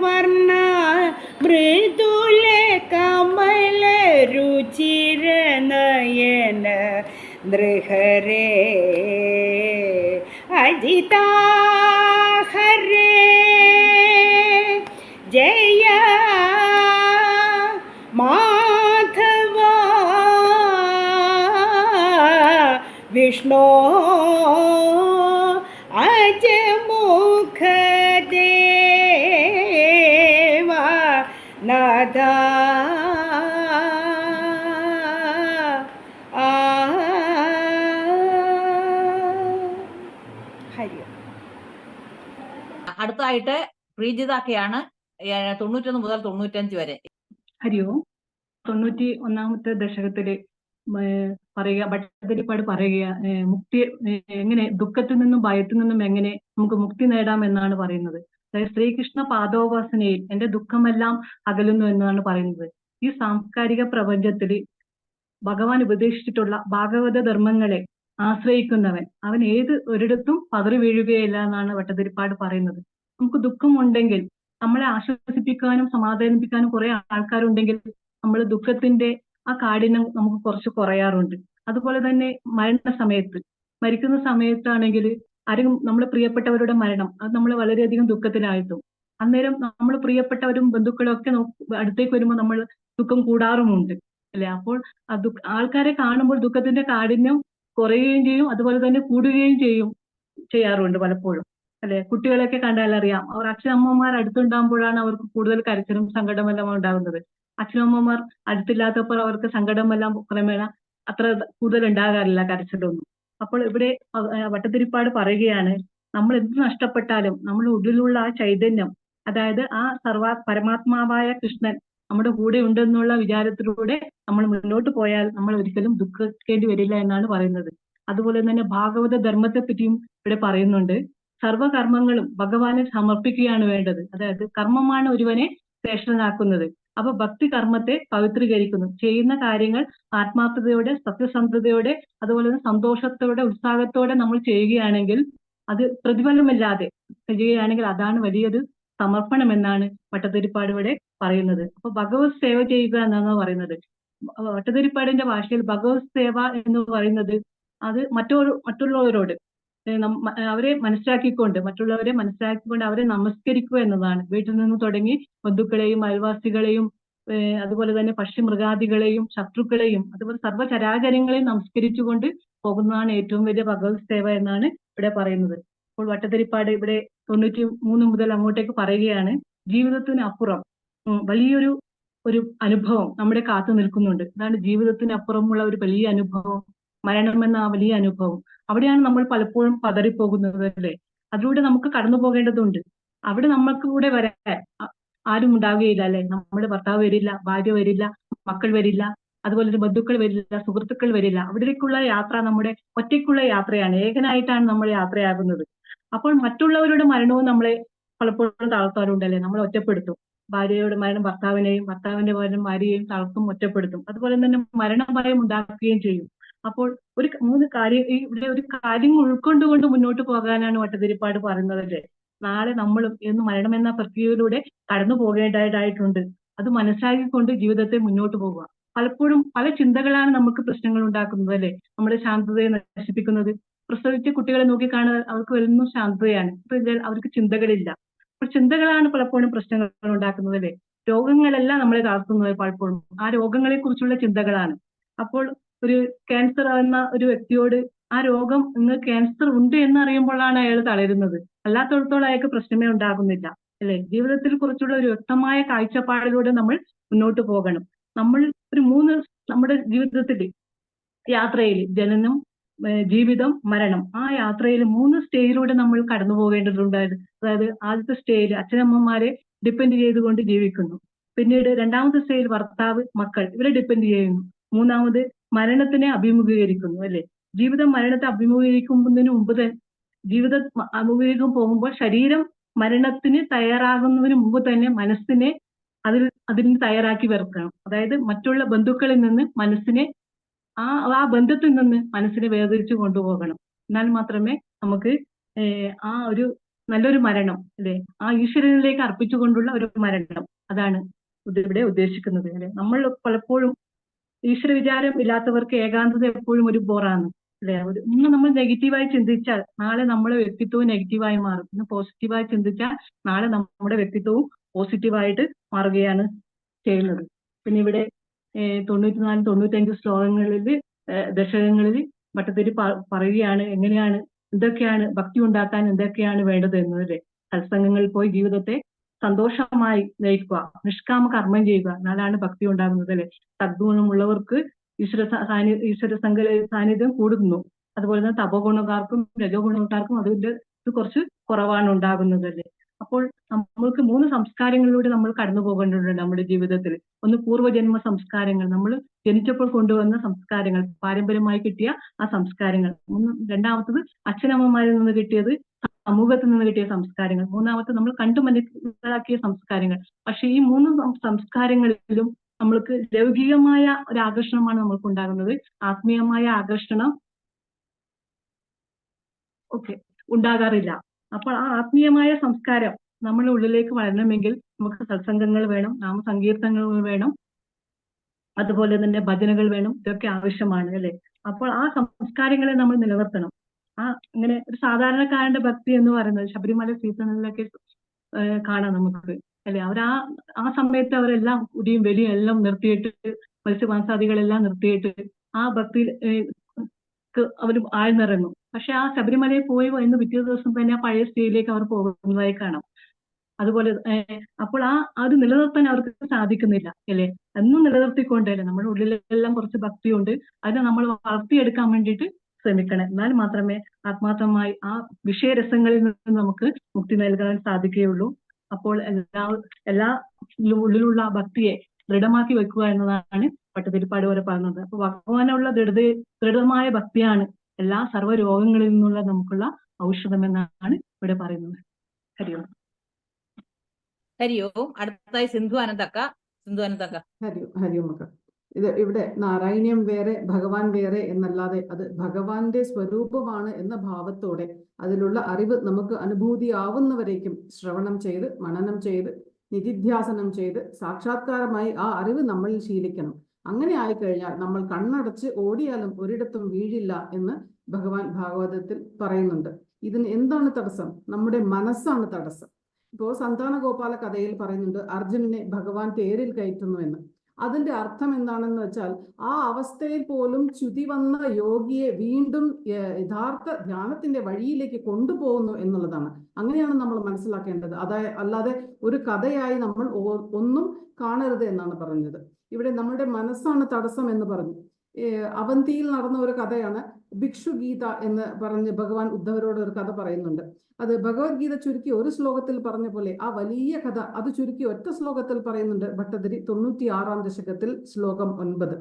വർണ്ണ മൃദുല കമല രുചിര നയന നൃഹരേ അജിത ഹരേ ജയ മാധവ വിഷ്ണു അജമുഖ ദേവ നാഥ അടുത്തായിട്ട് പ്രീജിതാക്കയാണ് 91 മുതൽ 95 വരെ. ഹരിയോ. 91-ാമത്തെ ദശകത്തില് പറയുക, ഭട്ടതിരിപ്പാട് പറയുക, മുക്തി എങ്ങനെ, ദുഃഖത്തിൽ നിന്നും ഭയത്തിൽ നിന്നും എങ്ങനെ നമുക്ക് മുക്തി നേടാം എന്നാണ് പറയുന്നത്. അതായത് ശ്രീകൃഷ്ണ പാദോപാസനയിൽ എന്റെ ദുഃഖമെല്ലാം അകലുന്നു എന്നാണ് പറയുന്നത്. ഈ സാംസ്കാരിക പ്രപഞ്ചത്തിൽ ഭഗവാൻ ഉപദേശിച്ചിട്ടുള്ള ഭാഗവത ധർമ്മങ്ങളെ ആശ്രയിക്കുന്നവൻ അവൻ ഏത് ഒരിടത്തും പതറി വീഴുകയില്ല എന്നാണ് ഭട്ടതിരിപ്പാട് പറയുന്നത്. നമുക്ക് ദുഃഖമുണ്ടെങ്കിൽ നമ്മളെ ആശ്വസിപ്പിക്കാനും സമാധാനിപ്പിക്കാനും കുറെ ആൾക്കാരുണ്ടെങ്കിൽ നമ്മൾ ദുഃഖത്തിന്റെ ആ കാഠിന്യം നമുക്ക് കുറച്ച് കുറയാറുണ്ട്. അതുപോലെ തന്നെ മരിക്കുന്ന സമയത്താണെങ്കിൽ ആരെങ്കിലും നമ്മളെ പ്രിയപ്പെട്ടവരുടെ മരണം അത് നമ്മളെ വളരെയധികം ദുഃഖത്തിലായിട്ടും അന്നേരം നമ്മൾ പ്രിയപ്പെട്ടവരും ബന്ധുക്കളും ഒക്കെ അടുത്തേക്ക് വരുമ്പോൾ നമ്മൾ ദുഃഖം കൂടാറുമുണ്ട് അല്ലെ. അപ്പോൾ ആൾക്കാരെ കാണുമ്പോൾ ദുഃഖത്തിന്റെ കാഠിന്യം കുറയുകയും ചെയ്യും, അതുപോലെ തന്നെ കൂടുകയും ചെയ്യാറുണ്ട് പലപ്പോഴും അല്ലെ. കുട്ടികളെയൊക്കെ കണ്ടാൽ അറിയാം, അവർ അച്ഛനമ്മമാർ അടുത്തുണ്ടാകുമ്പോഴാണ് അവർക്ക് കൂടുതൽ കരച്ചിലും സങ്കടമെല്ലാം ഉണ്ടാകുന്നത്. അച്ഛനമ്മമാർ അടുത്തില്ലാത്തപ്പോൾ അവർക്ക് സങ്കടമെല്ലാം ക്രമേണ അത്ര കൂടുതൽ ഉണ്ടാകാറില്ല, കരച്ചിലൊന്നും. അപ്പോൾ ഇവിടെ വട്ടത്തിരിപ്പാട് പറയുകയാണ്, നമ്മൾ എന്ത് നഷ്ടപ്പെട്ടാലും നമ്മുടെ ഉള്ളിലുള്ള ആ ചൈതന്യം, അതായത് ആ പരമാത്മാവായ കൃഷ്ണൻ നമ്മുടെ കൂടെ ഉണ്ടെന്നുള്ള വിചാരത്തിലൂടെ നമ്മൾ മുന്നോട്ട് പോയാൽ നമ്മൾ ഒരിക്കലും ദുഃഖിക്കേണ്ടി വരില്ല എന്നാണ് പറയുന്നത്. അതുപോലെ തന്നെ ഭാഗവത ധർമ്മത്തെ പറ്റിയും ഇവിടെ പറയുന്നുണ്ട്. സർവകർമ്മങ്ങളും ഭഗവാനെ സമർപ്പിക്കുകയാണ് വേണ്ടത്. അതായത് കർമ്മമാണ് ഒരുവനെ ശ്രേഷ്ഠനാക്കുന്നത്. അപ്പൊ ഭക്തി കർമ്മത്തെ പവിത്രീകരിക്കുന്നു. ചെയ്യുന്ന കാര്യങ്ങൾ ആത്മാർത്ഥതയോടെ, സത്യസന്ധതയോടെ, അതുപോലെ തന്നെ സന്തോഷത്തോടെ, ഉത്സാഹത്തോടെ നമ്മൾ ചെയ്യുകയാണെങ്കിൽ, അത് പ്രതിഫലമില്ലാതെ ചെയ്യുകയാണെങ്കിൽ അതാണ് വലിയൊരു സമർപ്പണം എന്നാണ് വട്ടത്തിരിപ്പാട് ഇവിടെ പറയുന്നത്. അപ്പൊ ഭഗവത് സേവ ചെയ്യുക എന്നാണ് പറയുന്നത്. വട്ടത്തിരിപ്പാടിന്റെ ഭാഷയിൽ ഭഗവത് സേവ എന്ന് പറയുന്നത് അത് മറ്റുള്ളവരോട് അവരെ മറ്റുള്ളവരെ മനസ്സിലാക്കിക്കൊണ്ട് അവരെ നമസ്കരിക്കുക എന്നതാണ്. വീട്ടിൽ നിന്ന് തുടങ്ങി ബന്ധുക്കളെയും അയൽവാസികളെയും അതുപോലെ തന്നെ പക്ഷിമൃഗാദികളെയും ശത്രുക്കളെയും അതുപോലെ സർവ്വചരാചരങ്ങളെയും നമസ്കരിച്ചുകൊണ്ട് പോകുന്നതാണ് ഏറ്റവും വലിയ ഭഗവത് സേവ എന്നാണ് ഇവിടെ പറയുന്നത്. അപ്പോൾ വട്ടത്തിരിപ്പാട് ഇവിടെ 93 മുതൽ അങ്ങോട്ടേക്ക് പറയുകയാണ്, ജീവിതത്തിന് അപ്പുറം വലിയൊരു അനുഭവം നമ്മുടെ കാത്തു നിൽക്കുന്നുണ്ട്. അതാണ് ജീവിതത്തിന് അപ്പുറമുള്ള ഒരു വലിയ അനുഭവം, മരണമെന്ന ആ വലിയ അനുഭവം. അവിടെയാണ് നമ്മൾ പലപ്പോഴും പതറിപ്പോകുന്നത് അല്ലേ. അതിലൂടെ നമുക്ക് കടന്നു പോകേണ്ടതുണ്ട്. അവിടെ നമ്മൾക്ക് കൂടെ വരാൻ ആരും ഉണ്ടാവുകയില്ല അല്ലെ. നമ്മുടെ ഭർത്താവ് വരില്ല, ഭാര്യ വരില്ല, മക്കൾ വരില്ല, അതുപോലെ തന്നെ ബന്ധുക്കൾ വരില്ല, സുഹൃത്തുക്കൾ വരില്ല. അവിടേക്കുള്ള യാത്ര നമ്മുടെ ഒറ്റയ്ക്കുള്ള യാത്രയാണ്, ഏകനായിട്ടാണ് നമ്മൾ യാത്രയാകുന്നത്. അപ്പോൾ മറ്റുള്ളവരുടെ മരണവും നമ്മളെ പലപ്പോഴും തളർത്താറുണ്ട് അല്ലെ. നമ്മളെ ഒറ്റപ്പെടുത്തും. ഭാര്യയുടെ മരണം ഭർത്താവിനെയും, ഭർത്താവിന്റെ മരണം ഭാര്യയെയും തളർത്തും, ഒറ്റപ്പെടുത്തും. അതുപോലെ തന്നെ മരണഭയം ഉണ്ടാക്കുകയും ചെയ്യും. അപ്പോൾ ഇവിടെ ഒരു കാര്യം ഉൾക്കൊണ്ടുകൊണ്ട് മുന്നോട്ട് പോകാനാണ് വട്ടത്തിരിപ്പാട് പറയുന്നത് അല്ലേ. നാളെ നമ്മളും എന്ന് മരണമെന്ന പ്രക്രിയയിലൂടെ കടന്നു പോകേണ്ടതായിട്ടുണ്ട്. അത് മനസ്സിലാക്കിക്കൊണ്ട് ജീവിതത്തെ മുന്നോട്ട് പോകുക. പലപ്പോഴും പല ചിന്തകളാണ് നമുക്ക് പ്രശ്നങ്ങൾ ഉണ്ടാക്കുന്നത് അല്ലെ. നമ്മുടെ ശാന്തതയെ നശിപ്പിക്കുന്നത്. പ്രസവിച്ച കുട്ടികളെ നോക്കിക്കാണുക, അവർക്ക് വരുന്ന ശാന്തതയാണ്. അവർക്ക് ചിന്തകളില്ല. അപ്പോൾ ചിന്തകളാണ് പലപ്പോഴും പ്രശ്നങ്ങൾ ഉണ്ടാക്കുന്നത് അല്ലെ. രോഗങ്ങളെല്ലാം നമ്മളെ താഴ്ത്തുന്നത് പലപ്പോഴും ആ രോഗങ്ങളെ കുറിച്ചുള്ള ചിന്തകളാണ്. അപ്പോൾ ഒരു ക്യാൻസർ ആവുന്ന ഒരു വ്യക്തിയോട് ആ രോഗം ഇന്ന് ക്യാൻസർ ഉണ്ട് എന്നറിയുമ്പോഴാണ് അയാൾ തളരുന്നത്. അല്ലാത്തടത്തോളം അയാൾക്ക് പ്രശ്നമേ ഉണ്ടാകുന്നില്ല അല്ലെ. ജീവിതത്തിൽ കുറിച്ചുള്ള ഒരു വ്യക്തമായ കാഴ്ചപ്പാടിലൂടെ നമ്മൾ മുന്നോട്ട് പോകണം. നമ്മൾ നമ്മുടെ ജീവിതത്തിൽ യാത്രയിൽ ജനനം, ജീവിതം, മരണം, ആ യാത്രയിൽ 3 സ്റ്റേജിലൂടെ നമ്മൾ കടന്നു പോകേണ്ടതുണ്ടായിരുന്നു. അതായത് ആദ്യത്തെ സ്റ്റേജിൽ അച്ഛനമ്മമാരെ ഡിപ്പെൻഡ് ചെയ്തുകൊണ്ട് ജീവിക്കുന്നു. പിന്നീട് രണ്ടാമത്തെ സ്റ്റേജിൽ ഭർത്താവ്, മക്കൾ ഇവരെ ഡിപ്പെൻഡ് ചെയ്യുന്നു. മൂന്നാമത് മരണത്തിനെ അഭിമുഖീകരിക്കുന്നു അല്ലെ. ജീവിതം മരണത്തെ അഭിമുഖീകരിക്കുന്നതിന് മുമ്പ് തന്നെ ജീവിതം അഭിമുഖീകരിക്കാൻ പോകുമ്പോൾ ശരീരം മരണത്തിന് തയ്യാറാകുന്നതിന് മുമ്പ് തന്നെ മനസ്സിനെ അതിന് തയ്യാറാക്കി വെറുക്കണം. അതായത് മറ്റുള്ള ബന്ധുക്കളിൽ നിന്ന് മനസ്സിനെ ആ ബന്ധത്തിൽ നിന്ന് മനസ്സിനെ വേർതിരിച്ചു കൊണ്ടുപോകണം. എന്നാൽ മാത്രമേ നമുക്ക് ആ ഒരു നല്ലൊരു മരണം അല്ലെ, ആ ഈശ്വരനിലേക്ക് അർപ്പിച്ചുകൊണ്ടുള്ള ഒരു മരണം, അതാണ് ഇവിടെ ഉദ്ദേശിക്കുന്നത് അല്ലെ. നമ്മൾ പലപ്പോഴും ഈശ്വര വിചാരം ഇല്ലാത്തവർക്ക് ഏകാന്തത എപ്പോഴും ഒരു ബോറാണ് അല്ലെ. ഇന്ന് നമ്മൾ നെഗറ്റീവായി ചിന്തിച്ചാൽ നാളെ നമ്മുടെ വ്യക്തിത്വവും നെഗറ്റീവായി മാറും. ഇന്ന് പോസിറ്റീവായി ചിന്തിച്ചാൽ നാളെ നമ്മുടെ വ്യക്തിത്വവും പോസിറ്റീവായിട്ട് മാറുകയാണ് ചെയ്യുന്നത്. പിന്നെ ഇവിടെ 94-95 ശ്ലോകങ്ങളിൽ ദശകങ്ങളിൽ ഭട്ടതിരി പറയുകയാണ് എന്തൊക്കെയാണ് ഭക്തി ഉണ്ടാക്കാൻ എന്തൊക്കെയാണ് വേണ്ടത് എന്നല്ലേ. സത്സംഗങ്ങളിൽ പോയി ജീവിതത്തെ സന്തോഷമായി നയിക്കുക, നിഷ്കാമ കർമ്മം ചെയ്യുക, എന്നാലാണ് ഭക്തി ഉണ്ടാകുന്നത് അല്ലെ. സദ്ഗുണമുള്ളവർക്ക് ഈശ്വര സാന്നിധ്യം കൂടുന്നു. അതുപോലെ തന്നെ തപോഗുണക്കാർക്കും രജോ ഗുണക്കാർക്കും അതിന്റെ കുറച്ച് കുറവാണ് ഉണ്ടാകുന്നത് അല്ലെ. അപ്പോൾ നമ്മൾക്ക് 3 സംസ്കാരങ്ങളിലൂടെ നമ്മൾ കടന്നു പോകേണ്ടതുണ്ട് നമ്മുടെ ജീവിതത്തിൽ. ഒന്ന് പൂർവ്വജന്മ സംസ്കാരങ്ങൾ, നമ്മൾ ജനിച്ചപ്പോൾ കൊണ്ടുവന്ന സംസ്കാരങ്ങൾ, പാരമ്പര്യമായി കിട്ടിയ ആ സംസ്കാരങ്ങൾ. രണ്ടാമത്തത് അച്ഛനമ്മമാരിൽ നിന്ന് കിട്ടിയത്, സമൂഹത്തിൽ നിന്ന് കിട്ടിയ സംസ്കാരങ്ങൾ. മൂന്നാമത്തെ നമ്മൾ കണ്ടു മനസ്സിലാക്കിയ സംസ്കാരങ്ങൾ. പക്ഷെ ഈ 3 സംസ്കാരങ്ങളിലും നമ്മൾക്ക് ലൗകികമായ ഒരു ആകർഷണമാണ് നമ്മൾക്ക് ഉണ്ടാകുന്നത്. ആത്മീയമായ ആകർഷണം ഉണ്ടാകാറില്ല. അപ്പോൾ ആ ആത്മീയമായ സംസ്കാരം നമ്മുടെ ഉള്ളിലേക്ക് വളരണമെങ്കിൽ നമുക്ക് സത്സംഗങ്ങൾ വേണം, നാമസങ്കീർത്തനങ്ങൾ വേണം, അതുപോലെ തന്നെ ഭജനകൾ വേണം. ഇതൊക്കെ ആവശ്യമാണ് അല്ലെ? അപ്പോൾ ആ സംസ്കാരങ്ങളെ നമ്മൾ നിലനിർത്തണം. ഇങ്ങനെ ഒരു സാധാരണക്കാരന്റെ ഭക്തി എന്ന് പറയുന്നത് ശബരിമല സീസണിലൊക്കെ കാണാം നമുക്ക് അല്ലെ? ആ സമയത്ത് അവരെല്ലാം കുടിയും വലിയും എല്ലാം നിർത്തിയിട്ട്, മത്സ്യമാംസാദികളെല്ലാം നിർത്തിയിട്ട് ആ ഭക്തിയിൽ അവർ ആഴ്ന്നിറങ്ങും. പക്ഷെ ആ ശബരിമലയിൽ പോയി ഇന്ന് പിറ്റേ ദിവസം തന്നെ ആ പഴയ സ്റ്റേയിലേക്ക് അവർ പോകുന്നതായി കാണാം. അതുപോലെ അപ്പോൾ അത് നിലനിർത്താൻ അവർക്ക് സാധിക്കുന്നില്ല അല്ലെ? എന്നും നിലനിർത്തിക്കൊണ്ടല്ലേ നമ്മുടെ ഉള്ളിലെല്ലാം കുറച്ച് ഭക്തിയുണ്ട്, അതിനെ നമ്മൾ വളർത്തിയെടുക്കാൻ വേണ്ടിയിട്ട് ശ്രമിക്കണം. എന്നാൽ മാത്രമേ ആത്മാർത്ഥമായി ആ വിഷയരസങ്ങളിൽ നിന്ന് നമുക്ക് മുക്തി നൽകാൻ സാധിക്കുകയുള്ളൂ. അപ്പോൾ എല്ലാ ഉള്ളിലുള്ള ഭക്തിയെ ദൃഢമാക്കി വെക്കുക എന്നതാണ് പട്ടതിരിപ്പാട് വരെ പറഞ്ഞത്. അപ്പൊ ഭഗവാനുള്ള ദൃഢമായ ഭക്തിയാണ് എല്ലാ സർവ്വരോഗങ്ങളിൽ നിന്നുള്ള നമുക്കുള്ള ഔഷധം എന്നാണ് ഇവിടെ പറയുന്നത്. ഹരിയോം. ഹരിയോം. അടുത്തതായി സിന്ധു അനന്തക്ക. ഹരിയോം മക്ക. ഇത് ഇവിടെ നാരായണീയം വേറെ ഭഗവാൻ വേറെ എന്നല്ലാതെ അത് ഭഗവാന്റെ സ്വരൂപമാണ് എന്ന ഭാവത്തോടെ അതിലുള്ള അറിവ് നമുക്ക് അനുഭൂതിയാവുന്നവരേക്കും ശ്രവണം ചെയ്ത് മനനം ചെയ്ത് നിധിധ്യാസനം ചെയ്ത് സാക്ഷാത്കാരമായി ആ അറിവ് നമ്മളിൽ ശീലിക്കണം. അങ്ങനെ ആയിക്കഴിഞ്ഞാൽ നമ്മൾ കണ്ണടച്ച് ഓടിയാലും ഒരിടത്തും വീഴില്ല എന്ന് ഭഗവാൻ ഭാഗവതത്തിൽ പറയുന്നുണ്ട്. ഇതിന് എന്താണ് തടസ്സം? നമ്മുടെ മനസ്സാണ് തടസ്സം. ഇപ്പോൾ സന്താന ഗോപാല കഥയിൽ പറയുന്നുണ്ട് അർജുനനെ ഭഗവാൻ തേരിൽ കയറ്റുന്നു എന്ന്. അതിന്റെ അർത്ഥം എന്താണെന്ന് വെച്ചാൽ ആ അവസ്ഥയിൽ പോലും ച്യുതി വന്ന യോഗിയെ വീണ്ടും യഥാർത്ഥ ധ്യാനത്തിന്റെ വഴിയിലേക്ക് കൊണ്ടുപോകുന്നു എന്നുള്ളതാണ്. അങ്ങനെയാണ് നമ്മൾ മനസ്സിലാക്കേണ്ടത്. അല്ലാതെ ഒരു കഥയായി നമ്മൾ ഒന്നും കാണരുത് എന്നാണ് പറഞ്ഞത്. ഇവിടെ നമ്മുടെ മനസ്സാണ് തടസ്സം എന്ന് പറഞ്ഞു. അവന്തിയിൽ നടന്ന ഒരു കഥയാണ് ഭിക്ഷുഗീത എന്ന് പറഞ്ഞ് ഭഗവാൻ ഉദ്ധവരോട് ഒരു കഥ പറയുന്നുണ്ട്. അത് ഭഗവത്ഗീത ചുരുക്കി ഒരു ശ്ലോകത്തിൽ പറഞ്ഞ പോലെ ആ വലിയ കഥ അത് ചുരുക്കി ഒറ്റ ശ്ലോകത്തിൽ പറയുന്നുണ്ട് ഭട്ടതിരി 96-ാം ദശകത്തിൽ ശ്ലോകം 9.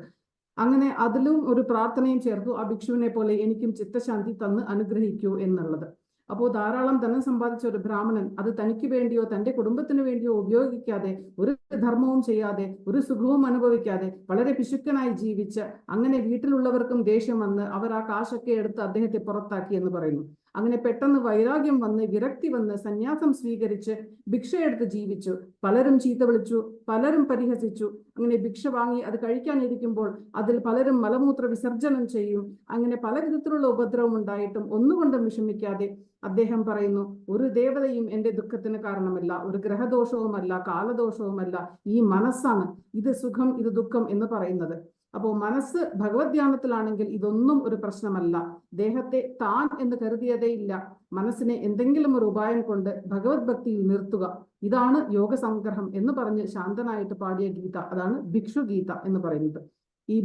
അങ്ങനെ അതിലും ഒരു പ്രാർത്ഥനയും ചേർത്തു, ആ ഭിക്ഷുവിനെ പോലെ എനിക്കും ചിത്തശാന്തി തന്ന് അനുഗ്രഹിക്കൂ എന്നുള്ളത്. അപ്പോൾ ധാരാളം ധനം സമ്പാദിച്ച ഒരു ബ്രാഹ്മണൻ അത് തനിക്ക് വേണ്ടിയോ തന്റെ കുടുംബത്തിന് വേണ്ടിയോ ഉപയോഗിക്കാതെ, ഒരു ധർമ്മവും ചെയ്യാതെ, ഒരു സുഖവും അനുഭവിക്കാതെ വളരെ പിശുക്കനായി ജീവിച്ച് അങ്ങനെ വീട്ടിലുള്ളവർക്കും ദേഷ്യം വന്ന് അവർ ആ കാശൊക്കെ എടുത്ത് അദ്ദേഹത്തെ പുറത്താക്കി എന്ന് പറയുന്നു. അങ്ങനെ പെട്ടെന്ന് വൈരാഗ്യം വന്ന് വിരക്തി വന്ന് സന്യാസം സ്വീകരിച്ച് ഭിക്ഷയെടുത്ത് ജീവിച്ചു. പലരും ചീത്ത വിളിച്ചു, പലരും പരിഹസിച്ചു. അങ്ങനെ ഭിക്ഷ വാങ്ങി അത് കഴിക്കാനിരിക്കുമ്പോൾ അതിൽ പലരും മലമൂത്ര വിസർജനം ചെയ്യും. അങ്ങനെ പല വിധത്തിലുള്ള ഉപദ്രവം ഉണ്ടായിട്ടും ഒന്നുകൊണ്ടും വിഷമിക്കാതെ അദ്ദേഹം പറയുന്നു, ഒരു ദേവതയും എന്റെ ദുഃഖത്തിന് കാരണമല്ല, ഒരു ഗ്രഹദോഷവുമല്ല, കാലദോഷവുമല്ല, ഈ മനസ്സാണ് ഇത് സുഖം ഇത് ദുഃഖം എന്ന് പറയുന്നത്. അപ്പോൾ മനസ്സ് ഭഗവത് ധ്യാനത്തിലാണെങ്കിൽ ഇതൊന്നും ഒരു പ്രശ്നമല്ല. ദേഹത്തെ താൻ എന്ന് കരുതിയതേ ഇല്ല. മനസ്സിനെ എന്തെങ്കിലും ഒരു ഉപായം കൊണ്ട് ഭഗവത് ഭക്തിയിൽ നിർത്തുക. ഇതാണ് യോഗസംഗ്രഹം എന്ന് പറഞ്ഞ് ശാന്തനായിട്ട് പാടിയ ഗീത. അതാണ് ഭിക്ഷുഗീത എന്ന് പറയുന്നത്. ഈ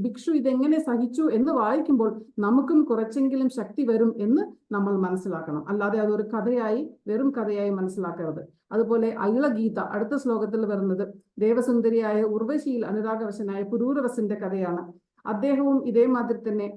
ഭിക്ഷു ഇതെങ്ങനെ സഹിച്ചു എന്ന് വായിക്കുമ്പോൾ നമുക്കും കുറച്ചെങ്കിലും ശക്തി വരും എന്ന് നമ്മൾ മനസ്സിലാക്കണം. അല്ലാതെ അതൊരു കഥയായി വെറും കഥയായി മനസ്സിലാക്കരുത്. അതുപോലെ ഐളഗീത അടുത്ത ശ്ലോകത്തിൽ വരുന്നത് ദേവസുന്ദരിയായ ഉർവശിയിൽ അനുരാഗവശനായ പുരൂരവസിന്റെ കഥയാണ്. അദ്ദേഹവും ഇതേമാതിരി തന്നെ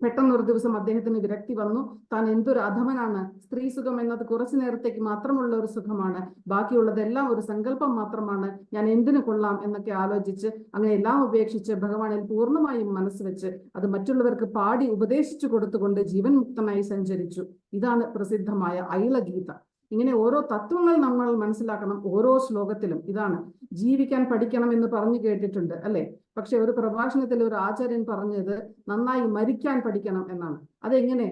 പെട്ടെന്നൊരു ദിവസം അദ്ദേഹത്തിന് വിരക്തി വന്നു. താൻ എന്തൊരു അധമനാണ്, സ്ത്രീ സുഖം എന്നത് കുറച്ചു നേരത്തേക്ക് മാത്രമുള്ള ഒരു സുഖമാണ്, ബാക്കിയുള്ളതെല്ലാം ഒരു സങ്കല്പം മാത്രമാണ്, ഞാൻ എന്തിനു കൊള്ളാം എന്നൊക്കെ ആലോചിച്ച് അങ്ങനെ എല്ലാം ഉപേക്ഷിച്ച് ഭഗവാനിൽ പൂർണ്ണമായും മനസ്സ് വെച്ച് അത് മറ്റുള്ളവർക്ക് പാടി ഉപദേശിച്ചു കൊടുത്തുകൊണ്ട് ജീവൻ മുക്തനായി സഞ്ചരിച്ചു. ഇതാണ് പ്രസിദ്ധമായ ഐളഗീത. ഇങ്ങനെ ഓരോ തത്വങ്ങൾ നമ്മൾ മനസ്സിലാക്കണം ഓരോ ശ്ലോകത്തിലും. ഇതാണ് ജീവിക്കാൻ പഠിക്കണം എന്ന് പറഞ്ഞു കേട്ടിട്ടുണ്ട് അല്ലെ? പക്ഷെ ഒരു പ്രഭാഷണത്തിൽ ഒരു ആചാര്യൻ പറഞ്ഞത് നന്നായി മരിക്കാൻ പഠിക്കണം എന്നാണ്. അതെങ്ങനെ?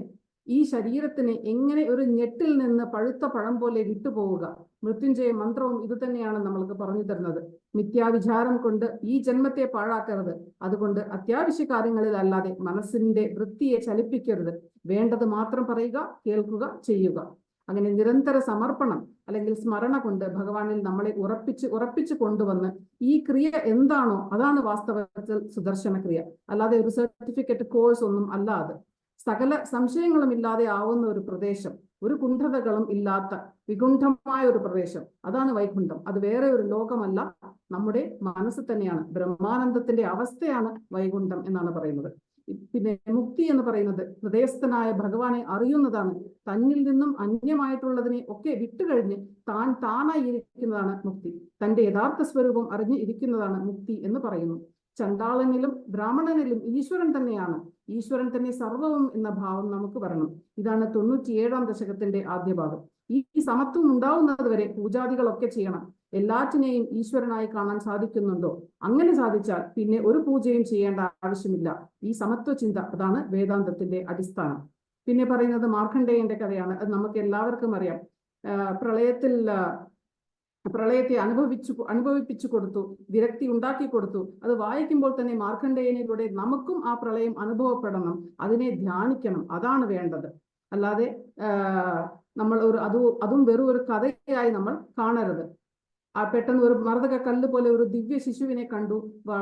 ഈ ശരീരത്തിന് എങ്ങനെ ഒരു ഞെട്ടിൽ നിന്ന് പഴുത്ത പഴം പോലെ വിട്ടുപോവുക. മൃത്യുഞ്ജയ മന്ത്രവും ഇത് തന്നെയാണ് നമ്മൾക്ക് പറഞ്ഞു തരുന്നത്. മിഥ്യാവിചാരം കൊണ്ട് ഈ ജന്മത്തെ പാഴാക്കരുത്. അതുകൊണ്ട് അത്യാവശ്യ കാര്യങ്ങളിൽ അല്ലാതെ മനസ്സിന്റെ വൃത്തിയെ ചലിപ്പിക്കരുത്. വേണ്ടത് മാത്രം പറയുക, കേൾക്കുക, ചെയ്യുക. അങ്ങനെ നിരന്തര സമർപ്പണം അല്ലെങ്കിൽ സ്മരണ കൊണ്ട് ഭഗവാനിൽ നമ്മളെ ഉറപ്പിച്ച് കൊണ്ടുവന്ന് ഈ ക്രിയ എന്താണോ അതാണ് വാസ്തവത്തിൽ സുദർശന ക്രിയ. അല്ലാതെ ഒരു സർട്ടിഫിക്കറ്റ് കോഴ്സ് ഒന്നും അല്ല അത്. സകല സംശയങ്ങളും ഇല്ലാതെ ആവുന്ന ഒരു പ്രദേശം, ഒരു കുണ്ഠതകളും ഇല്ലാത്ത വികുണ്ഠമായ ഒരു പ്രദേശം, അതാണ് വൈകുണ്ഠം. അത് വേറെ ഒരു ലോകമല്ല, നമ്മുടെ മനസ്സ് തന്നെയാണ്. ബ്രഹ്മാനന്ദത്തിന്റെ അവസ്ഥയാണ് വൈകുണ്ഠം എന്നാണ് പറയുന്നത്. പിന്നെ മുക്തി എന്ന് പറയുന്നത് ഹൃദയസ്ഥനായ ഭഗവാനെ അറിയുന്നതാണ്. തന്നിൽ നിന്നും അന്യമായിട്ടുള്ളതിനെ ഒക്കെ വിട്ടുകഴിഞ്ഞ് താനായി ഇരിക്കുന്നതാണ് മുക്തി. തന്റെ യഥാർത്ഥ സ്വരൂപം അറിഞ്ഞ് ഇരിക്കുന്നതാണ് മുക്തി എന്ന് പറയുന്നു. ചണ്ടാളനിലും ബ്രാഹ്മണനിലും ഈശ്വരൻ തന്നെയാണ്. ഈശ്വരൻ തന്നെ സർവവും എന്ന ഭാവം നമുക്ക് വരണം. ഇതാണ് 97-ാം ദശകത്തിന്റെ ആദ്യ ഭാഗം. ഈ സമത്വം ഉണ്ടാവുന്നത് വരെ പൂജാദികളൊക്കെ ചെയ്യണം. എല്ലാറ്റിനെയും ഈശ്വരനായി കാണാൻ സാധിക്കുന്നുണ്ടോ? അങ്ങനെ സാധിച്ചാൽ പിന്നെ ഒരു പൂജയും ചെയ്യേണ്ട ആവശ്യമില്ല. ഈ സമത്വ ചിന്ത, അതാണ് വേദാന്തത്തിന്റെ അടിസ്ഥാനം. പിന്നെ പറയുന്നത് മാർക്കണ്ഡേയന്റെ കഥയാണ്. അത് നമുക്ക് എല്ലാവർക്കും അറിയാം. പ്രളയത്തെ അനുഭവിപ്പിച്ചു കൊടുത്തു, വിരക്തി ഉണ്ടാക്കി കൊടുത്തു. അത് വായിക്കുമ്പോൾ തന്നെ മാർക്കണ്ഡേയനിലൂടെ നമുക്കും ആ പ്രളയം അനുഭവപ്പെടണം, അതിനെ ധ്യാനിക്കണം. അതാണ് വേണ്ടത്. അല്ലാതെ നമ്മൾ അതും വെറും ഒരു കഥയായി നമ്മൾ കാണരുത്. പെട്ടെന്ന് ഒരു മർദ്ദക കല്ല് പോലെ ഒരു ദിവ്യ ശിശുവിനെ കണ്ടു,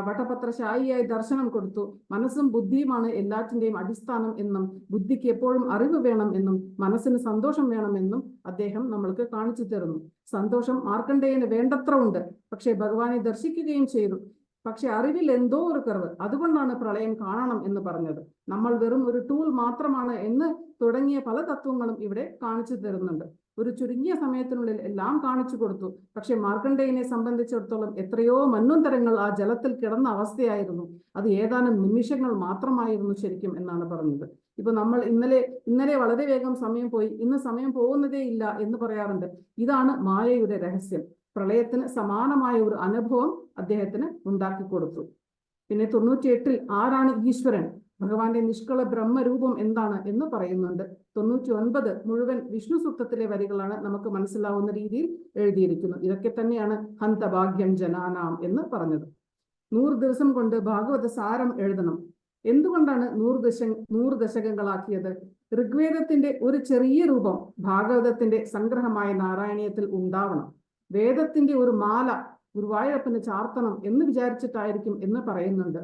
വട്ടപത്രശായിയായി ദർശനം കൊടുത്തു. മനസ്സും ബുദ്ധിയുമാണ് എല്ലാറ്റിന്റെയും അടിസ്ഥാനം എന്നും ബുദ്ധിക്ക് എപ്പോഴും അറിവ് വേണം എന്നും മനസ്സിന് സന്തോഷം വേണമെന്നും അദ്ദേഹം നമ്മൾക്ക് കാണിച്ചു തരുന്നു. സന്തോഷം മാർക്കണ്ഡേയന് വേണ്ടത്ര ഉണ്ട്, പക്ഷെ ഭഗവാനെ ദർശിക്കുകയും ചെയ്തു. പക്ഷെ അറിവിൽ എന്തോ ഒരു കുറവ്, അതുകൊണ്ടാണ് പ്രളയം കാണണം എന്ന് പറഞ്ഞത്. നമ്മൾ വെറും ഒരു ടൂൾ മാത്രമാണ് എന്ന് തുടങ്ങിയ പല തത്വങ്ങളും ഇവിടെ കാണിച്ചു തരുന്നുണ്ട്. ഒരു ചുരുങ്ങിയ സമയത്തിനുള്ളിൽ എല്ലാം കാണിച്ചു കൊടുത്തു. പക്ഷെ മാർക്കണ്ഡേയനെ സംബന്ധിച്ചിടത്തോളം എത്രയോ മന്വന്തരങ്ങൾ ആ ജലത്തിൽ കിടന്ന അവസ്ഥയായിരുന്നു. അത് ഏതാനും നിമിഷങ്ങൾ മാത്രമായിരുന്നു ശരിക്കും എന്നാണ് പറഞ്ഞത്. ഇപ്പൊ നമ്മൾ ഇന്നലെ വളരെ വേഗം സമയം പോയി, ഇന്ന് സമയം പോകുന്നതേ ഇല്ല എന്ന് പറയാറുണ്ട്. ഇതാണ് മായയുടെ രഹസ്യം. പ്രളയത്തിന് സമാനമായ ഒരു അനുഭവം അദ്ദേഹത്തിന് ഉണ്ടാക്കി കൊടുത്തു. പിന്നെ 98-ൽ ആരാണ് ഈശ്വരൻ, ഭഗവാന്റെ നിഷ്കള ബ്രഹ്മരൂപം എന്താണ് എന്ന് പറയുന്നുണ്ട്. 99 മുഴുവൻ വിഷ്ണു സൂക്തത്തിലെ വരികളാണ് നമുക്ക് മനസ്സിലാവുന്ന രീതിയിൽ എഴുതിയിരിക്കുന്നു. ഇതൊക്കെ തന്നെയാണ് ഹന്തഭാഗ്യം ജനാനാം എന്ന് പറഞ്ഞത്. 100 ദിവസം കൊണ്ട് ഭാഗവത സാരം എഴുതണം. എന്തുകൊണ്ടാണ് 100 ദശകങ്ങളാക്കിയത്? ഋഗ്വേദത്തിന്റെ ഒരു ചെറിയ രൂപം ഭാഗവതത്തിന്റെ സംഗ്രഹമായ നാരായണീയത്തിൽ ഉണ്ടാവണം. വേദത്തിന്റെ ഒരു മാല ഗുരുവായൂരപ്പന് ചാർത്തണം എന്ന് വിചാരിച്ചിട്ടായിരിക്കും എന്ന് പറയുന്നുണ്ട്.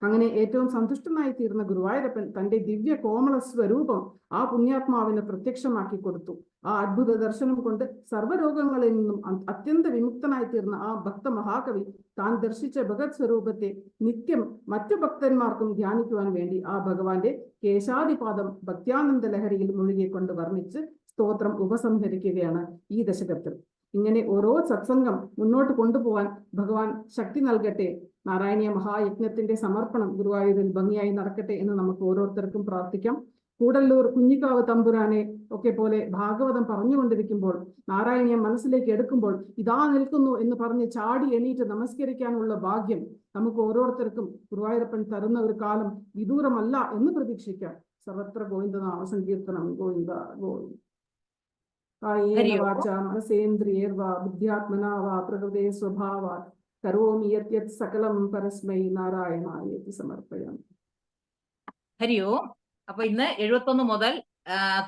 അങ്ങനെ ഏറ്റവും സന്തുഷ്ടനായി തീർന്ന ഗുരുവായൂരപ്പൻ തന്റെ ദിവ്യ കോമള സ്വരൂപം ആ പുണ്യാത്മാവിന് പ്രത്യക്ഷമാക്കി കൊടുത്തു. ആ അത്ഭുത ദർശനം കൊണ്ട് സർവ്വരോഗങ്ങളിൽ നിന്നും അത്യന്ത വിമുക്തനായി തീർന്ന ആ ഭക്ത മഹാകവി താൻ ദർശിച്ച ഭഗത് സ്വരൂപത്തെ നിത്യം മറ്റു ഭക്തന്മാർക്കും ധ്യാനിക്കുവാൻ വേണ്ടി ആ ഭഗവാന്റെ കേശാദിപാദം ഭക്ത്യാനന്ദ ലഹരിയിൽ മുഴുകിക്കൊണ്ട് വർണ്ണിച്ച് സ്തോത്രം ഉപസംഹരിക്കുകയാണ് ഈ ദശകത്തിൽ. ഇങ്ങനെ ഓരോ സത്സംഗം മുന്നോട്ട് കൊണ്ടുപോകാൻ ഭഗവാൻ ശക്തി നൽകട്ടെ. നാരായണീയ മഹായജ്ഞത്തിന്റെ സമർപ്പണം ഗുരുവായൂരിൽ ഭംഗിയായി നടക്കട്ടെ എന്ന് നമുക്ക് ഓരോരുത്തർക്കും പ്രാർത്ഥിക്കാം. കൂടല്ലൂർ കുഞ്ഞിക്കാവ് തമ്പുരാനെ ഒക്കെ പോലെ ഭാഗവതം പറഞ്ഞുകൊണ്ടിരിക്കുമ്പോൾ നാരായണീയം മനസ്സിലേക്ക് എടുക്കുമ്പോൾ ഇതാ നിൽക്കുന്നു എന്ന് പറഞ്ഞ് ചാടി എണീറ്റ് നമസ്കരിക്കാനുള്ള ഭാഗ്യം നമുക്ക് ഓരോരുത്തർക്കും ഗുരുവായൂരപ്പൻ തരുന്ന ഒരു കാലം വിദൂരമല്ല എന്ന് പ്രതീക്ഷിക്കാം. സർവത്ര ഗോവിന്ദനാമ സങ്കീർത്തനം. ഗോവിന്ദ ഗോവിന്ദ. കായേന വാചാ മനസേന്ദ്രിയേർവാ ബുദ്ധ്യാത്മനാ വാ പ്രകൃതേ സ്വഭാവാത് കരോമി യത് സകലം പരസ്മൈ നാരായണായേതി സമർപ്പയാമി. ഹരി ഓം. അപ്പൊ ഇന്ന് 71 മുതൽ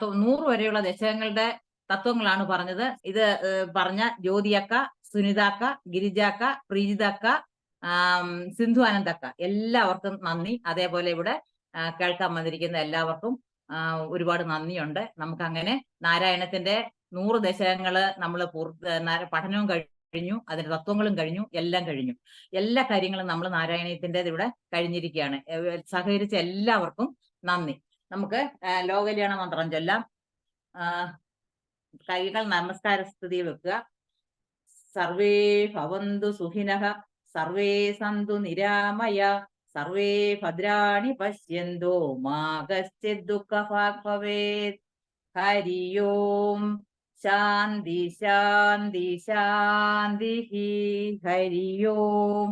100 വരെയുള്ള ദശകങ്ങളുടെ തത്വങ്ങളാണ് പറഞ്ഞത്. ഇത് പറഞ്ഞ ജ്യോതിയക്ക, സുനിതാക്ക, ഗിരിജാക്ക, പ്രീജിതക്ക, സിന്ധു ആനന്ദക്ക എല്ലാവർക്കും നന്ദി. അതേപോലെ ഇവിടെ കേൾക്കാൻ വന്നിരിക്കുന്ന എല്ലാവർക്കും ഒരുപാട് നന്ദിയുണ്ട്. നമുക്ക് അങ്ങനെ നാരായണത്തിന്റെ 100 ദശകങ്ങള് നമ്മൾ പഠനവും കഴിഞ്ഞു, അതിന്റെ തത്വങ്ങളും കഴിഞ്ഞു, എല്ലാം കഴിഞ്ഞു. എല്ലാ കാര്യങ്ങളും നമ്മൾ നാരായണീയത്തിന്റെ ഇവിടെ കഴിഞ്ഞിരിക്കുകയാണ്. സഹകരിച്ച എല്ലാവർക്കും നന്ദി. നമുക്ക് ലോകകല്യാണ മന്ത്രം ചൊല്ലാം. കൈകൾ നമസ്കാര സ്ഥിതിയിൽ വെക്കുക. സർവേ ഭവന്തു സുഖിനഃ, സർവേ സന്തു നിരാമയ, സർവേ ഭദ്രാണി പശ്യന്തു മാ കശ്ചിത് ദുഃഖഭാഗ് ഭവേത്. ഹരി ഓം. ശാന്തി ശാന്തി ശാന്തി. ഹരി ഓം.